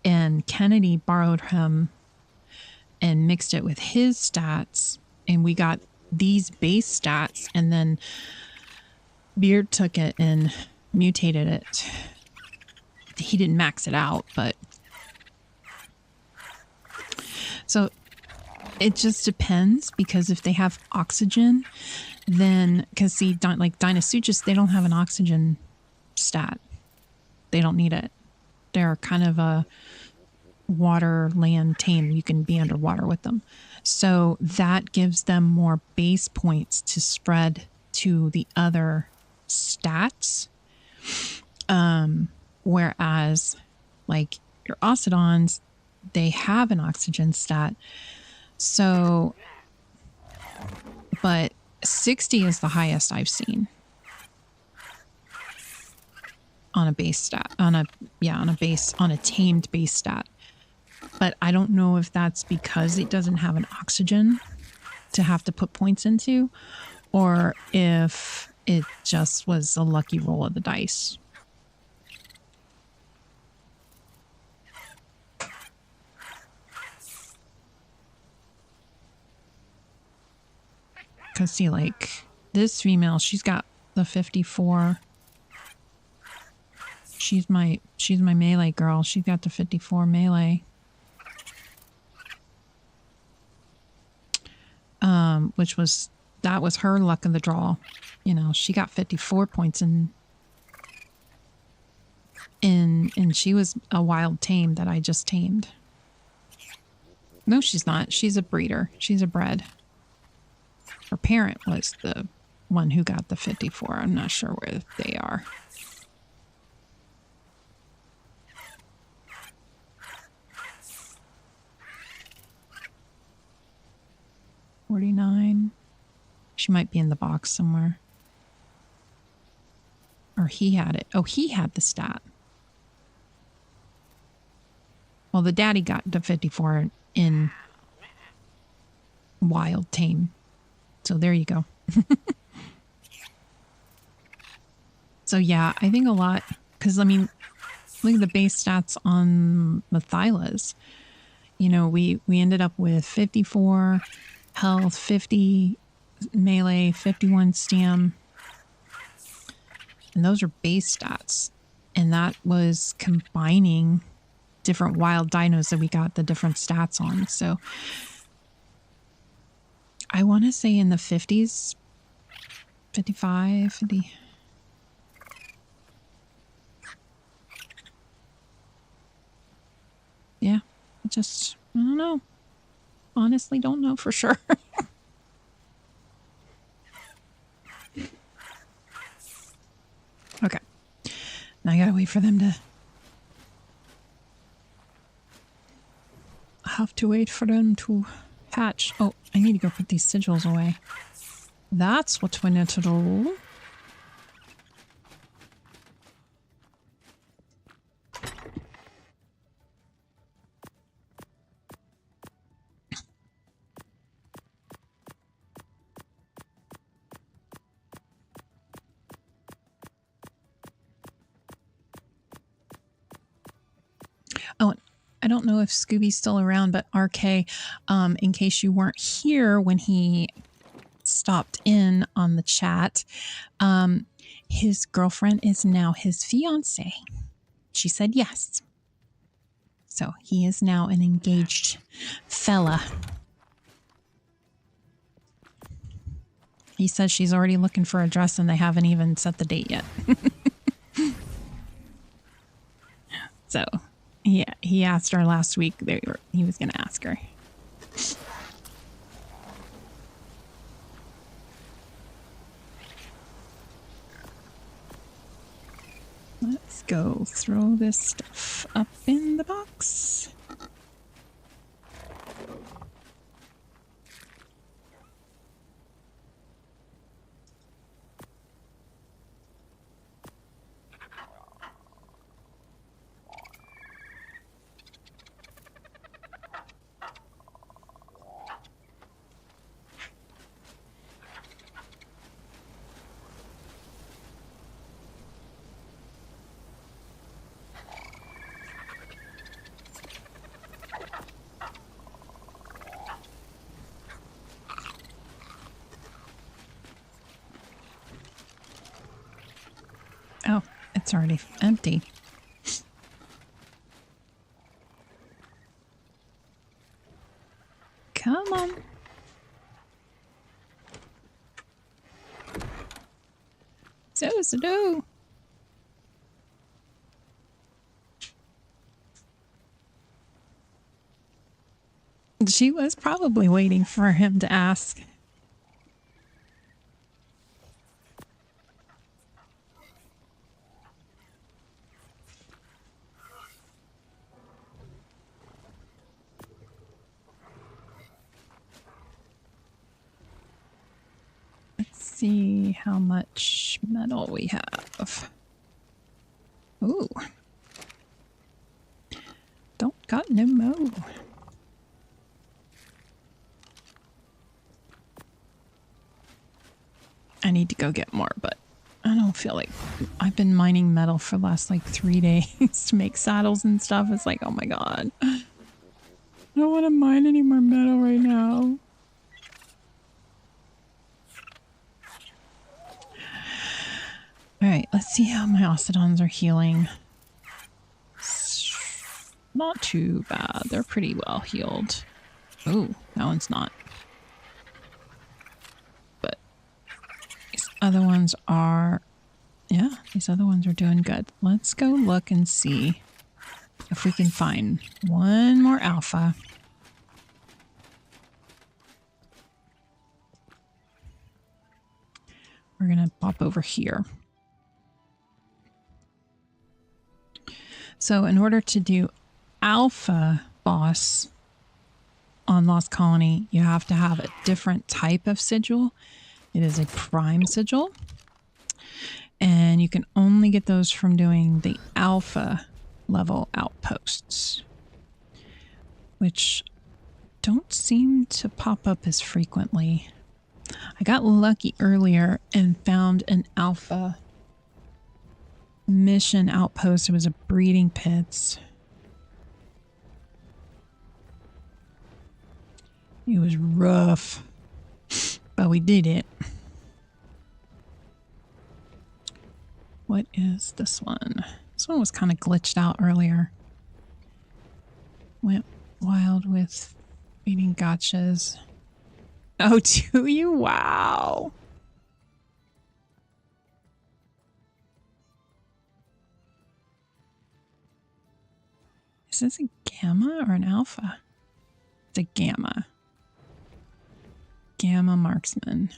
And Kennedy borrowed him and mixed it with his stats, and we got these base stats, and then Beard took it and mutated it. He didn't max it out, but... So it just depends, because if they have oxygen, then... Because see, like Dinosuchus, they don't have an oxygen stat. They don't need it. They're kind of a water land tame. You can be underwater with them. So that gives them more base points to spread to the other stats. Whereas like your Ocedons, they have an oxygen stat. So, but 60 is the highest I've seen on a base stat, on a tamed base stat. But I don't know if that's because it doesn't have an oxygen to have to put points into, or if it just was a lucky roll of the dice. Because see, like, this female, she's got the 54. She's my melee girl. She's got the 54 melee. That was her luck of the draw. You know, she got 54 points and she was a wild tame that I just tamed. No, she's not. She's a breeder. She's a bred. Her parent was the one who got the 54. I'm not sure where they are. $49. She might be in the box somewhere. Or he had it. Oh, he had the stat. Well, the daddy got the 54 in wild tame. So there you go. So yeah, I think a lot, because I mean, look at the base stats on the Thylas. You know, we ended up with 54 health, 50 melee, 51 stam. And those are base stats. And that was combining different wild dinos that we got the different stats on. So I want to say in the 50s, 55, 50. Yeah, I don't know. Honestly, don't know for sure. Okay. Now I gotta wait for them to... I have to wait for them to hatch. Oh, I need to go put these sigils away. That's what we need to do. I don't know if Scooby's still around, but RK, in case you weren't here when he stopped in on the chat, his girlfriend is now his fiance. She said yes. So he is now an engaged fella. He says she's already looking for a dress and they haven't even set the date yet. So yeah, he asked her last week. He was going to ask her. Let's go throw this stuff up in the box. Oh, it's already empty. Come on. So. She was probably waiting for him to ask. See how much metal we have. Ooh. Don't got no mo. I need to go get more, but I don't feel like I've been mining metal for the last like 3 days to make saddles and stuff. It's like, oh my god. I don't want to mine any more metal right now. Alright, let's see how my Ocedons are healing. Not too bad. They're pretty well healed. Ooh, that one's not. But these other ones are... Yeah, these other ones are doing good. Let's go look and see if we can find one more alpha. We're gonna pop over here. So in order to do alpha boss on Lost Colony, you have to have a different type of sigil. It is a prime sigil. And you can only get those from doing the alpha level outposts, which don't seem to pop up as frequently. I got lucky earlier and found an alpha mission outpost. It was a breeding pits. It was rough, but we did it. What is this one? This one was kind of glitched out earlier. Went wild with feeding gotchas. Oh, do you? Wow. Is this a gamma or an alpha? It's a gamma. Gamma marksman.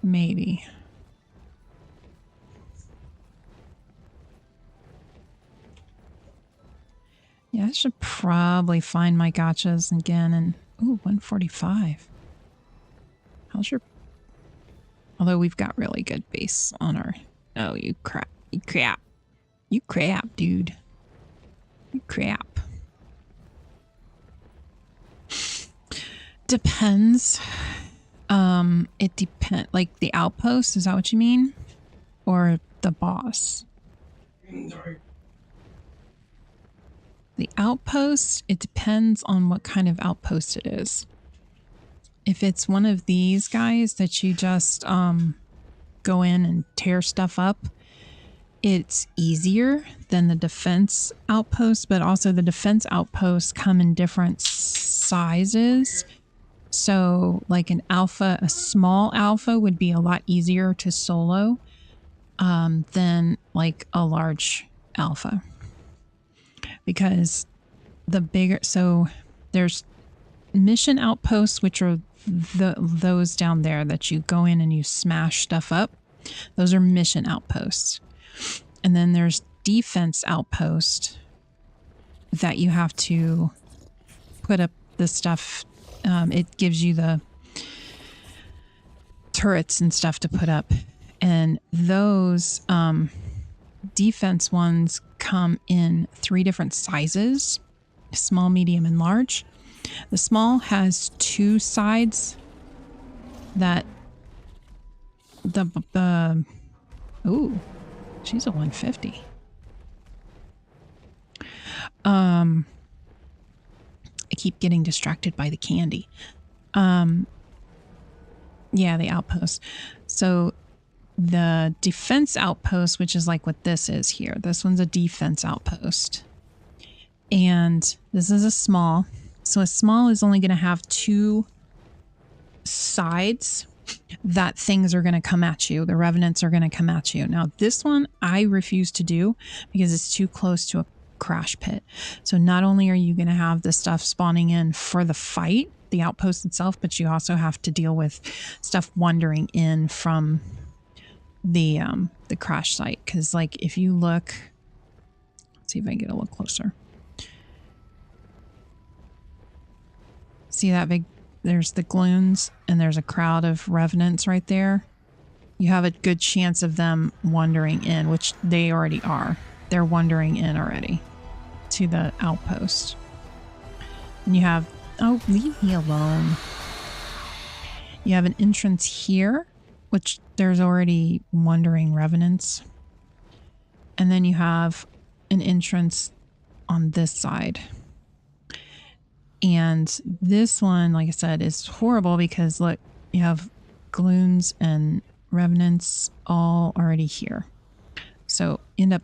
Maybe. Yeah, I should probably find my gotchas again and... Ooh, 145. How's your... Although we've got really good base on our... Oh, you crap. You crap. You crap, dude. You crap. Depends. It depends. Like the outpost, is that what you mean? Or the boss? The outpost, it depends on what kind of outpost it is. If it's one of these guys that you just go in and tear stuff up, it's easier than the defense outpost, but also the defense outposts come in different sizes. So like an alpha, a small alpha would be a lot easier to solo than like a large alpha. Because the bigger, so there's mission outposts, which are those down there that you go in and you smash stuff up. Those are mission outposts. And then there's defense outpost that you have to put up the stuff. It gives you the turrets and stuff to put up. And those defense ones come in 3 different sizes: small, medium, and large. The small has 2 sides that ooh, she's a 150. I keep getting distracted by the candy. Yeah, the outpost. So the defense outpost, which is like what this is here. This one's a defense outpost. And this is a small. So a small is only going to have 2 sides that things are going to come at you. The revenants are going to come at you. Now, this one I refuse to do because it's too close to a crash pit. So not only are you going to have the stuff spawning in for the fight, the outpost itself, but you also have to deal with stuff wandering in from the crash site. Because like if you look, let's see if I can get a little closer. See that big, there's the gloons and there's a crowd of revenants right there. You have a good chance of them wandering in, which they already are. They're wandering in already to the outpost. And you have, oh, leave me alone. You have an entrance here, which there's already wandering revenants. And then you have an entrance on this side. And this one, like I said, is horrible because look, you have gloons and revenants all already here. So end up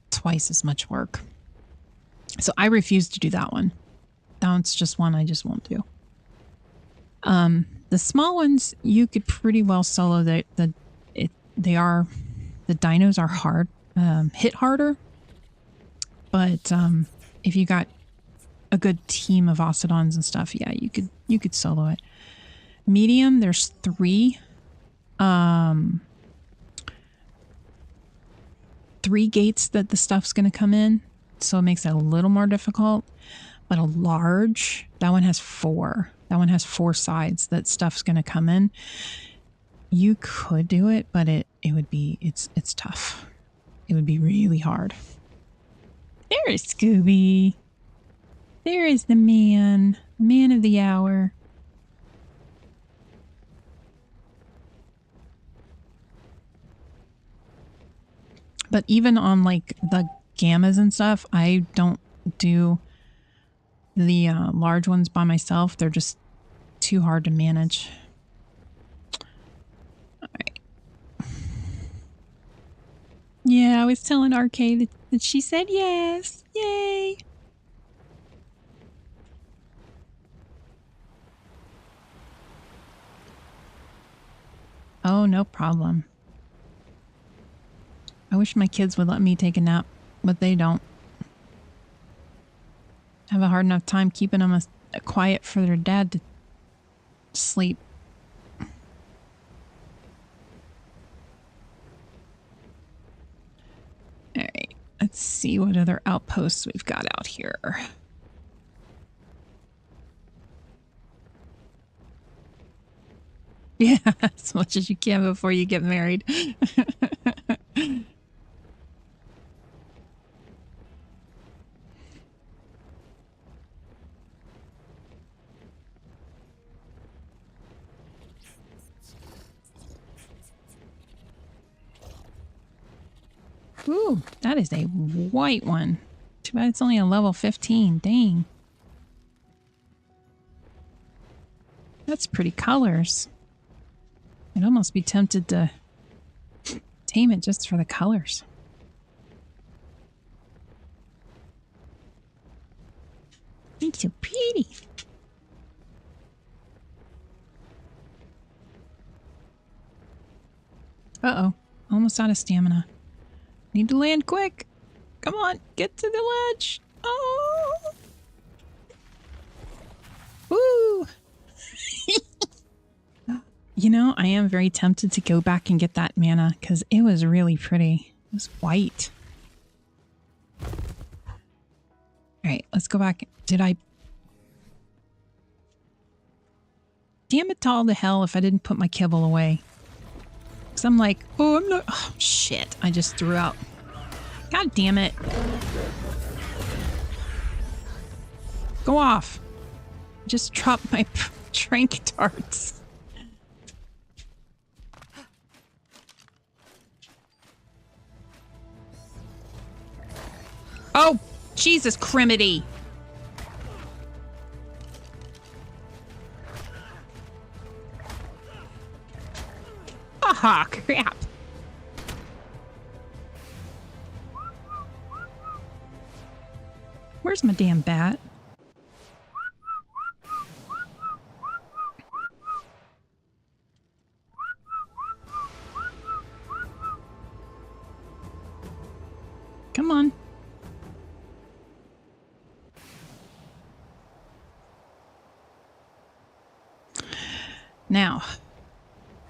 twice as much work. So I refuse to do that one. That one's just one I just won't do. The small ones you could pretty well solo. The dinos are hard, hit harder. But if you got a good team of Ocedons and stuff, yeah, you could solo it. Medium, there's 3 gates that the stuff's going to come in, so it makes it a little more difficult. But a large, that one has 4. That one has 4 sides that stuff's going to come in. You could do it, but it would be, it's tough. It would be really hard. There is Scooby. There is the man of the hour. But even on like the gammas and stuff, I don't do the large ones by myself. They're just too hard to manage. All right. Yeah, I was telling Arcade that she said yes. Yay. Oh, no problem. I wish my kids would let me take a nap, but they don't. I have a hard enough time keeping them quiet for their dad to sleep. Alright, let's see what other outposts we've got out here. Yeah, as much as you can before you get married. Ooh, that is a white one. Too bad it's only a level 15. Dang. That's pretty colors. I'd almost be tempted to tame it just for the colors. It's so pretty. Uh-oh. Almost out of stamina. Need to land quick. Come on. Get to the ledge. Oh. Woo. You know, I am very tempted to go back and get that mana because it was really pretty. It was white. Alright, let's go back. Did I... Damn it to all the hell if I didn't put my kibble away. Because I'm like, oh, I'm not... Oh, shit. I just threw out. God damn it. Go off. Just dropped my trank darts. Oh, Jesus criminy. Aha, crap. Where's my damn bat? Come on. Now,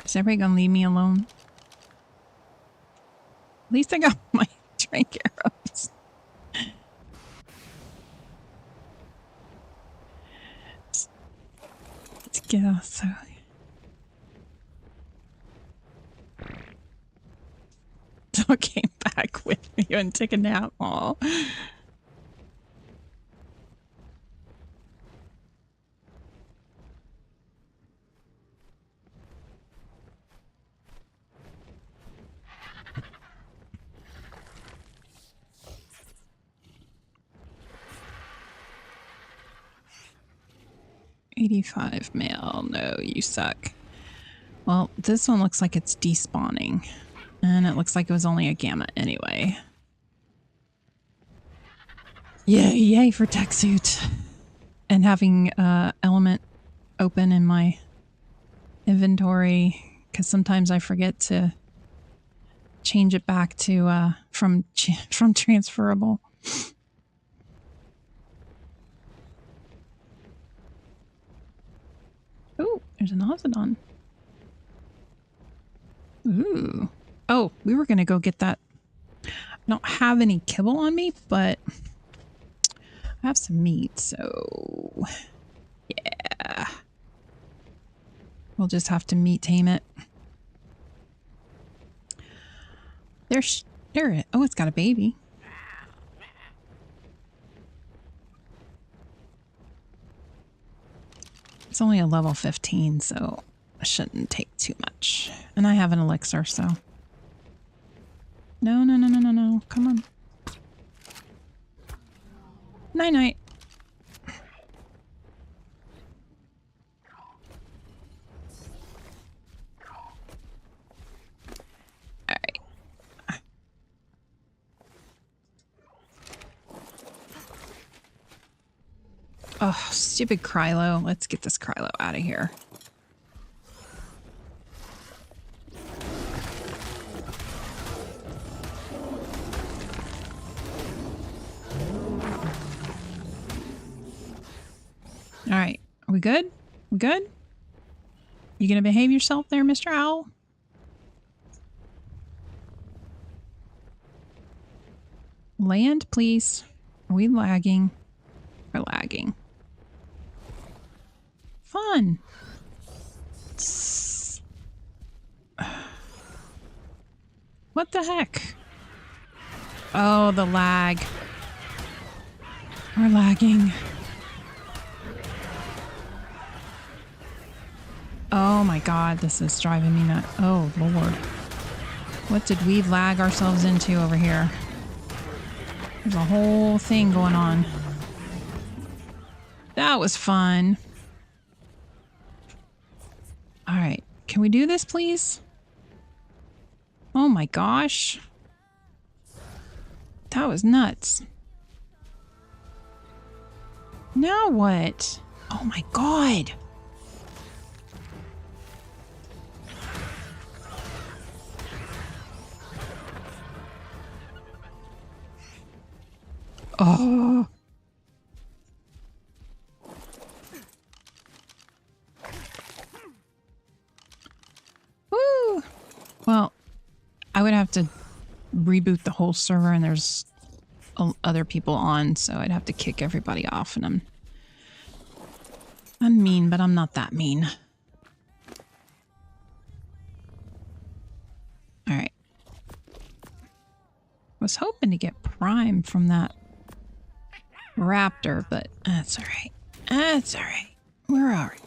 is everybody gonna leave me alone? At least I got my trank arrows. Let's get off. So Dog came back with me and took a nap. Aw. $85 male. No, you suck. Well, this one looks like it's despawning. And it looks like it was only a gamma anyway. Yay, yay for tech suit. And having element open in my inventory. Because sometimes I forget to change it back to from transferable. Ooh, there's an Ozodon. Ooh. Oh, we were going to go get that. I don't have any kibble on me, but I have some meat, so yeah. We'll just have to meat tame it. There. Oh, it's got a baby. It's only a level 15, so it shouldn't take too much. And I have an elixir, so. No. Come on. Night-night. Alright. Oh, stupid Krylo. Let's get this Krylo out of here. All right. Are we good? We good? You gonna behave yourself there, Mr. Owl? Land, please. Are we lagging? We're lagging. Fun. What the heck? Oh, the lag. We're lagging. Oh my god, this is driving me nuts. Oh lord. What did we lag ourselves into over here? There's a whole thing going on. That was fun. All right. Can we do this, please? Oh my gosh. That was nuts. Now what? Oh my god. Oh. Woo. Well, I would have to reboot the whole server and there's other people on, so I'd have to kick everybody off, and I'm mean, but I'm not that mean. All right. Was hoping to get Prime from that raptor, but that's all right. That's all right. We're all right.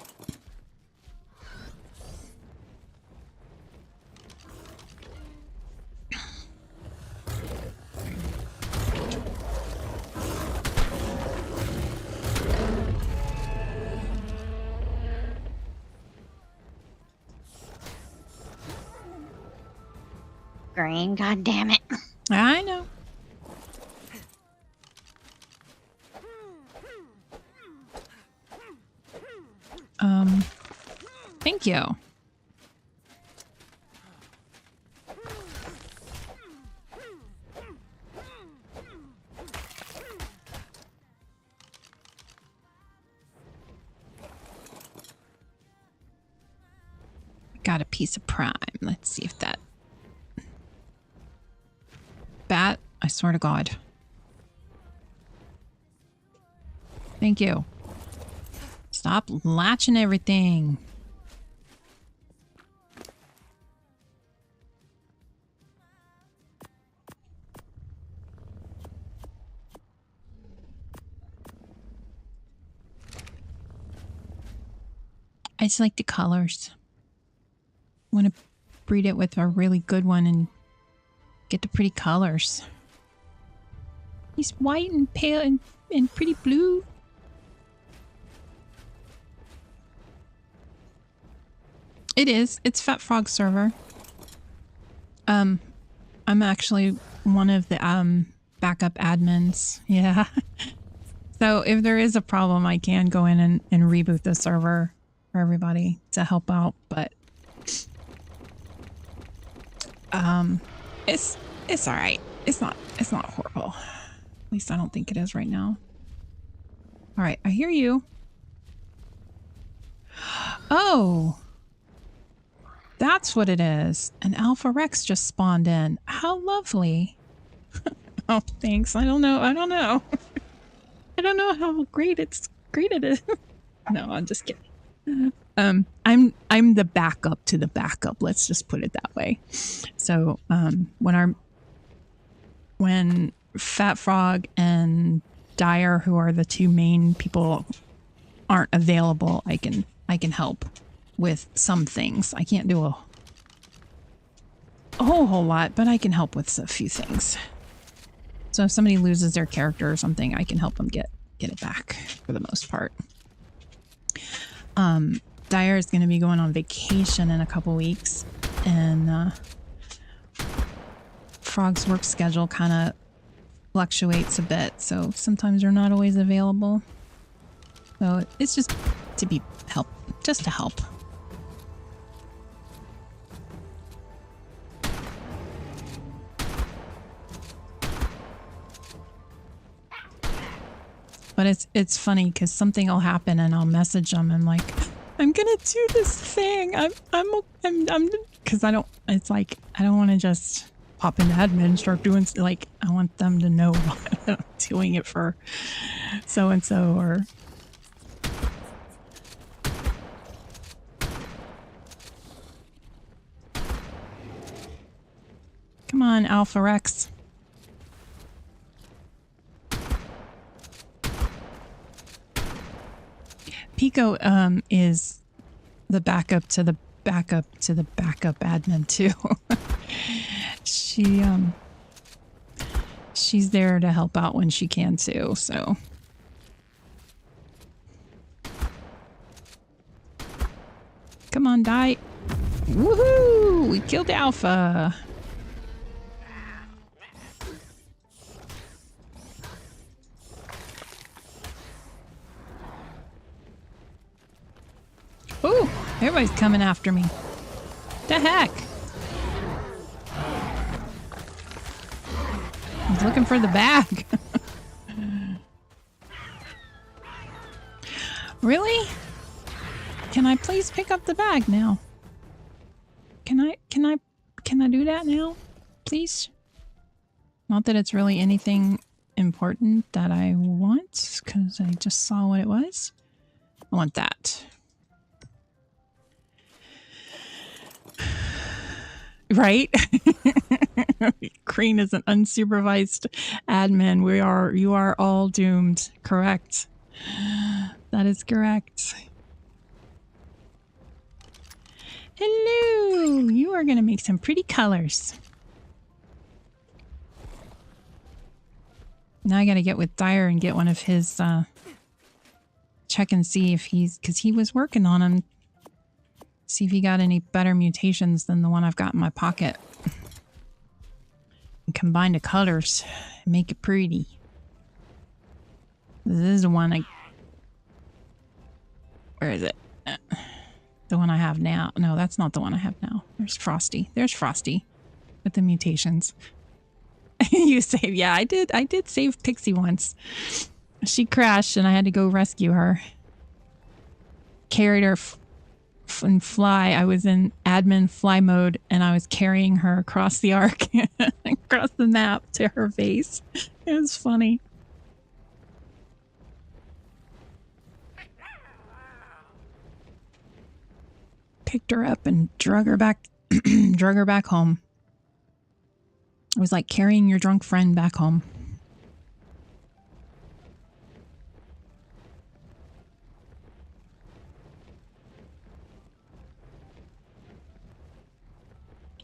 Green, god damn it. I know. Thank you. Got a piece of Prime. Let's see if that... Bat, I swear to God. Thank you. Stop latching everything. I just like the colors. Want to breed it with a really good one and get the pretty colors. He's white and pale and pretty blue. It is. It's Fat Frog server. I'm actually one of the backup admins. Yeah. So if there is a problem, I can go in and reboot the server for everybody to help out, but it's all right. It's not horrible. At least I don't think it is right now. All right, I hear you. Oh, that's what it is. An Alpha Rex just spawned in. How lovely. Oh, thanks. I don't know. I don't know how great it is. No, I'm just kidding. I'm the backup to the backup. Let's just put it that way. So, when Fat Frog and Dyer, who are the two main people, aren't available, I can help with some things. I can't do a whole lot, but I can help with a few things. So if somebody loses their character or something, I can help them get it back for the most part. Dyer is going to be going on vacation in a couple weeks, and Frog's work schedule kind of fluctuates a bit, so sometimes they're not always available. So it's just to help. But it's funny because something will happen and I'll message them and like, I'm gonna do this thing. I'm because I don't. It's like I don't want to just pop into admin and start doing like. I want them to know I'm doing it for so and so or. Come on, Alpha Rex. Pico is the backup to the backup to the She's there to help out when she can too, so. Come on, die. Woohoo! We killed the alpha. Ooh, everybody's coming after me. The heck? I was looking for the bag. Really? Can I please pick up the bag now? Can I do that now? Please? Not that it's really anything important that I want, because I just saw what it was. I want that. Right? Crane is an unsupervised admin. You are all doomed. Correct. That is correct. Hello! You are going to make some pretty colors. Now I got to get with Dyer and get one of his, check and see if because he was working on them. See if he got any better mutations than the one I've got in my pocket. And combine the colors and make it pretty. This is the one where is it? The one I have now. No, that's not the one I have now. There's Frosty. There's Frosty with the mutations. You save. Yeah, I did save Pixie once. She crashed and I had to go rescue her. Carried her and fly. I was in admin fly mode and I was carrying her across the Ark, across the map to her base. It was funny. Picked her up and drug her back home. It was like carrying your drunk friend back home.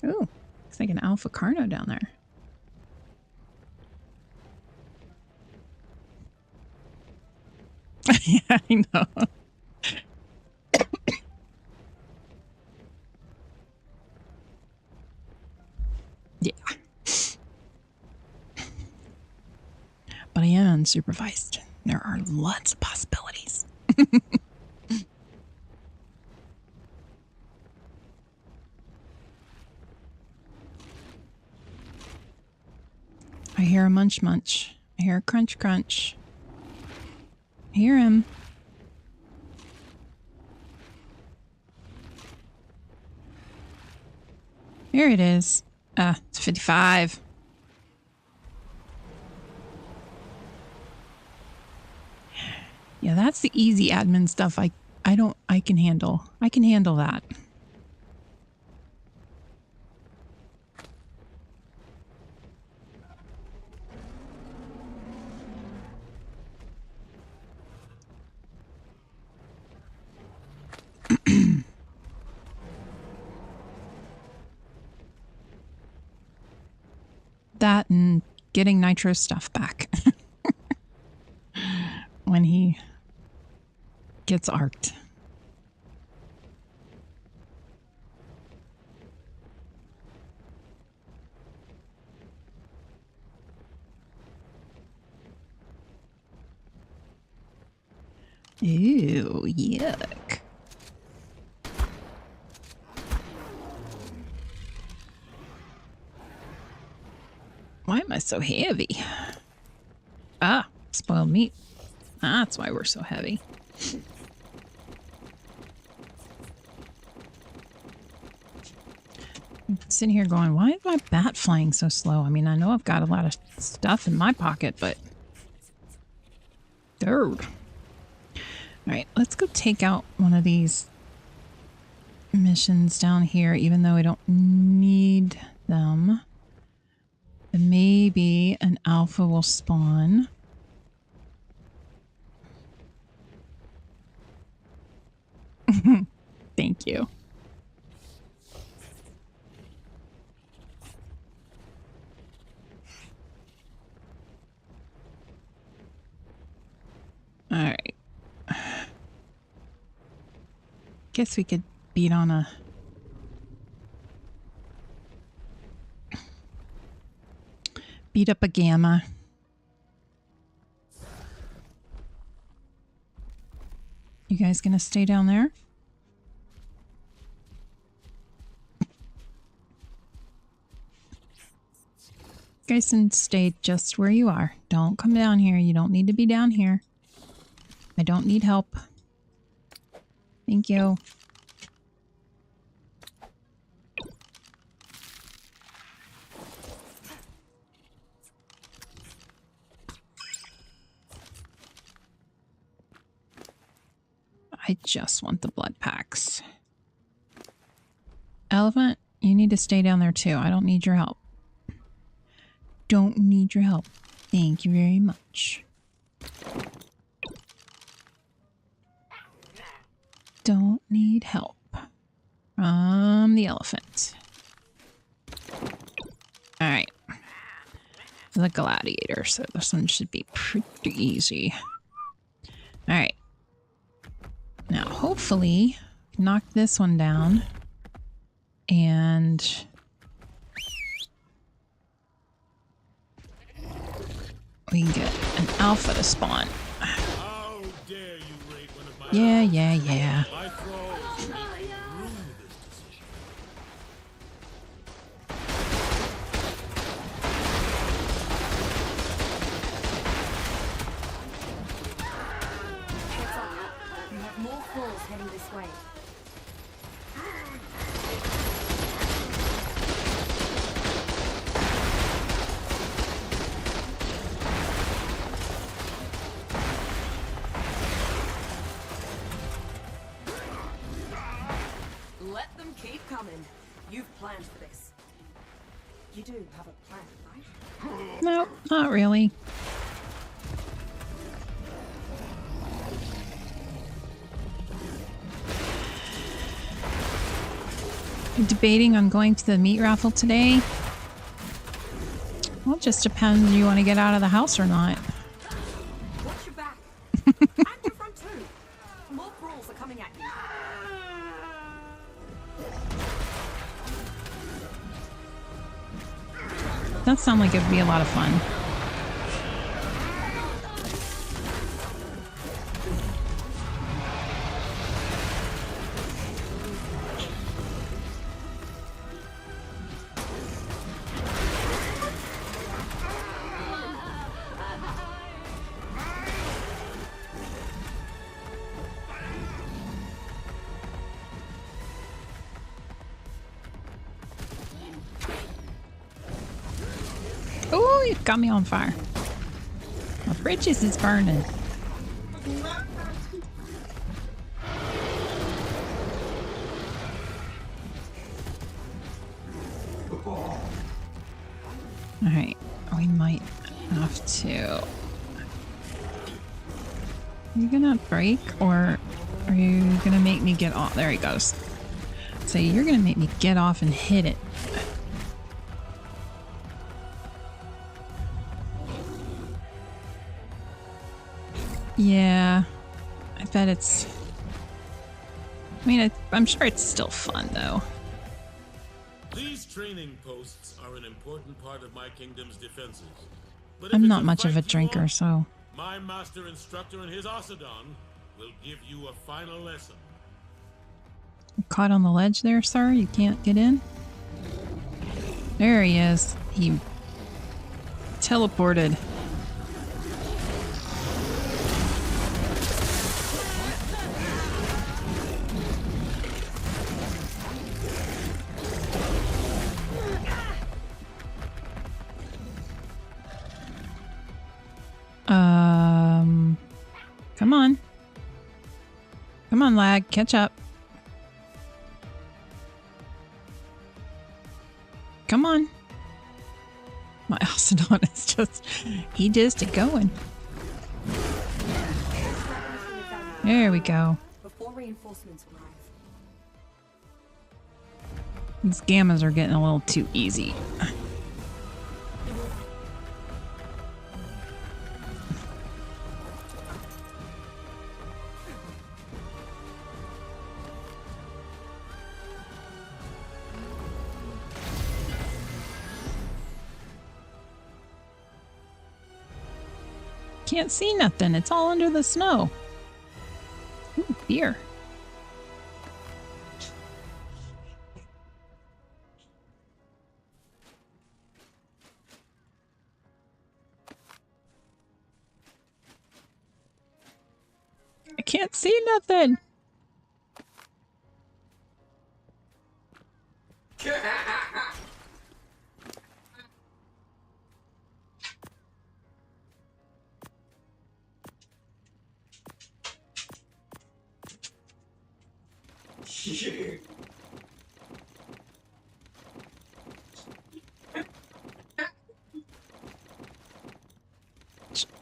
Ooh, looks like an Alpha Carno down there. Yeah, I know. Yeah. But I am unsupervised. There are lots of possibilities. I hear a munch munch. I hear a crunch crunch. I hear him. Here it is. It's 55. Yeah, that's the easy admin stuff I can handle. I can handle that. That and getting Nitro stuff back when he gets arked. Ew, yuck. Why am I so heavy? Ah, spoiled meat. That's why we're so heavy. I'm sitting here going, why is my bat flying so slow? I mean, I know I've got a lot of stuff in my pocket, but... Dude. Alright, let's go take out one of these missions down here, even though I don't need them. And maybe an alpha will spawn. Thank you. Guess we could beat on a... beat up a gamma. You guys gonna stay down there? You guys can stay just where you are. Don't come down here. You don't need to be down here. I don't need help. Thank you. I just want the blood packs. Elephant, you need to stay down there too. I don't need your help. Don't need your help. Thank you very much. Don't need help from the elephant. Alright. The gladiator, so this one should be pretty easy. Alright. Now, hopefully, knock this one down. And... we can get an alpha to spawn. How dare you raid one of my Yeah. My thralls make me rue this decision. Heads up. You have more thralls heading this way. Let them keep coming. You've planned for this. You do have a plan, right? No, not really. I'm debating on going to the meat raffle today. Well, it just depends if you want to get out of the house or not. Watch your back. And your front too. More thralls are coming at you. That sounds like it'd be a lot of fun. Oh, it got me on fire. My bridges is burning. Alright, we might have to... Are you gonna break or are you gonna make me get off? There he goes. So you're gonna make me get off and hit it. Yeah, I bet it's... I mean, I'm sure it's still fun, though. These training posts are an important part of my kingdom's defenses. But if I'm it's not a much of fight a you drinker, want, so... my master instructor and his Ocedon will give you a final lesson. Caught on the ledge there, sir? You can't get in? There he is. He teleported. Come on. Come on, lag. Catch up. Come on. My Ocedon is just... he just going. There we go. Before reinforcements arrive. These gammas are getting a little too easy. can't see nothing. It's all under the snow. Ooh, beer. I can't see nothing.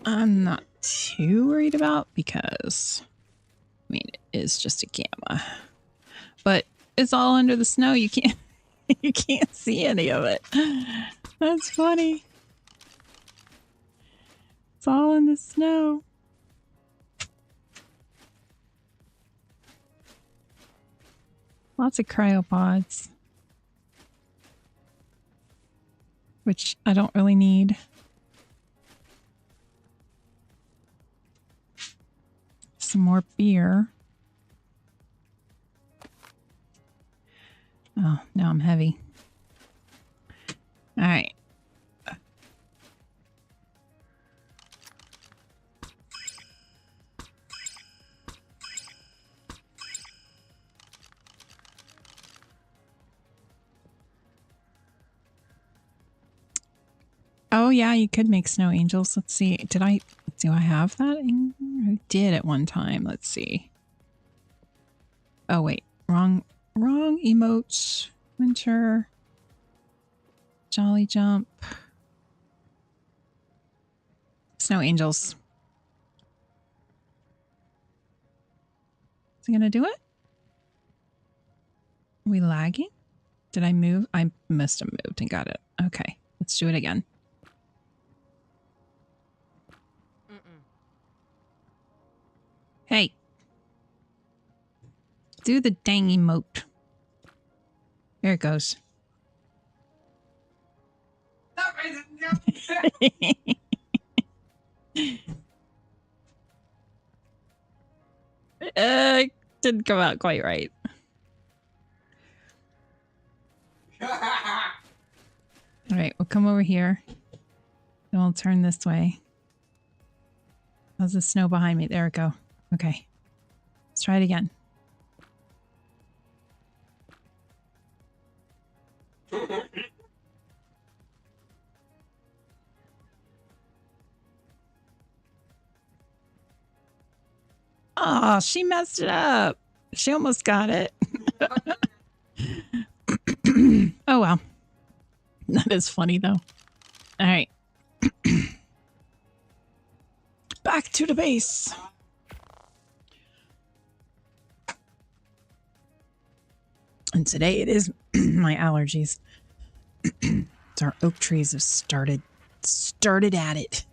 I'm not too worried about because, I mean, it is just a gamma, but it's all under the snow. You can't, you can't see any of it. That's funny. It's all in the snow. Lots of cryopods, which I don't really need. Some more beer. Oh, now I'm heavy. All right. Oh yeah, you could make snow angels. Let's see. Do I have that? I did at one time. Let's see. Oh wait, wrong emotes. Winter. Jolly jump. Snow angels. Is it gonna do it? Are we lagging? Did I move? I must have moved and got it. Okay, let's do it again. Hey. Do the dang emote. There it goes. Didn't come out quite right. Alright, we'll come over here. Then we'll turn this way. How's the snow behind me? There we go. Okay. Let's try it again. Oh, she messed it up. She almost got it. Oh, well. That is funny, though. All right. Back to the base. And today it is my allergies. Our oak trees have started at it.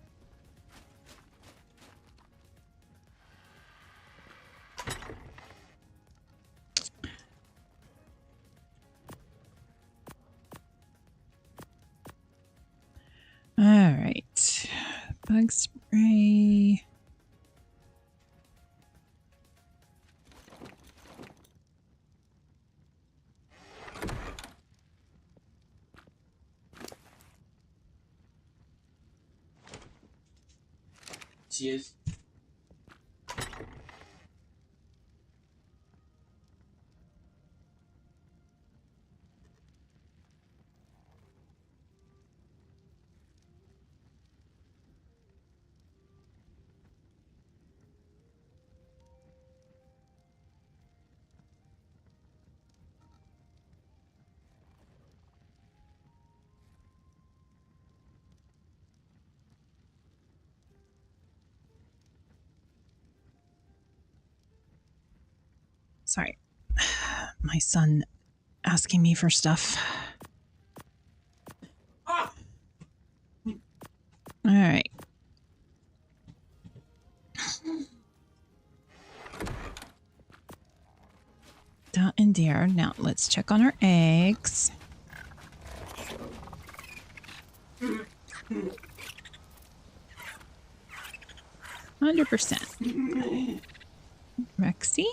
All right, bug spray. Cheers. Sorry. My son asking me for stuff. All right. Dot and deer. Now let's check on our eggs. 100%. Rexy.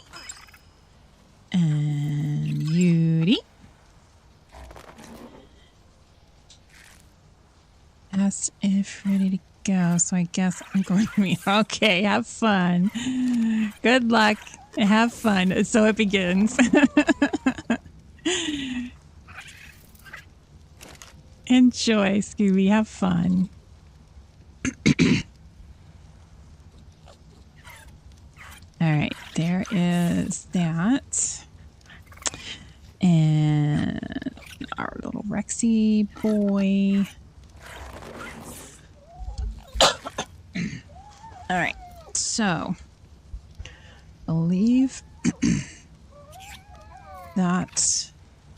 And Yuri. As if ready to go, so I guess I'm going to be okay. Have fun. Good luck. Have fun. So it begins. Enjoy, Scooby. Have fun. All right, there is that. And our little Rexy boy. All right, so believe that,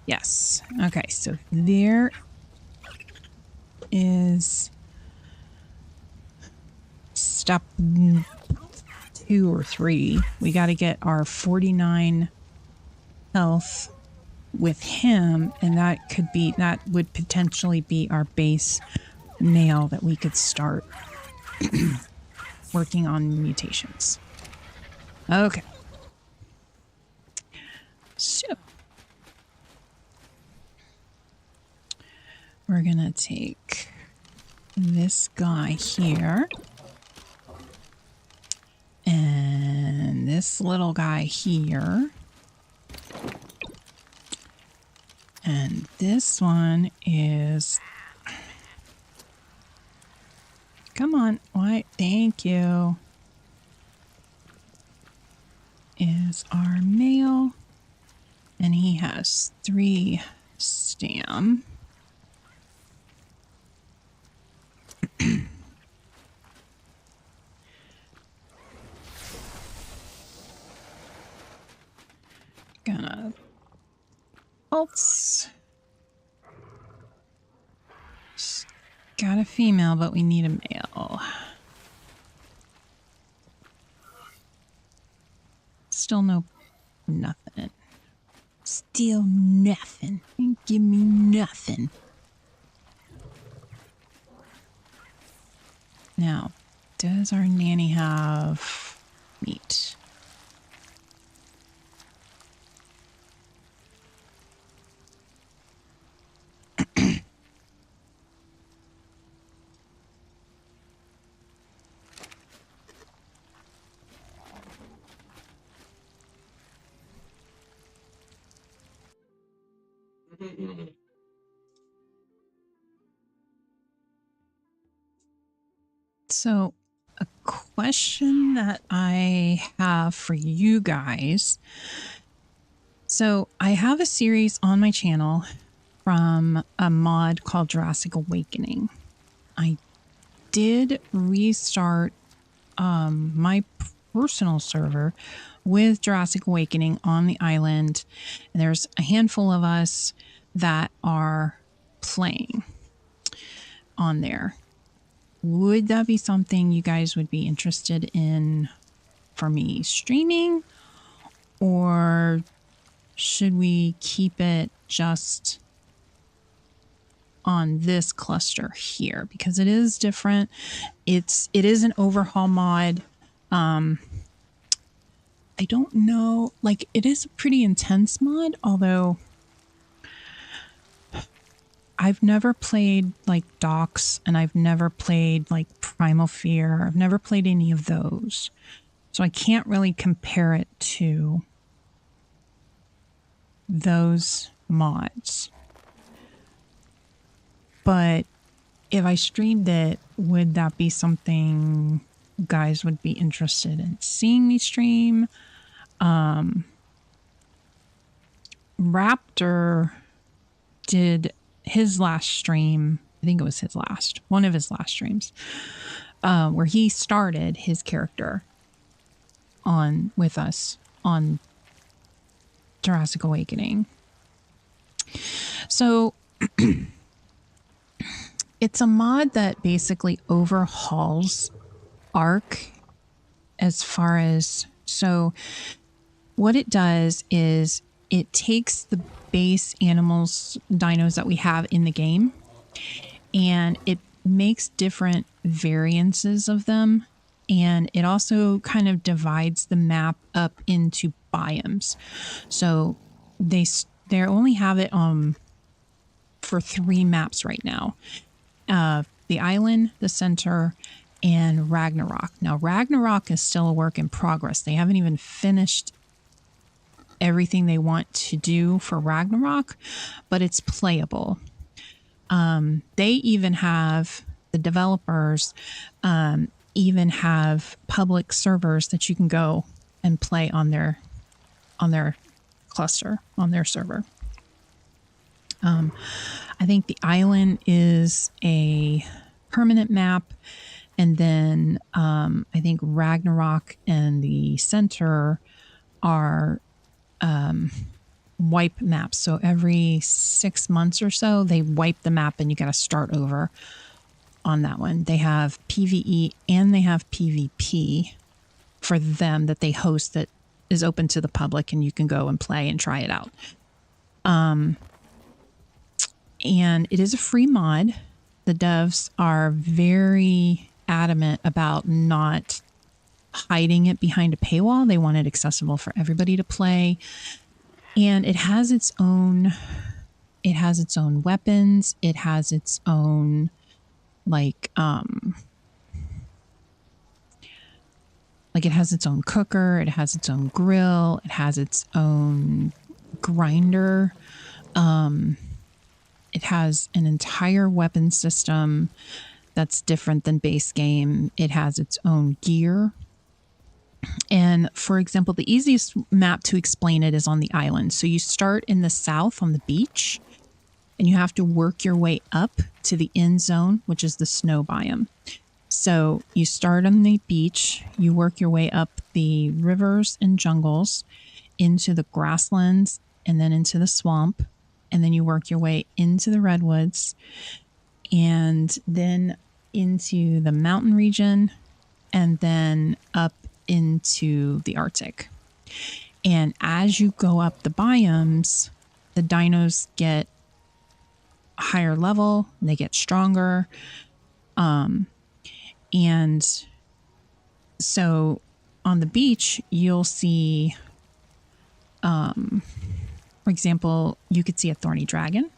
yes. Okay, so there is step 2 or 3. We got to get our 49 health with him, and that would potentially be our base nail that we could start working on mutations. Okay. So we're gonna take this guy here and this little guy here, and this one is, come on, why? Thank you. Is our male, and he has 3 stam. Gonna pulse. Got a female, but we need a male. Still nothing. Still nothing. Give me nothing. Now, does our nanny have meat? So, a question that I have for you guys. So, I have a series on my channel from a mod called Jurassic Awakening. I did restart my personal server with Jurassic Awakening on the island. And there's a handful of us that are playing on there. Would that be something you guys would be interested in for me streaming? Or should we keep it just on this cluster here? Because it is different. It is an overhaul mod. I don't know, like, it is a pretty intense mod, although I've never played like Docs, and I've never played like Primal Fear. I've never played any of those. So I can't really compare it to those mods. But if I streamed it, would that be something you guys would be interested in seeing me stream? Raptor did his last stream, I think it was one of his last streams, where he started his character on with us on Jurassic Awakening. So it's a mod that basically overhauls Ark as far as, so what it does is it takes the base animals, dinos that we have in the game, and it makes different variances of them And it also kind of divides the map up into biomes. So they only have it for 3 maps right now. The island, the center, and Ragnarok. Now, Ragnarok is still a work in progress. They haven't even finished everything they want to do for Ragnarok, but it's playable. They even have, the developers even have public servers that you can go and play on their cluster, on their server. I think the island is a permanent map, and then I think Ragnarok and the center are wipe maps. So every 6 months or so, they wipe the map and you got to start over on that one. They have PvE and they have PvP for them that they host that is open to the public, and you can go and play and try it out. And it is a free mod. The devs are very adamant about not hiding it behind a paywall. They want it accessible for everybody to play. And it has its own weapons. It has its own it has its own cooker, it has its own grill, it has its own grinder. It has an entire weapon system that's different than base game. It has its own gear. And for example, the easiest map to explain it is on the island. So you start in the south on the beach, and you have to work your way up to the end zone, which is the snow biome. So you start on the beach, you work your way up the rivers and jungles into the grasslands and then into the swamp. And then you work your way into the redwoods and then into the mountain region and then up into the Arctic. And as you go up the biomes, the dinos get higher level, they get stronger. And so on the beach, you'll see, for example, you could see a thorny dragon.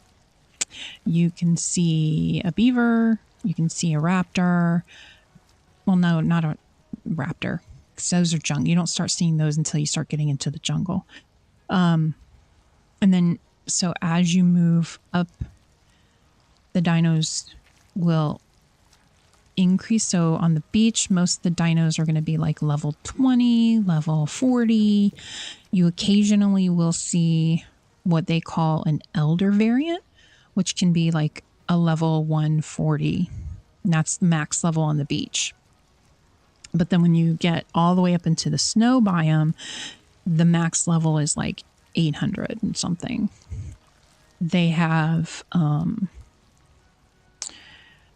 You can see a beaver. You can see a raptor. Well, no, not a raptor. Those are jungle. You don't start seeing those until you start getting into the jungle. And then, so as you move up, the dinos will increase. So on the beach, most of the dinos are going to be like level 20, level 40. You occasionally will see what they call an elder variant, which can be like a level 140. And that's the max level on the beach. But then when you get all the way up into the snow biome, the max level is like 800 and something. They have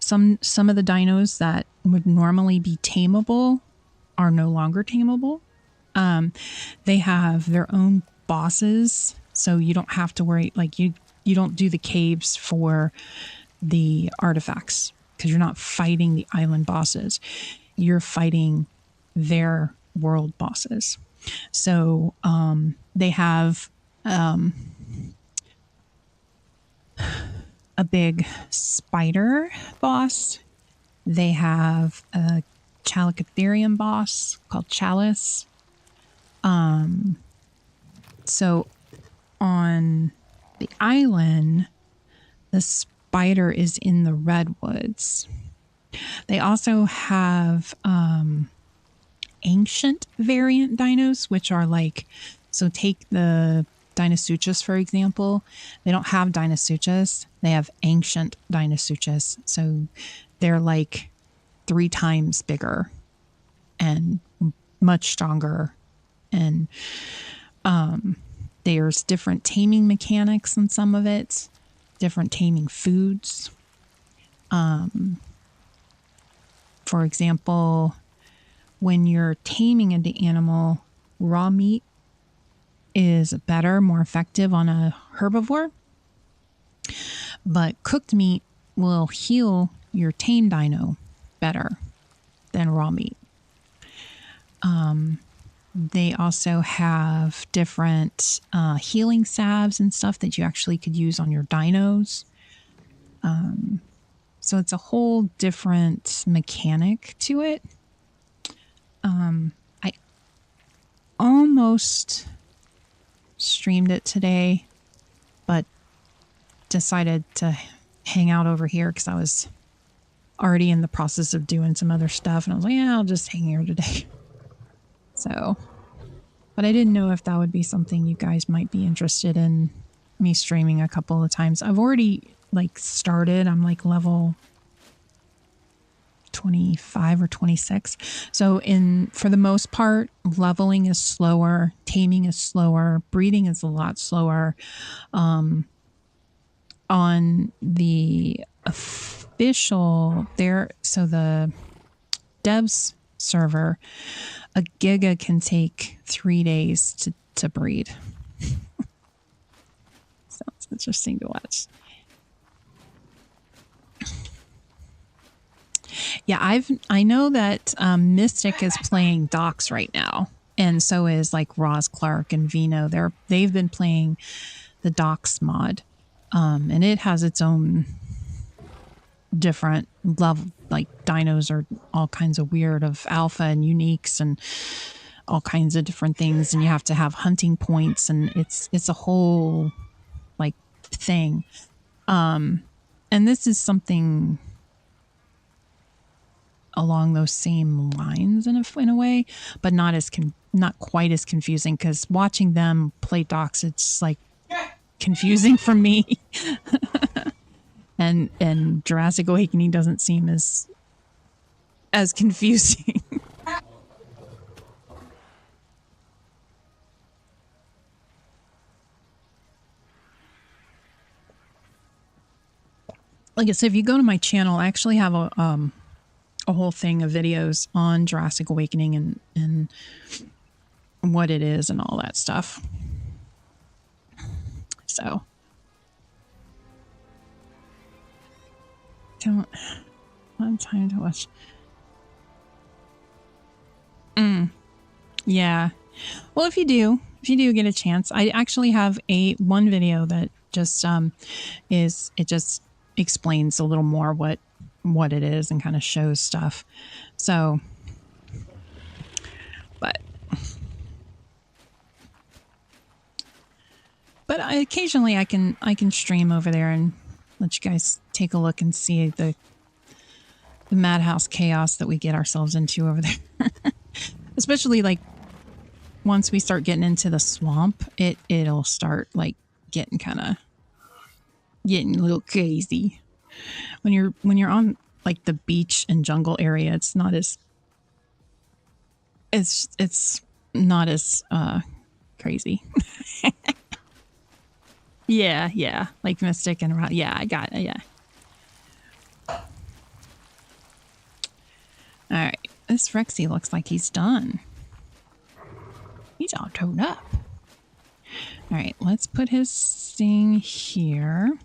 some of the dinos that would normally be tameable are no longer tameable. They have their own bosses, so you don't have to worry. Like you don't do the caves for the artifacts because you're not fighting the island bosses. You're fighting their world bosses. So they have a big spider boss. They have a Chalicotherium boss called Chalice. So on the island, the spider is in the redwoods. They also have ancient variant dinos, which are like, so take the Dinosuchus, for example. They don't have Dinosuchus. They have ancient Dinosuchus. So they're like 3 times bigger and much stronger. And there's different taming mechanics in some of it, different taming foods. For example, when you're taming an animal, raw meat is better, more effective on a herbivore. But cooked meat will heal your tame dino better than raw meat. They also have different healing salves and stuff that you actually could use on your dinos. So it's a whole different mechanic to it. I almost streamed it today, but decided to hang out over here because I was already in the process of doing some other stuff. And I was like, yeah, I'll just hang here today. So, but I didn't know if that would be something you guys might be interested in me streaming a couple of times. I've already like started. I'm like level 25 or 26. So for the most part, leveling is slower, taming is slower, breeding is a lot slower. On the official so the devs server, a giga can take 3 days to breed. Sounds interesting to watch. Yeah, I know that Mystic is playing Docs right now, and so is like Roz Clark and Vino. They've been playing the Docs mod, and it has its own different level. Like dinos are all kinds of weird of alpha and uniques and all kinds of different things, and you have to have hunting points, and it's a whole like thing. And this is something along those same lines in a way, but not quite as confusing, because watching them play Docs, it's like confusing for me. and Jurassic Awakening doesn't seem as confusing. Like I said, if you go to my channel, I actually have a whole thing of videos on Jurassic Awakening and what it is and all that stuff. So don't have time to watch. Yeah. Well, if you do get a chance, I actually have one video that just it just explains a little more what it is and kind of shows stuff. So, but occasionally I can stream over there and let you guys take a look and see the madhouse chaos that we get ourselves into over there. Especially like once we start getting into the swamp, it'll start like getting a little crazy. When you're on like the beach and jungle area, it's not as crazy. Yeah, like Mystic and around. Yeah, I got it. Yeah. All right, this Rexy looks like he's done. He's all toned up. All right, let's put his thing here.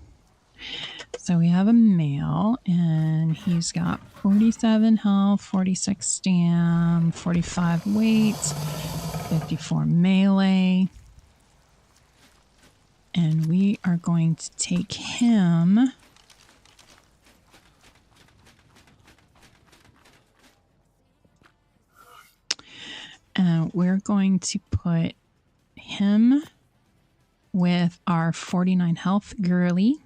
So we have a male, and he's got 47 health, 46 stam, 45 weight, 54 melee. And we are going to take him. And we're going to put him with our 49 health girly.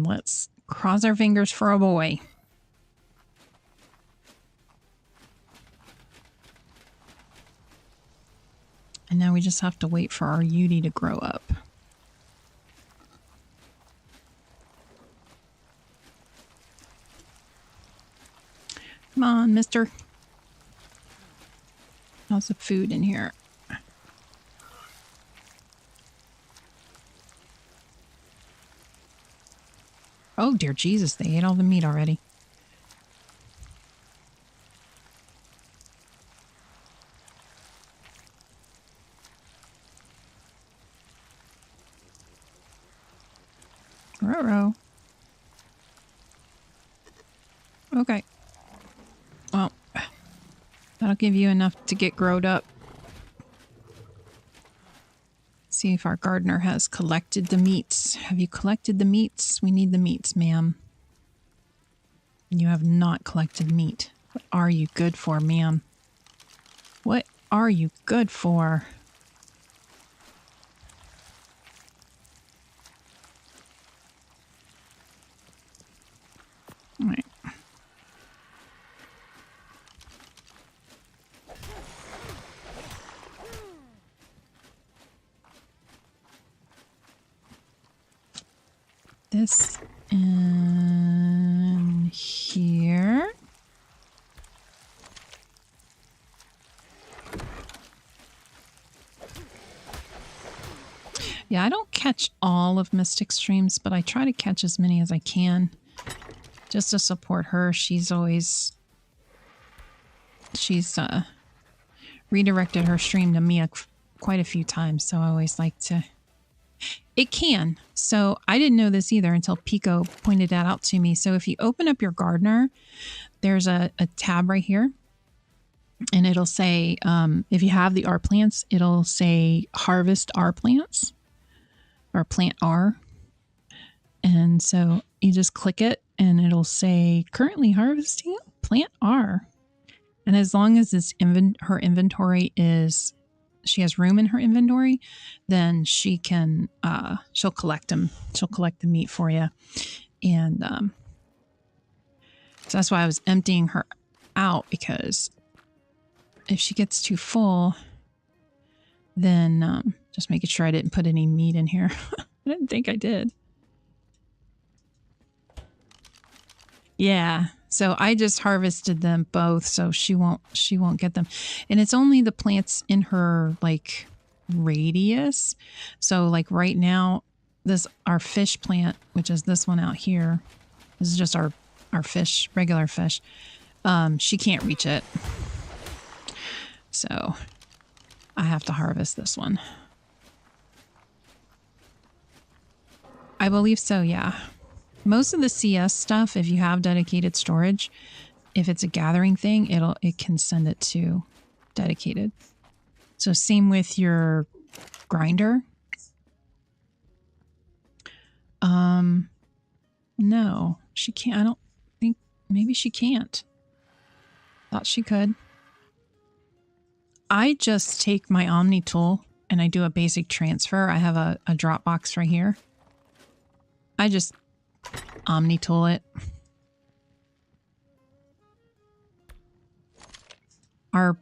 Let's cross our fingers for a boy. And now we just have to wait for our Yudi to grow up. Come on, mister. Lots of food in here. Oh, dear Jesus, they ate all the meat already. Ruh-roh. Okay. Well, that'll give you enough to get growed up. See if our gardener has collected the meats. Have you collected the meats? We need the meats, ma'am. You have not collected meat. What are you good for, ma'am? What are you good for? All right. This in here. Yeah, I don't catch all of Mystic streams, but I try to catch as many as I can just to support her. She's redirected her stream to me quite a few times, so I always like to... It can. So I didn't know this either until Pico pointed that out to me. So if you open up your gardener, there's a tab right here. And it'll say, if you have the R plants, it'll say harvest R plants or plant R. And so you just click it and it'll say currently harvesting plant R. And as long as this her inventory is, she has room in her inventory, then she can, she'll collect them. She'll collect the meat for you. And so that's why I was emptying her out, because if she gets too full, then just making sure I didn't put any meat in here. I didn't think I did. Yeah. So I just harvested them both, so she won't get them. And it's only the plants in her like radius. So like right now, our fish plant, which is this one out here, this is just our fish, regular fish. She can't reach it. So I have to harvest this one. I believe so, yeah. Most of the CS stuff, if you have dedicated storage, if it's a gathering thing, it can send it to dedicated. So same with your grinder. No, she can't. I don't think, maybe she can't. Thought she could. I just take my Omni tool and I do a basic transfer. I have a Dropbox right here. I just Omni tool it. Our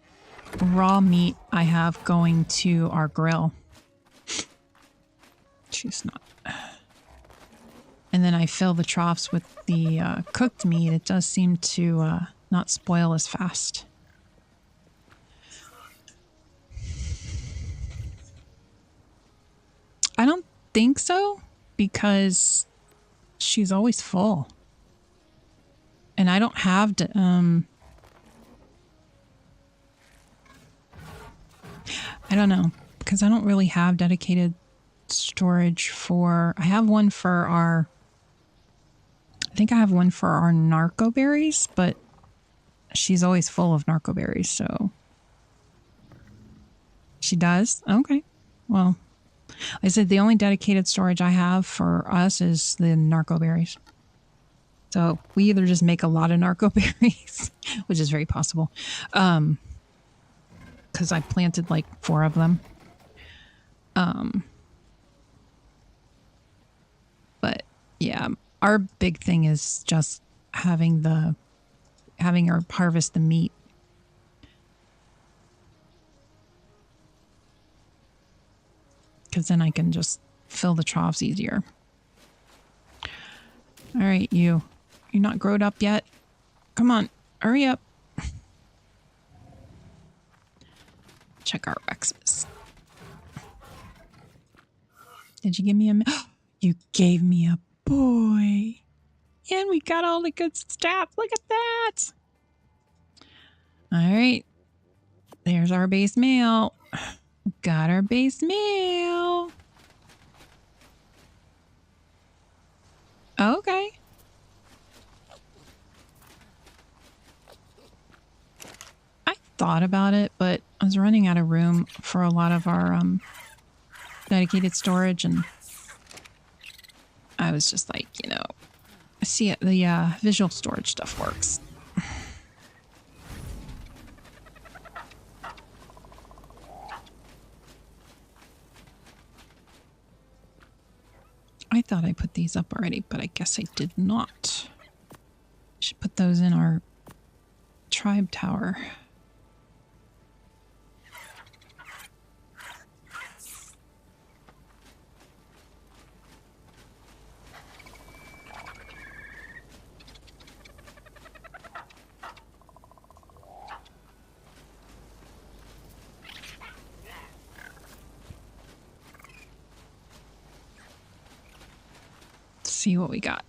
raw meat I have going to our grill. She's not. And then I fill the troughs with the cooked meat. It does seem to not spoil as fast. I don't think so, because she's always full. And I don't have to, I don't know, because I don't really have dedicated storage for, I have one for our, I think I have one for our narco berries, but she's always full of narco berries, so. She does? Okay. Well, I said the only dedicated storage I have for us is the narco berries. So we either just make a lot of narco berries, which is very possible, because I planted like 4 of them. But yeah, our big thing is just having her harvest the meat. Because then I can just fill the troughs easier. All right, you're not growed up yet? Come on, hurry up. Check our Rexes. Did you give me you gave me a boy. And we got all the good stats. Look at that. All right. There's our base male. Got our base male. Okay. thought about it, but I was running out of room for a lot of our dedicated storage, and I was just like, you know, see it, the visual storage stuff works. I thought I put these up already, but I guess I did not. I should put those in our tribe tower. See what we got.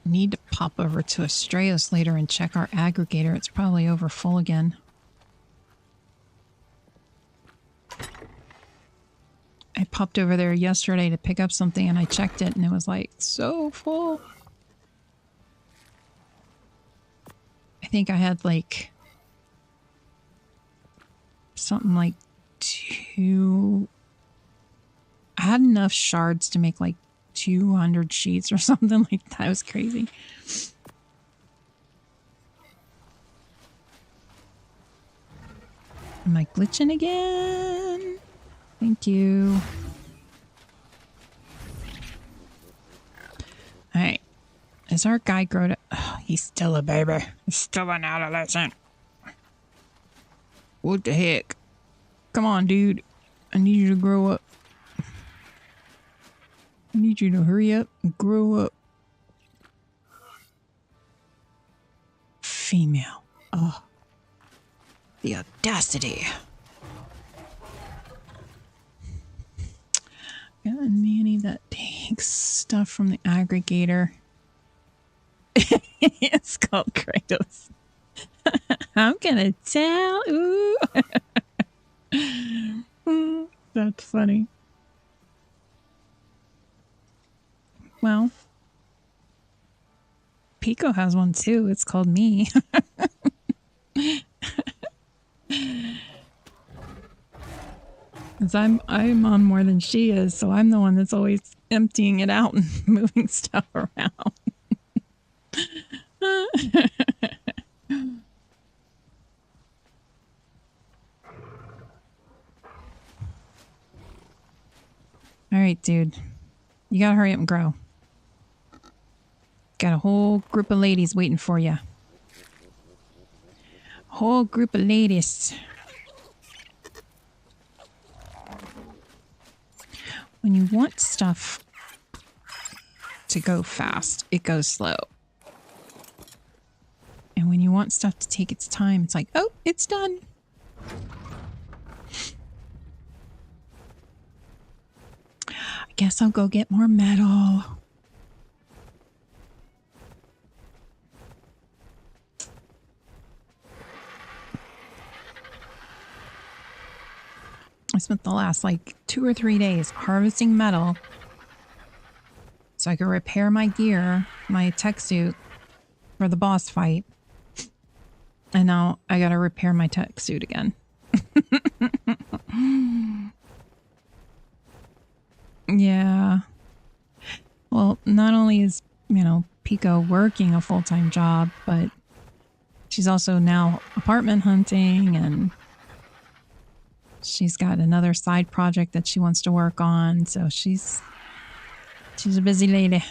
Need to pop over to Astraeus later and check our aggregator. It's probably over full again. I popped over there yesterday to pick up something and I checked it and it was like so full. I think I had like something like I had enough shards to make like 200 sheets or something like that. It was crazy. Am I glitching again? Thank you. Alright. Is our guy grown up? Oh, he's still a baby. He's still an adolescent. What the heck? Come on, dude. I need you to grow up. I need you to hurry up and grow up. Female. Oh. The audacity. Got a nanny that takes stuff from the aggregator. It's called Kratos. I'm gonna tell. Ooh. That's funny. Well, Pico has one too. It's called Me. I'm on more than she is, so I'm the one that's always emptying it out and moving stuff around. All right, dude. You gotta hurry up and grow. Got a whole group of ladies waiting for you. Whole group of ladies. When you want stuff to go fast, it goes slow. And when you want stuff to take its time, it's like, oh, it's done. I guess I'll go get more metal. I spent the last like 2 or 3 days harvesting metal so I could repair my gear, my tech suit for the boss fight. And now I gotta repair my tech suit again. Yeah. Well, not only is, you know, Pico working a full-time job, but she's also now apartment hunting, and she's got another side project that she wants to work on. So she's a busy lady.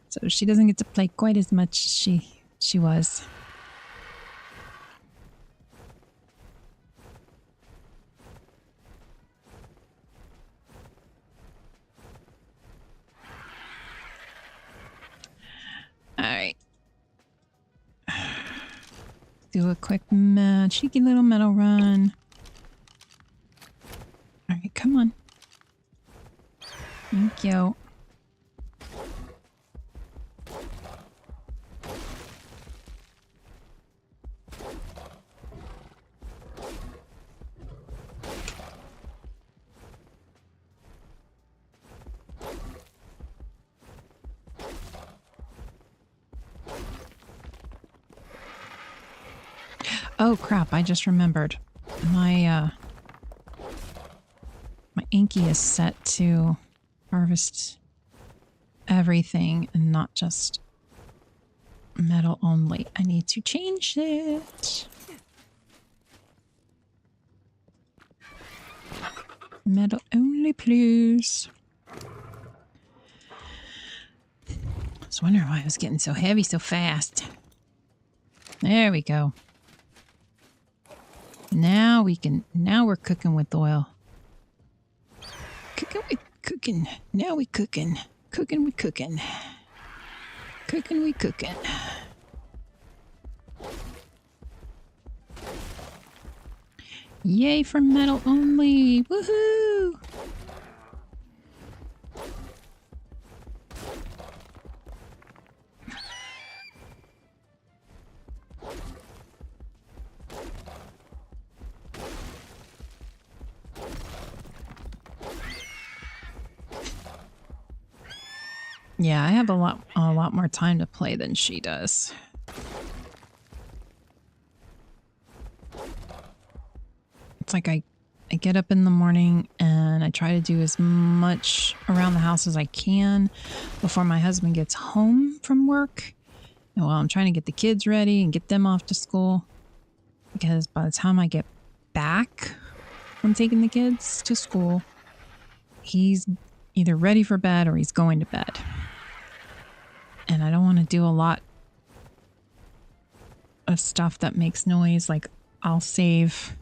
So she doesn't get to play quite as much as she was. All right. Do a quick cheeky little metal run. All right, come on. Thank you. Oh crap, I just remembered. My Anki is set to harvest everything and not just metal only. I need to change it. Metal only, please. I was wondering why it was getting so heavy so fast. There we go. Now we're cooking with oil. Cooking. Now we cooking. Cooking we cooking. Cooking we cooking. Yay for metal only. Woohoo! Yeah, I have a lot more time to play than she does. It's like I get up in the morning and I try to do as much around the house as I can before my husband gets home from work. And while I'm trying to get the kids ready and get them off to school, because by the time I get back from taking the kids to school, he's either ready for bed or he's going to bed. And I don't want to do a lot of stuff that makes noise. Like I'll save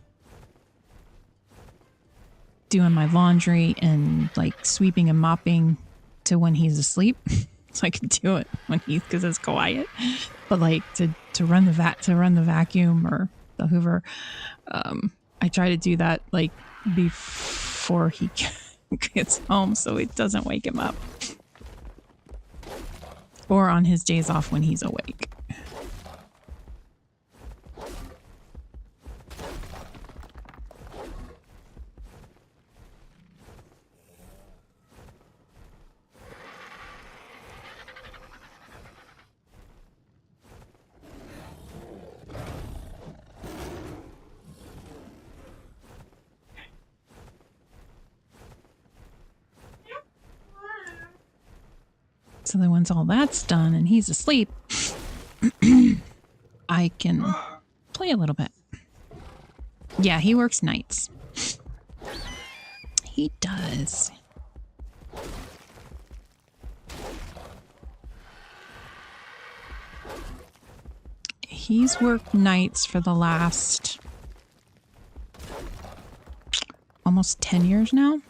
doing my laundry and like sweeping and mopping to when he's asleep, so I can do it when because it's quiet. But like to run the vacuum or the Hoover, I try to do that like before he gets home, so it doesn't wake him up, or on his days off when he's awake. So then once all that's done and he's asleep, I can play a little bit. Yeah, he works nights. He does. He's worked nights for the last almost 10 years now.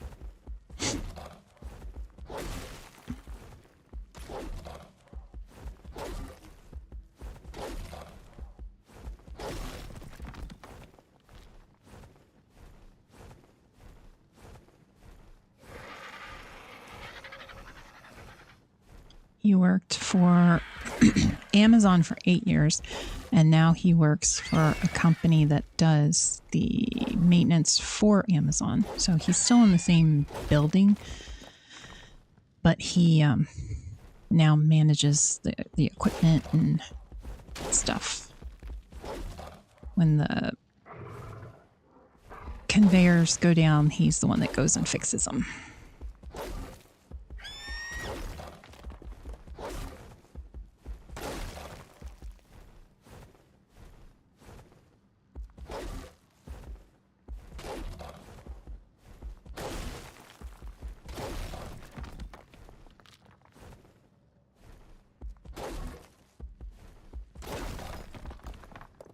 He worked for Amazon for 8 years, and now he works for a company that does the maintenance for Amazon. So he's still in the same building, but he now manages the equipment and stuff. When the conveyors go down, he's the one that goes and fixes them.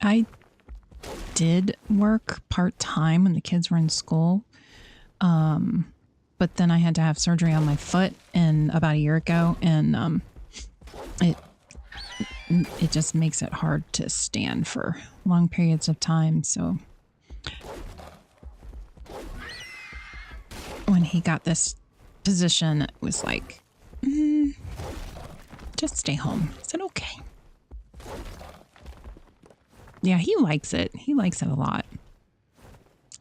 I did work part-time when the kids were in school, but then I had to have surgery on my foot about a year ago, and it just makes it hard to stand for long periods of time. So when he got this position, it was like, just stay home. I said, okay. Yeah, he likes it. He likes it a lot.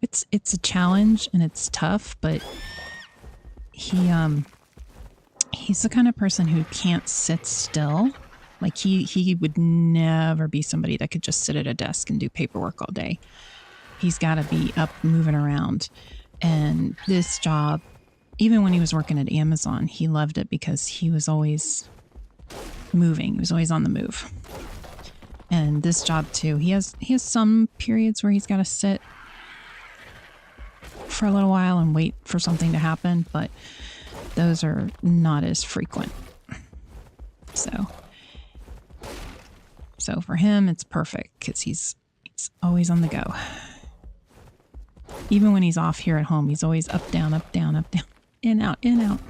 It's a challenge and it's tough, but he's the kind of person who can't sit still. Like he would never be somebody that could just sit at a desk and do paperwork all day. He's got to be up moving around. And this job, even when he was working at Amazon, he loved it because he was always moving. He was always on the move. And this job too, he has some periods where he's got to sit for a little while and wait for something to happen, but those are not as frequent. So for him, it's perfect because he's always on the go. Even when he's off here at home, he's always up, down, up, down, in, out, in, out.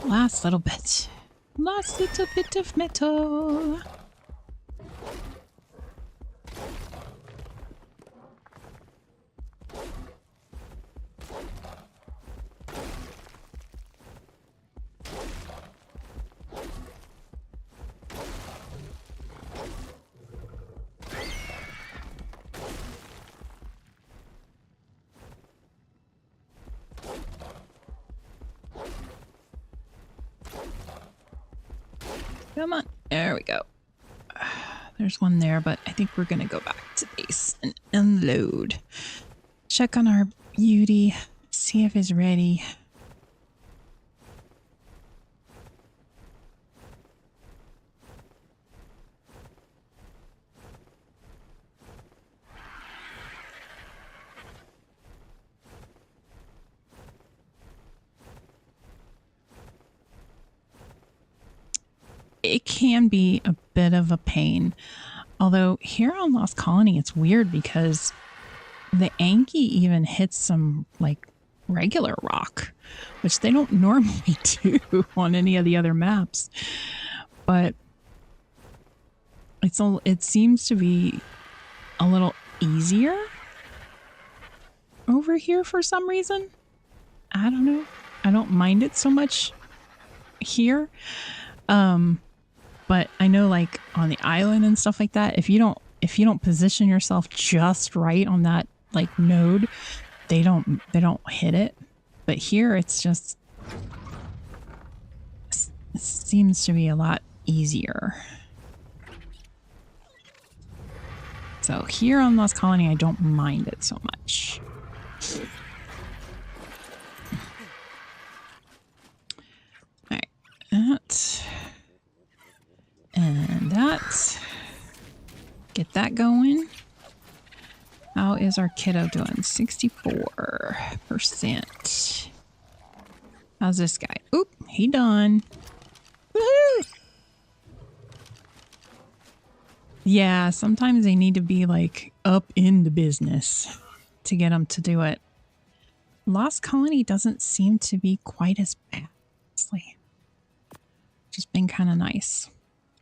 Last little bit. Last little bit of metal. Come on. There we go. There's one there, but I think we're going to go back to base and unload. Check on our beauty. See if it's ready. It can be a bit of a pain. Although here on Lost Colony, it's weird because the Anki even hits some like regular rock, which they don't normally do on any of the other maps. But it seems to be a little easier over here for some reason. I don't know. I don't mind it so much here. But I know like on the island and stuff like that, if you don't position yourself just right on that like node, they don't hit it. But here it seems to be a lot easier. So here on Lost Colony, I don't mind it so much. All right, that. And that. Get that going. How is our kiddo doing? 64%. How's this guy? Oop, he done. Woohoo! Yeah, sometimes they need to be like up in the business to get them to do it. Lost Colony doesn't seem to be quite as bad, honestly. Just been kind of nice.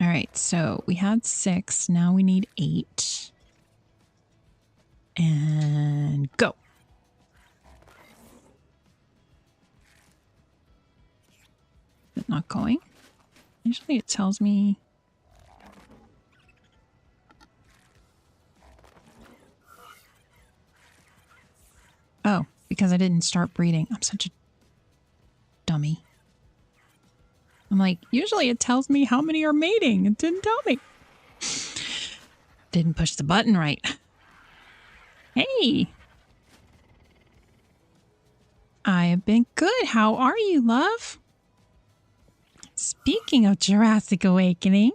All right, so we had 6. Now we need 8. And go. Is it not going? Usually it tells me. Oh, because I didn't start breeding. I'm such a dummy. I'm like, usually it tells me how many are mating. It didn't tell me. Didn't push the button right. Hey. I have been good. How are you, love? Speaking of Jurassic Awakening,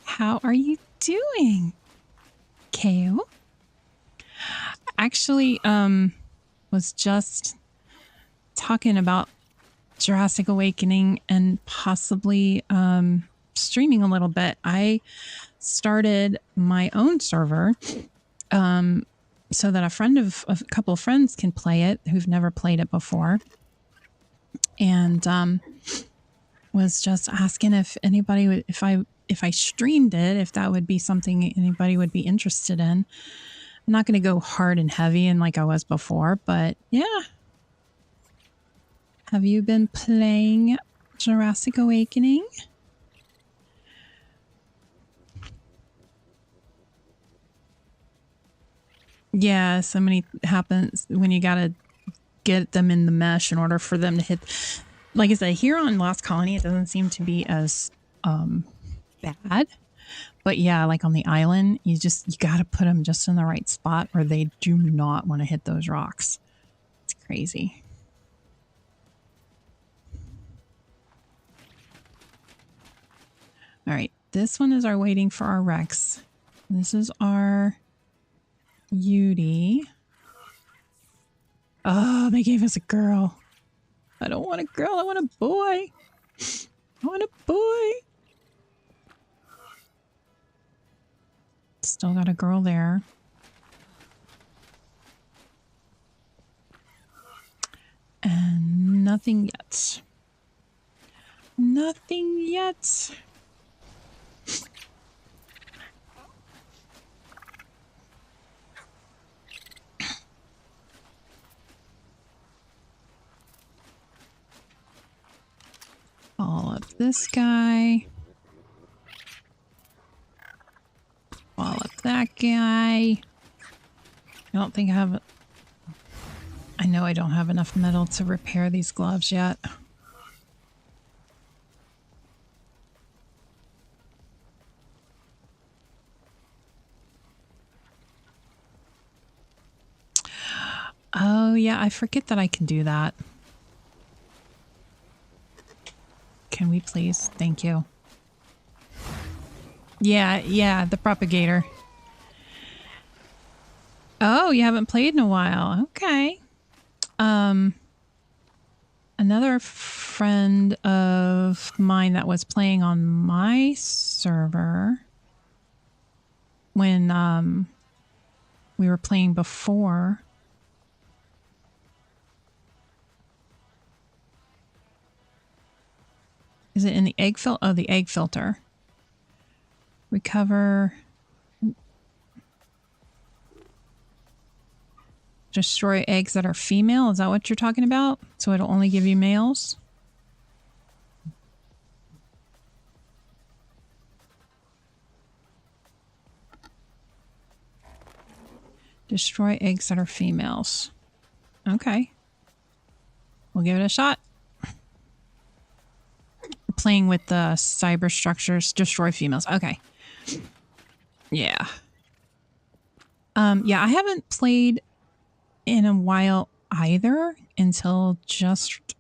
how are you doing, Kale? Actually, was just talking about Jurassic Awakening and possibly streaming a little bit. I started my own server so that a couple of friends can play it who've never played it before. And was just asking if anybody would, if I streamed it, if that would be something anybody would be interested in. I'm not going to go hard and heavy and like I was before, but yeah. Have you been playing Jurassic Awakening? Yeah, so many happens when you gotta get them in the mesh in order for them to hit. Like I said, here on Lost Colony, it doesn't seem to be as bad. But yeah, like on the island, you gotta put them just in the right spot or they do not want to hit those rocks. It's crazy. All right, this one is our waiting for our Rex. This is our Yudi. Oh, they gave us a girl. I don't want a girl, I want a boy. I want a boy. Still got a girl there. And nothing yet. Nothing yet. All of this guy. All of that guy. I don't think I have... I know I don't have enough metal to repair these gloves yet. Oh, yeah, I forget that I can do that. Can we please? Thank you. Yeah, the propagator. Oh, you haven't played in a while. Okay. Another friend of mine that was playing on my server when we were playing before. Is it in the egg filter? Oh, the egg filter. Recover. Destroy eggs that are female. Is that what you're talking about? So it'll only give you males? Destroy eggs that are females. Okay. We'll give it a shot. Playing with the cyber structures, destroy females. Okay. Yeah. Yeah, I haven't played in a while either until just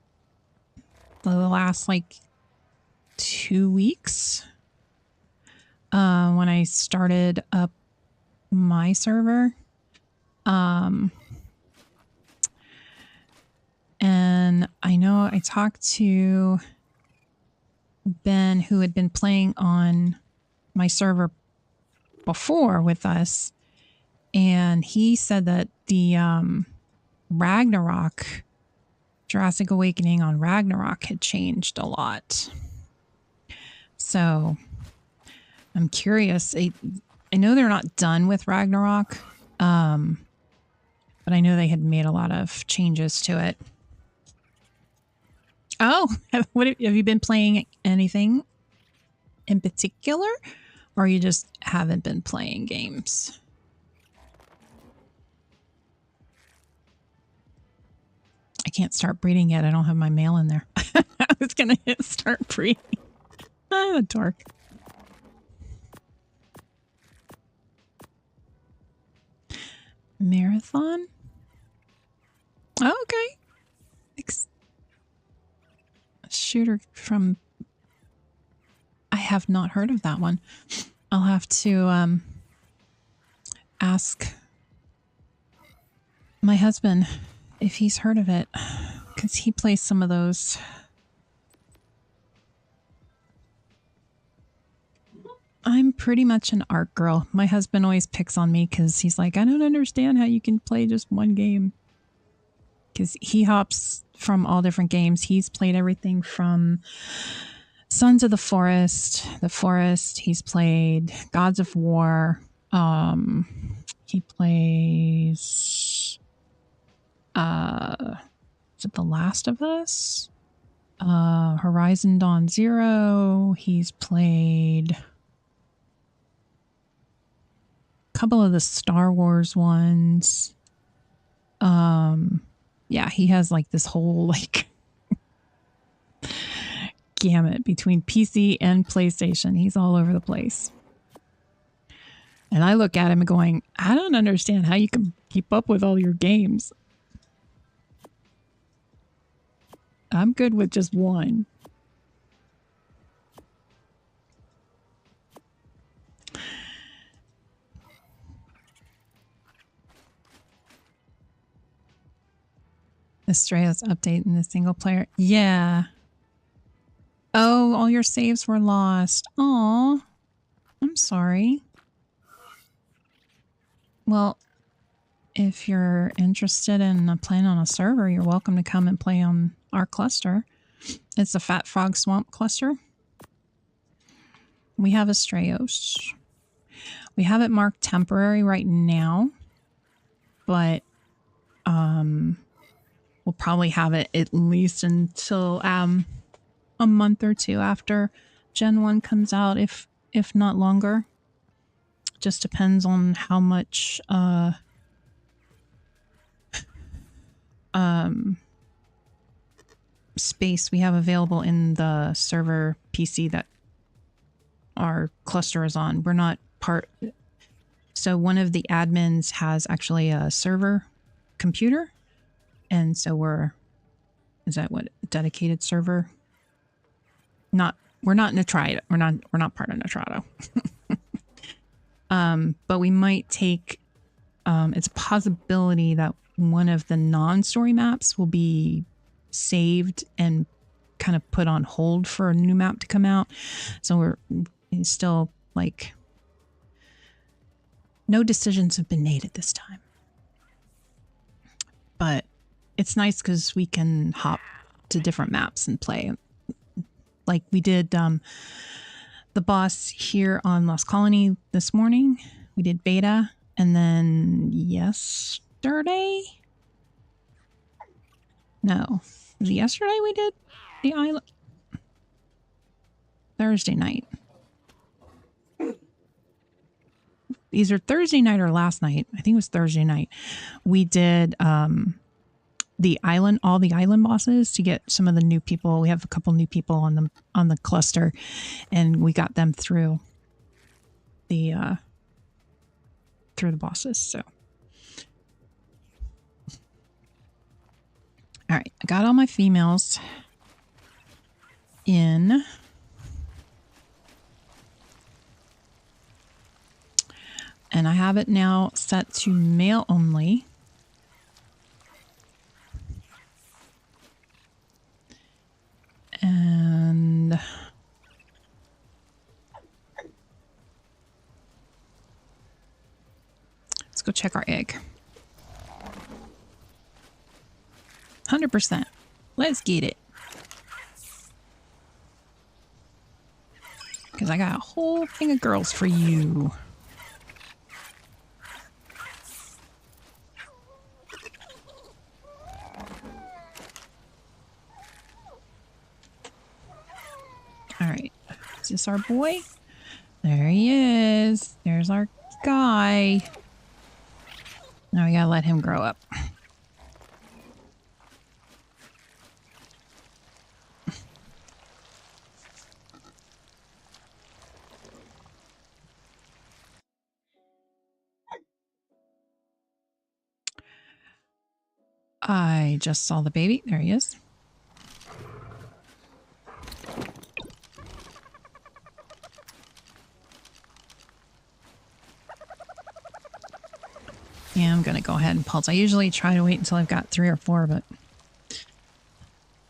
the last like 2 weeks. When I started up my server. And I know I talked to Ben, who had been playing on my server before with us, and he said that the Ragnarok, Jurassic Awakening on Ragnarok had changed a lot. So I'm curious. I know they're not done with Ragnarok, but I know they had made a lot of changes to it. Oh, have you been playing anything in particular, or you just haven't been playing games? I can't start breeding yet. I don't have my mail in there. I was going to hit start breeding. I'm a dork. Marathon? Oh, okay. Shooter from... I have not heard of that one. I'll have to ask my husband if he's heard of it, because he plays some of those. I'm pretty much an Ark girl. My husband always picks on me because he's like, I don't understand how you can play just one game. Because he hops from all different games. He's played everything from Sons of the Forest. He's played Gods of War. He plays. Is it The Last of Us? Horizon Dawn Zero. He's played a couple of the Star Wars ones. Yeah, he has like this whole like gamut between PC and PlayStation. He's all over the place. And I look at him and going, I don't understand how you can keep up with all your games. I'm good with just one. Estrella's update in the single player. Yeah. Oh, all your saves were lost. Aw. I'm sorry. Well, if you're interested in playing on a server, you're welcome to come and play on our cluster. It's the Fat Frog Swamp cluster. We have Estrellos. We have it marked temporary right now, but we'll probably have it at least until a month or two after Gen 1 comes out, if not longer. Just depends on how much space we have available in the server PC that our cluster is on. We're not part... So one of the admins has actually a server computer, and so we're... Is that what? Dedicated server? We're not Nitrado. We're not part of Nitrado. But we might take... it's a possibility that one of the non-story maps will be saved and kind of put on hold for a new map to come out. So we're still like... No decisions have been made at this time. But it's nice because we can hop to different maps and play. Like we did the boss here on Lost Colony this morning. We did beta. And then yesterday? No. Was it yesterday we did the island? Thursday night. Either Thursday night or last night. I think it was Thursday night. We did the island, all the island bosses to get some of the new people. We have a couple new people on the cluster, and we got them through the bosses. So, all right, I got all my females in. And I have it now set to male only. And let's go check our egg. 100%. Let's get it. Because I got a whole thing of girls for you. All right, is this our boy? There he is. There's our guy. Now we gotta let him grow up. I just saw the baby. There he is. Yeah, I'm going to go ahead and pulse. I usually try to wait until I've got 3 or 4, but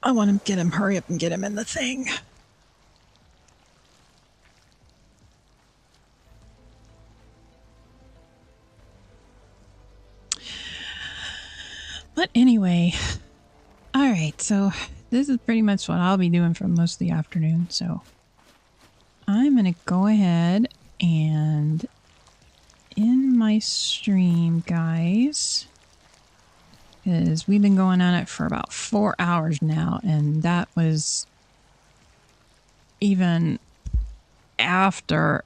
I want to hurry up and get him in the thing. But anyway, all right, so this is pretty much what I'll be doing for most of the afternoon. So I'm going to go ahead and end my stream, guys, because we've been going on it for about 4 hours now, and that was even after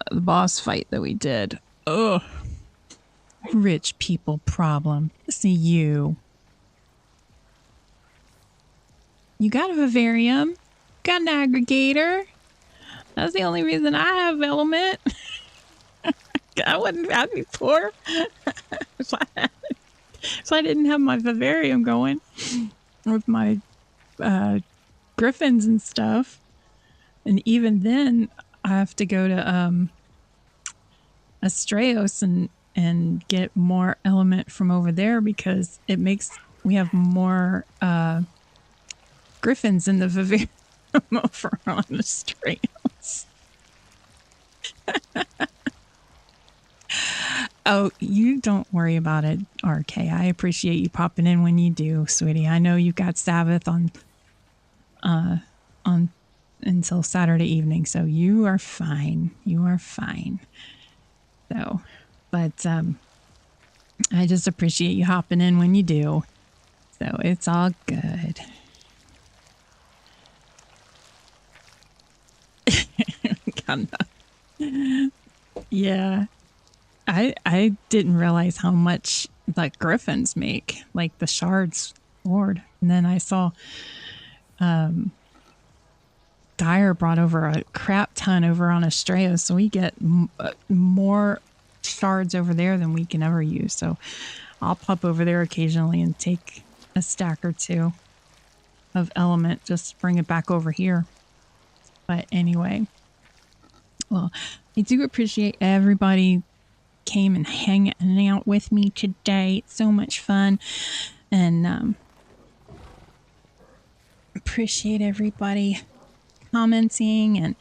the boss fight that we did. Ugh. Rich people problem. See you. You got a vivarium. Got an aggregator. That's the only reason I have element. I wouldn't have before. So I didn't have my vivarium going with my griffins and stuff. And even then, I have to go to Astraeus and get more element from over there because it makes we have more griffins in the vivarium over on Astraeus. Oh, you don't worry about it, RK. I appreciate you popping in when you do, sweetie. I know you've got Sabbath on until Saturday evening, so you are fine. You are fine. So, but I just appreciate you hopping in when you do. So it's all good. Yeah. I didn't realize how much like griffins make, like the shards sword. And then I saw Dyer brought over a crap ton over on Astraeus, so we get more shards over there than we can ever use. So I'll pop over there occasionally and take a stack or two of element, just bring it back over here. But anyway, well, I do appreciate everybody came and hanging out with me today. It's so much fun, and appreciate everybody commenting,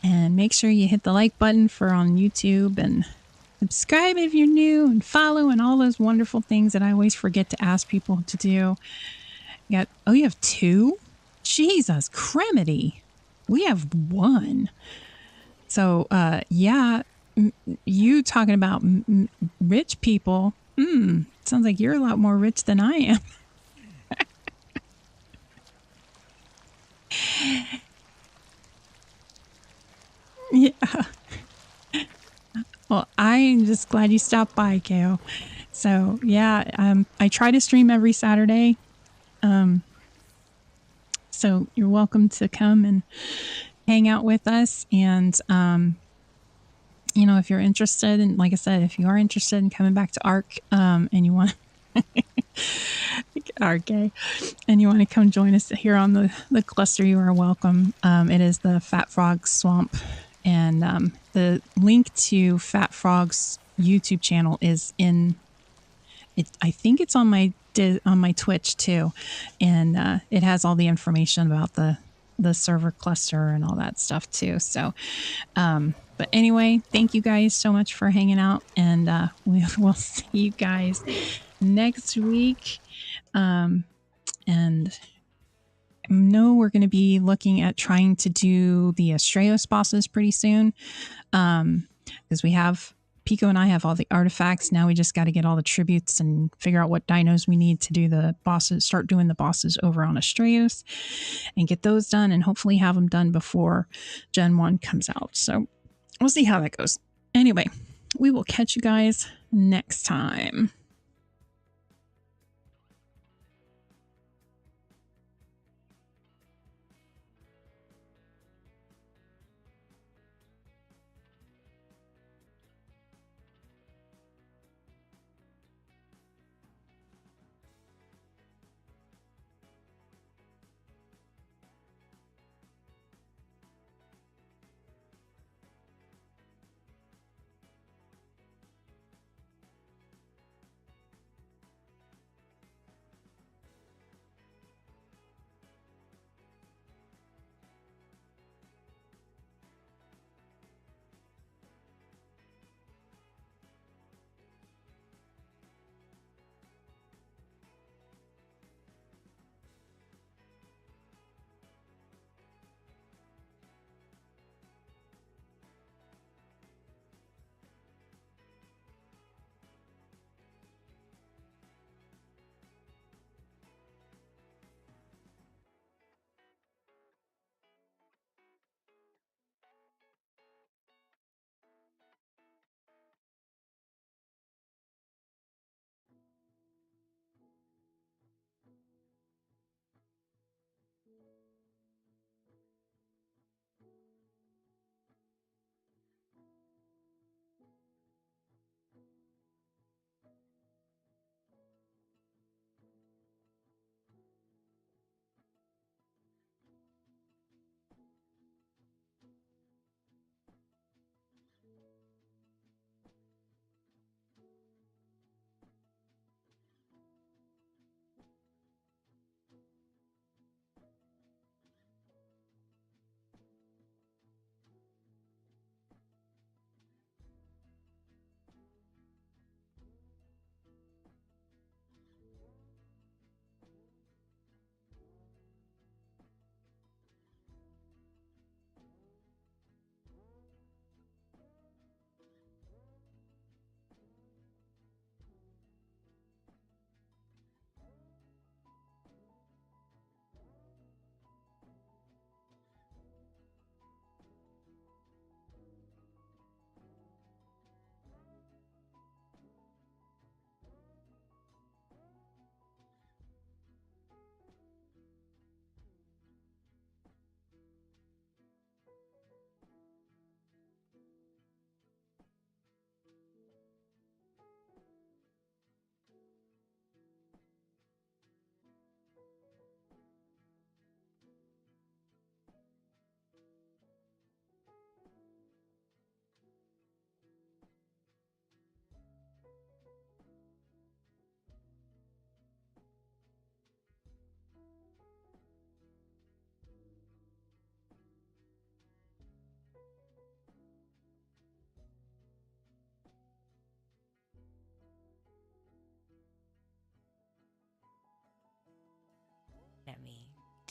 and make sure you hit the like button for on YouTube and subscribe if you're new, and follow, and all those wonderful things that I always forget to ask people to do. You have 2? Jesus, Cremity. We have 1. So, yeah, you talking about rich people. Sounds like you're a lot more rich than I am. Yeah. Well, I'm just glad you stopped by, Ko. So, yeah, I try to stream every Saturday. So you're welcome to come and hang out with us. And, you know, if you're interested, and like I said, if you are interested in coming back to Ark, and you want Ark, and you want to come join us here on the cluster, you are welcome. It is the Fat Frog Swamp, and the link to Fat Frog's YouTube channel is in it. I think it's on my Twitch too, and it has all the information about the server cluster and all that stuff too. So, but anyway, thank you guys so much for hanging out, and we'll see you guys next week. And I know we're going to be looking at trying to do the Astraeus bosses pretty soon, because we have Pico and I have all the artifacts. Now we just got to get all the tributes and figure out what dinos we need to do the bosses, start doing the bosses over on Astraeus, and get those done, and hopefully have them done before Gen 1 comes out. So we'll see how that goes. Anyway, we will catch you guys next time.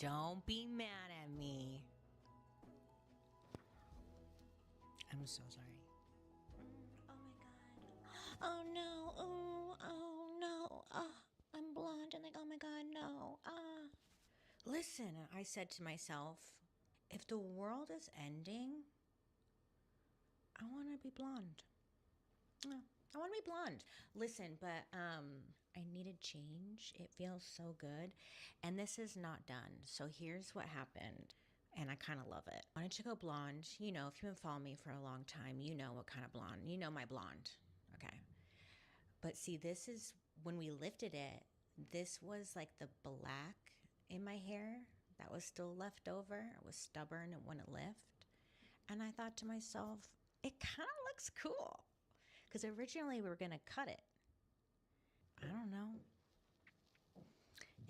Don't be mad at me. I'm so sorry. Oh my god. Oh no. Oh no. I'm blonde and like, oh my god, no. Listen, I said to myself, if the world is ending, I want to be blonde. Yeah, I want to be blonde. Listen, but I needed change. It feels so good. And this is not done. So here's what happened. And I kind of love it. I wanted to go blonde. You know, if you've been following me for a long time, you know what kind of blonde. You know my blonde. Okay. But see, this is when we lifted it, this was like the black in my hair that was still left over. It was stubborn. It wouldn't lift. And I thought to myself, it kind of looks cool. Because originally we were going to cut it. I don't know.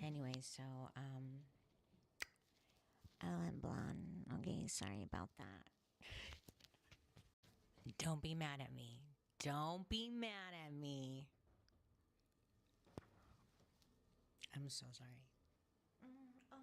Anyway, so, I'm blonde. Okay, sorry about that. Don't be mad at me. Don't be mad at me. I'm so sorry. Oh my.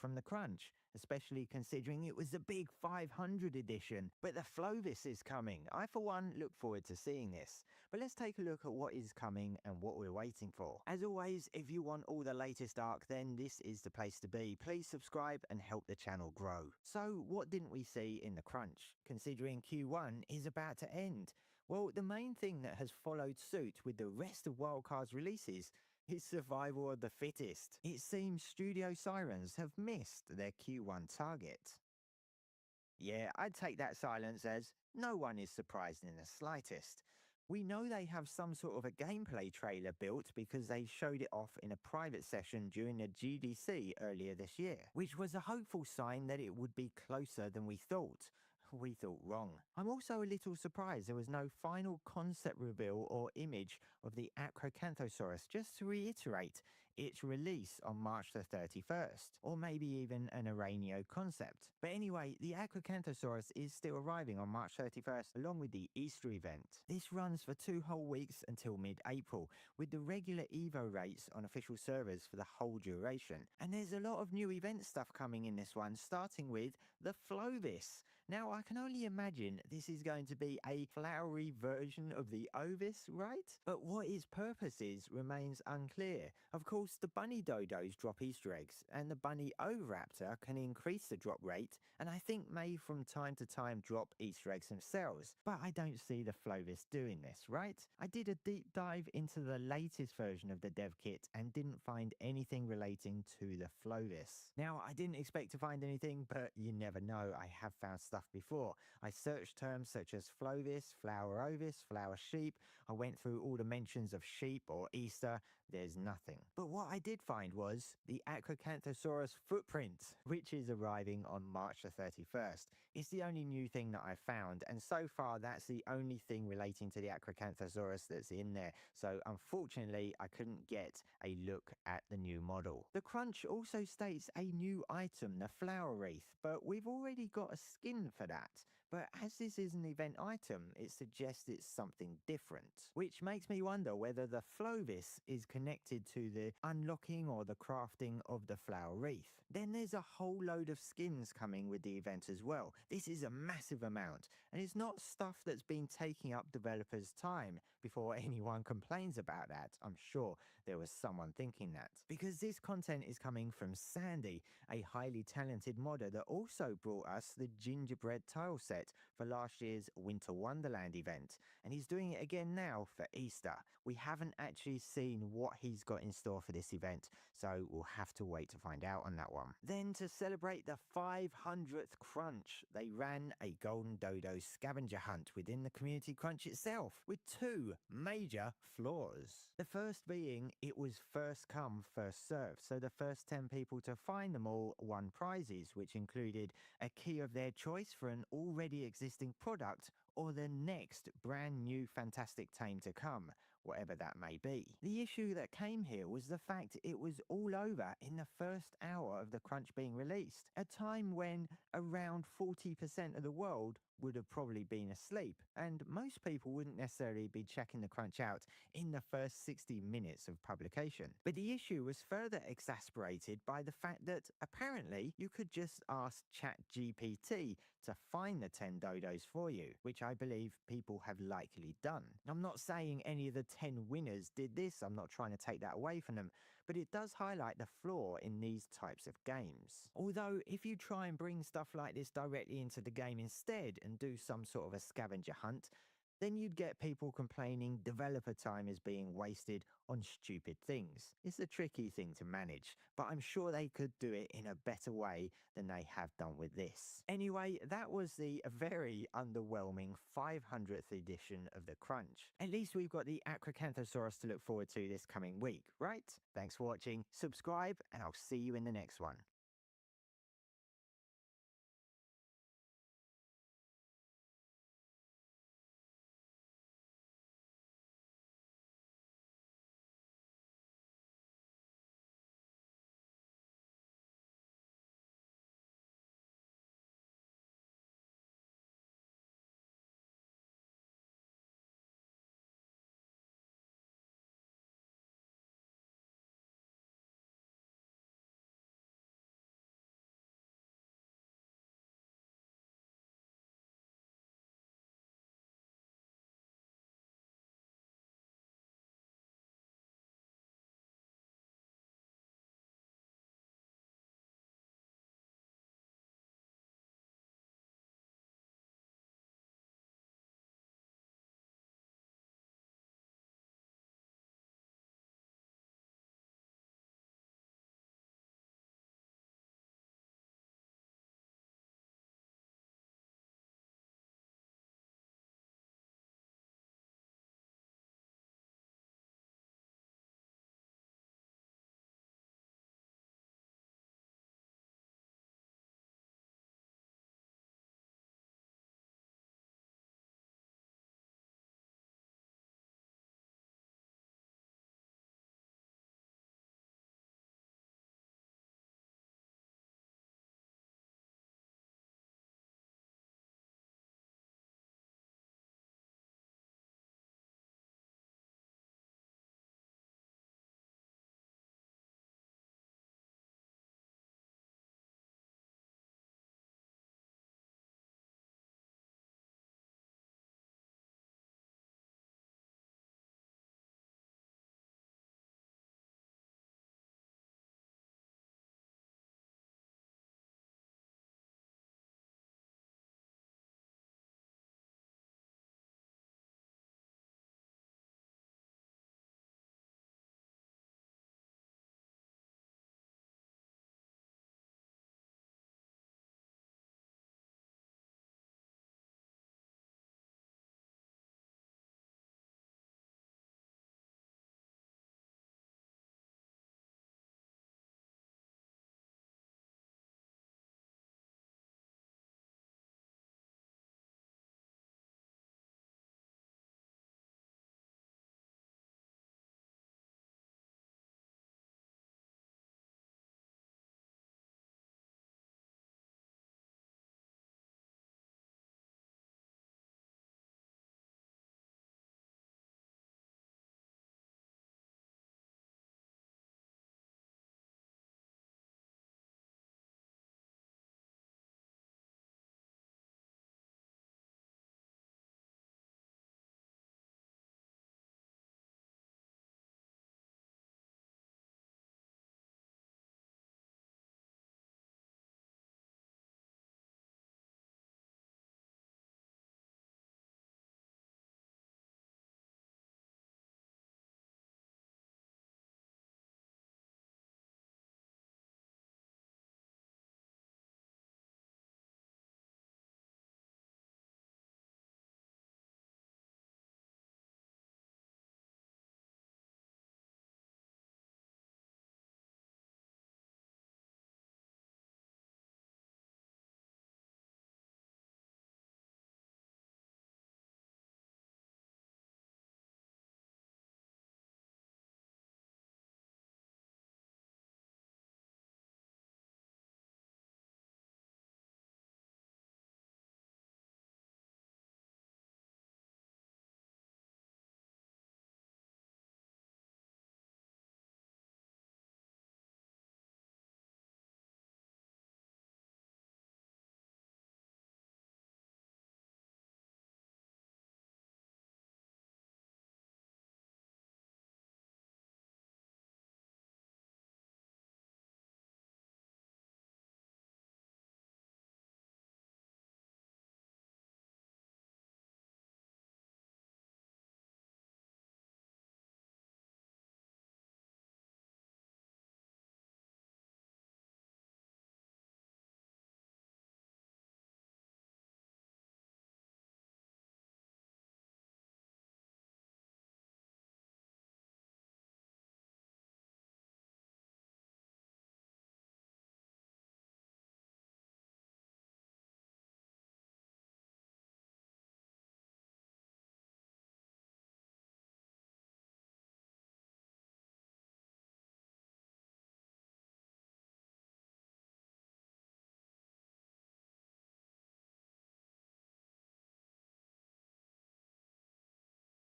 From the crunch, especially considering it was the big 500 edition. But the Flovis is coming. I, for one, look forward to seeing this. But let's take a look at what is coming and what we're waiting for. As always, if you want all the latest Ark, then this is the place to be. Please subscribe and help the channel grow. So what didn't we see in the crunch, considering Q1 is about to end? Well, the main thing that has followed suit with the rest of Wildcard's releases is survival of the fittest. It seems Studio Sirens have missed their Q1 target. Yeah, I'd take that silence as no one is surprised in the slightest. We know they have some sort of a gameplay trailer built because they showed it off in a private session during the GDC earlier this year, which was a hopeful sign that it would be closer than we thought. We thought wrong. I'm also a little surprised there was no final concept reveal or image of the Acrocanthosaurus, just to reiterate its release on March the 31st, or maybe even an Aranio concept. But anyway, the Acrocanthosaurus is still arriving on March 31st along with the Easter event. This runs for 2 whole weeks until mid-April, with the regular Evo rates on official servers for the whole duration. And there's a lot of new event stuff coming in this one, starting with the Flovis. Now, I can only imagine this is going to be a flowery version of the Ovis, right? But what its purpose is remains unclear. Of course, the bunny dodos drop Easter eggs, and the bunny oviraptor can increase the drop rate, and I think may from time to time drop Easter eggs themselves. But I don't see the Flovis doing this, right? I did a deep dive into the latest version of the dev kit and didn't find anything relating to the Flovis. Now, I didn't expect to find anything, but you never know. I have found stuff before. I searched terms such as Flovis, flower ovis, flower sheep. I went through all the mentions of sheep or Easter. There's nothing. But what I did find was the Acrocanthosaurus footprint, which is arriving on March the 31st. It's the only new thing that I found, and so far that's the only thing relating to the Acrocanthosaurus that's in there. So unfortunately, I couldn't get a look at the new model. The crunch also states a new item, the flower wreath, but we've already got a skin for that. But as this is an event item, it suggests it's something different, which makes me wonder whether the Flovis is connected to the unlocking or the crafting of the flower wreath. Then there's a whole load of skins coming with the event as well. This is a massive amount, and it's not stuff that's been taking up developers' time before anyone complains about that. I'm sure there was someone thinking that. Because this content is coming from Sandy, a highly talented modder that also brought us the gingerbread tile set for last year's Winter Wonderland event, and he's doing it again now for Easter. We haven't actually seen what he's got in store for this event, so we'll have to wait to find out on that one. Then, to celebrate the 500th crunch, they ran a golden dodo scavenger hunt within the community crunch itself, with 2 major flaws. The first being it was first come, first served, so the first 10 people to find them all won prizes, which included a key of their choice for an already existing product or the next brand new fantastic tame to come, whatever that may be. The issue that came here was the fact it was all over in the first hour of the crunch being released, a time when around 40% of the world would have probably been asleep, and most people wouldn't necessarily be checking the crunch out in the first 60 minutes of publication. But the issue was further exasperated by the fact that apparently you could just ask ChatGPT to find the 10 dodos for you, which I believe people have likely done. I'm not saying any of the 10 winners did this, I'm not trying to take that away from them, but it does highlight the flaw in these types of games. Although if you try and bring stuff like this directly into the game instead and do some sort of a scavenger hunt, then you'd get people complaining developer time is being wasted on stupid things. It's a tricky thing to manage, but I'm sure they could do it in a better way than they have done with this. Anyway, that was the very underwhelming 500th edition of the Crunch. At least we've got the Acrocanthosaurus to look forward to this coming week, right? Thanks for watching, subscribe, and I'll see you in the next one.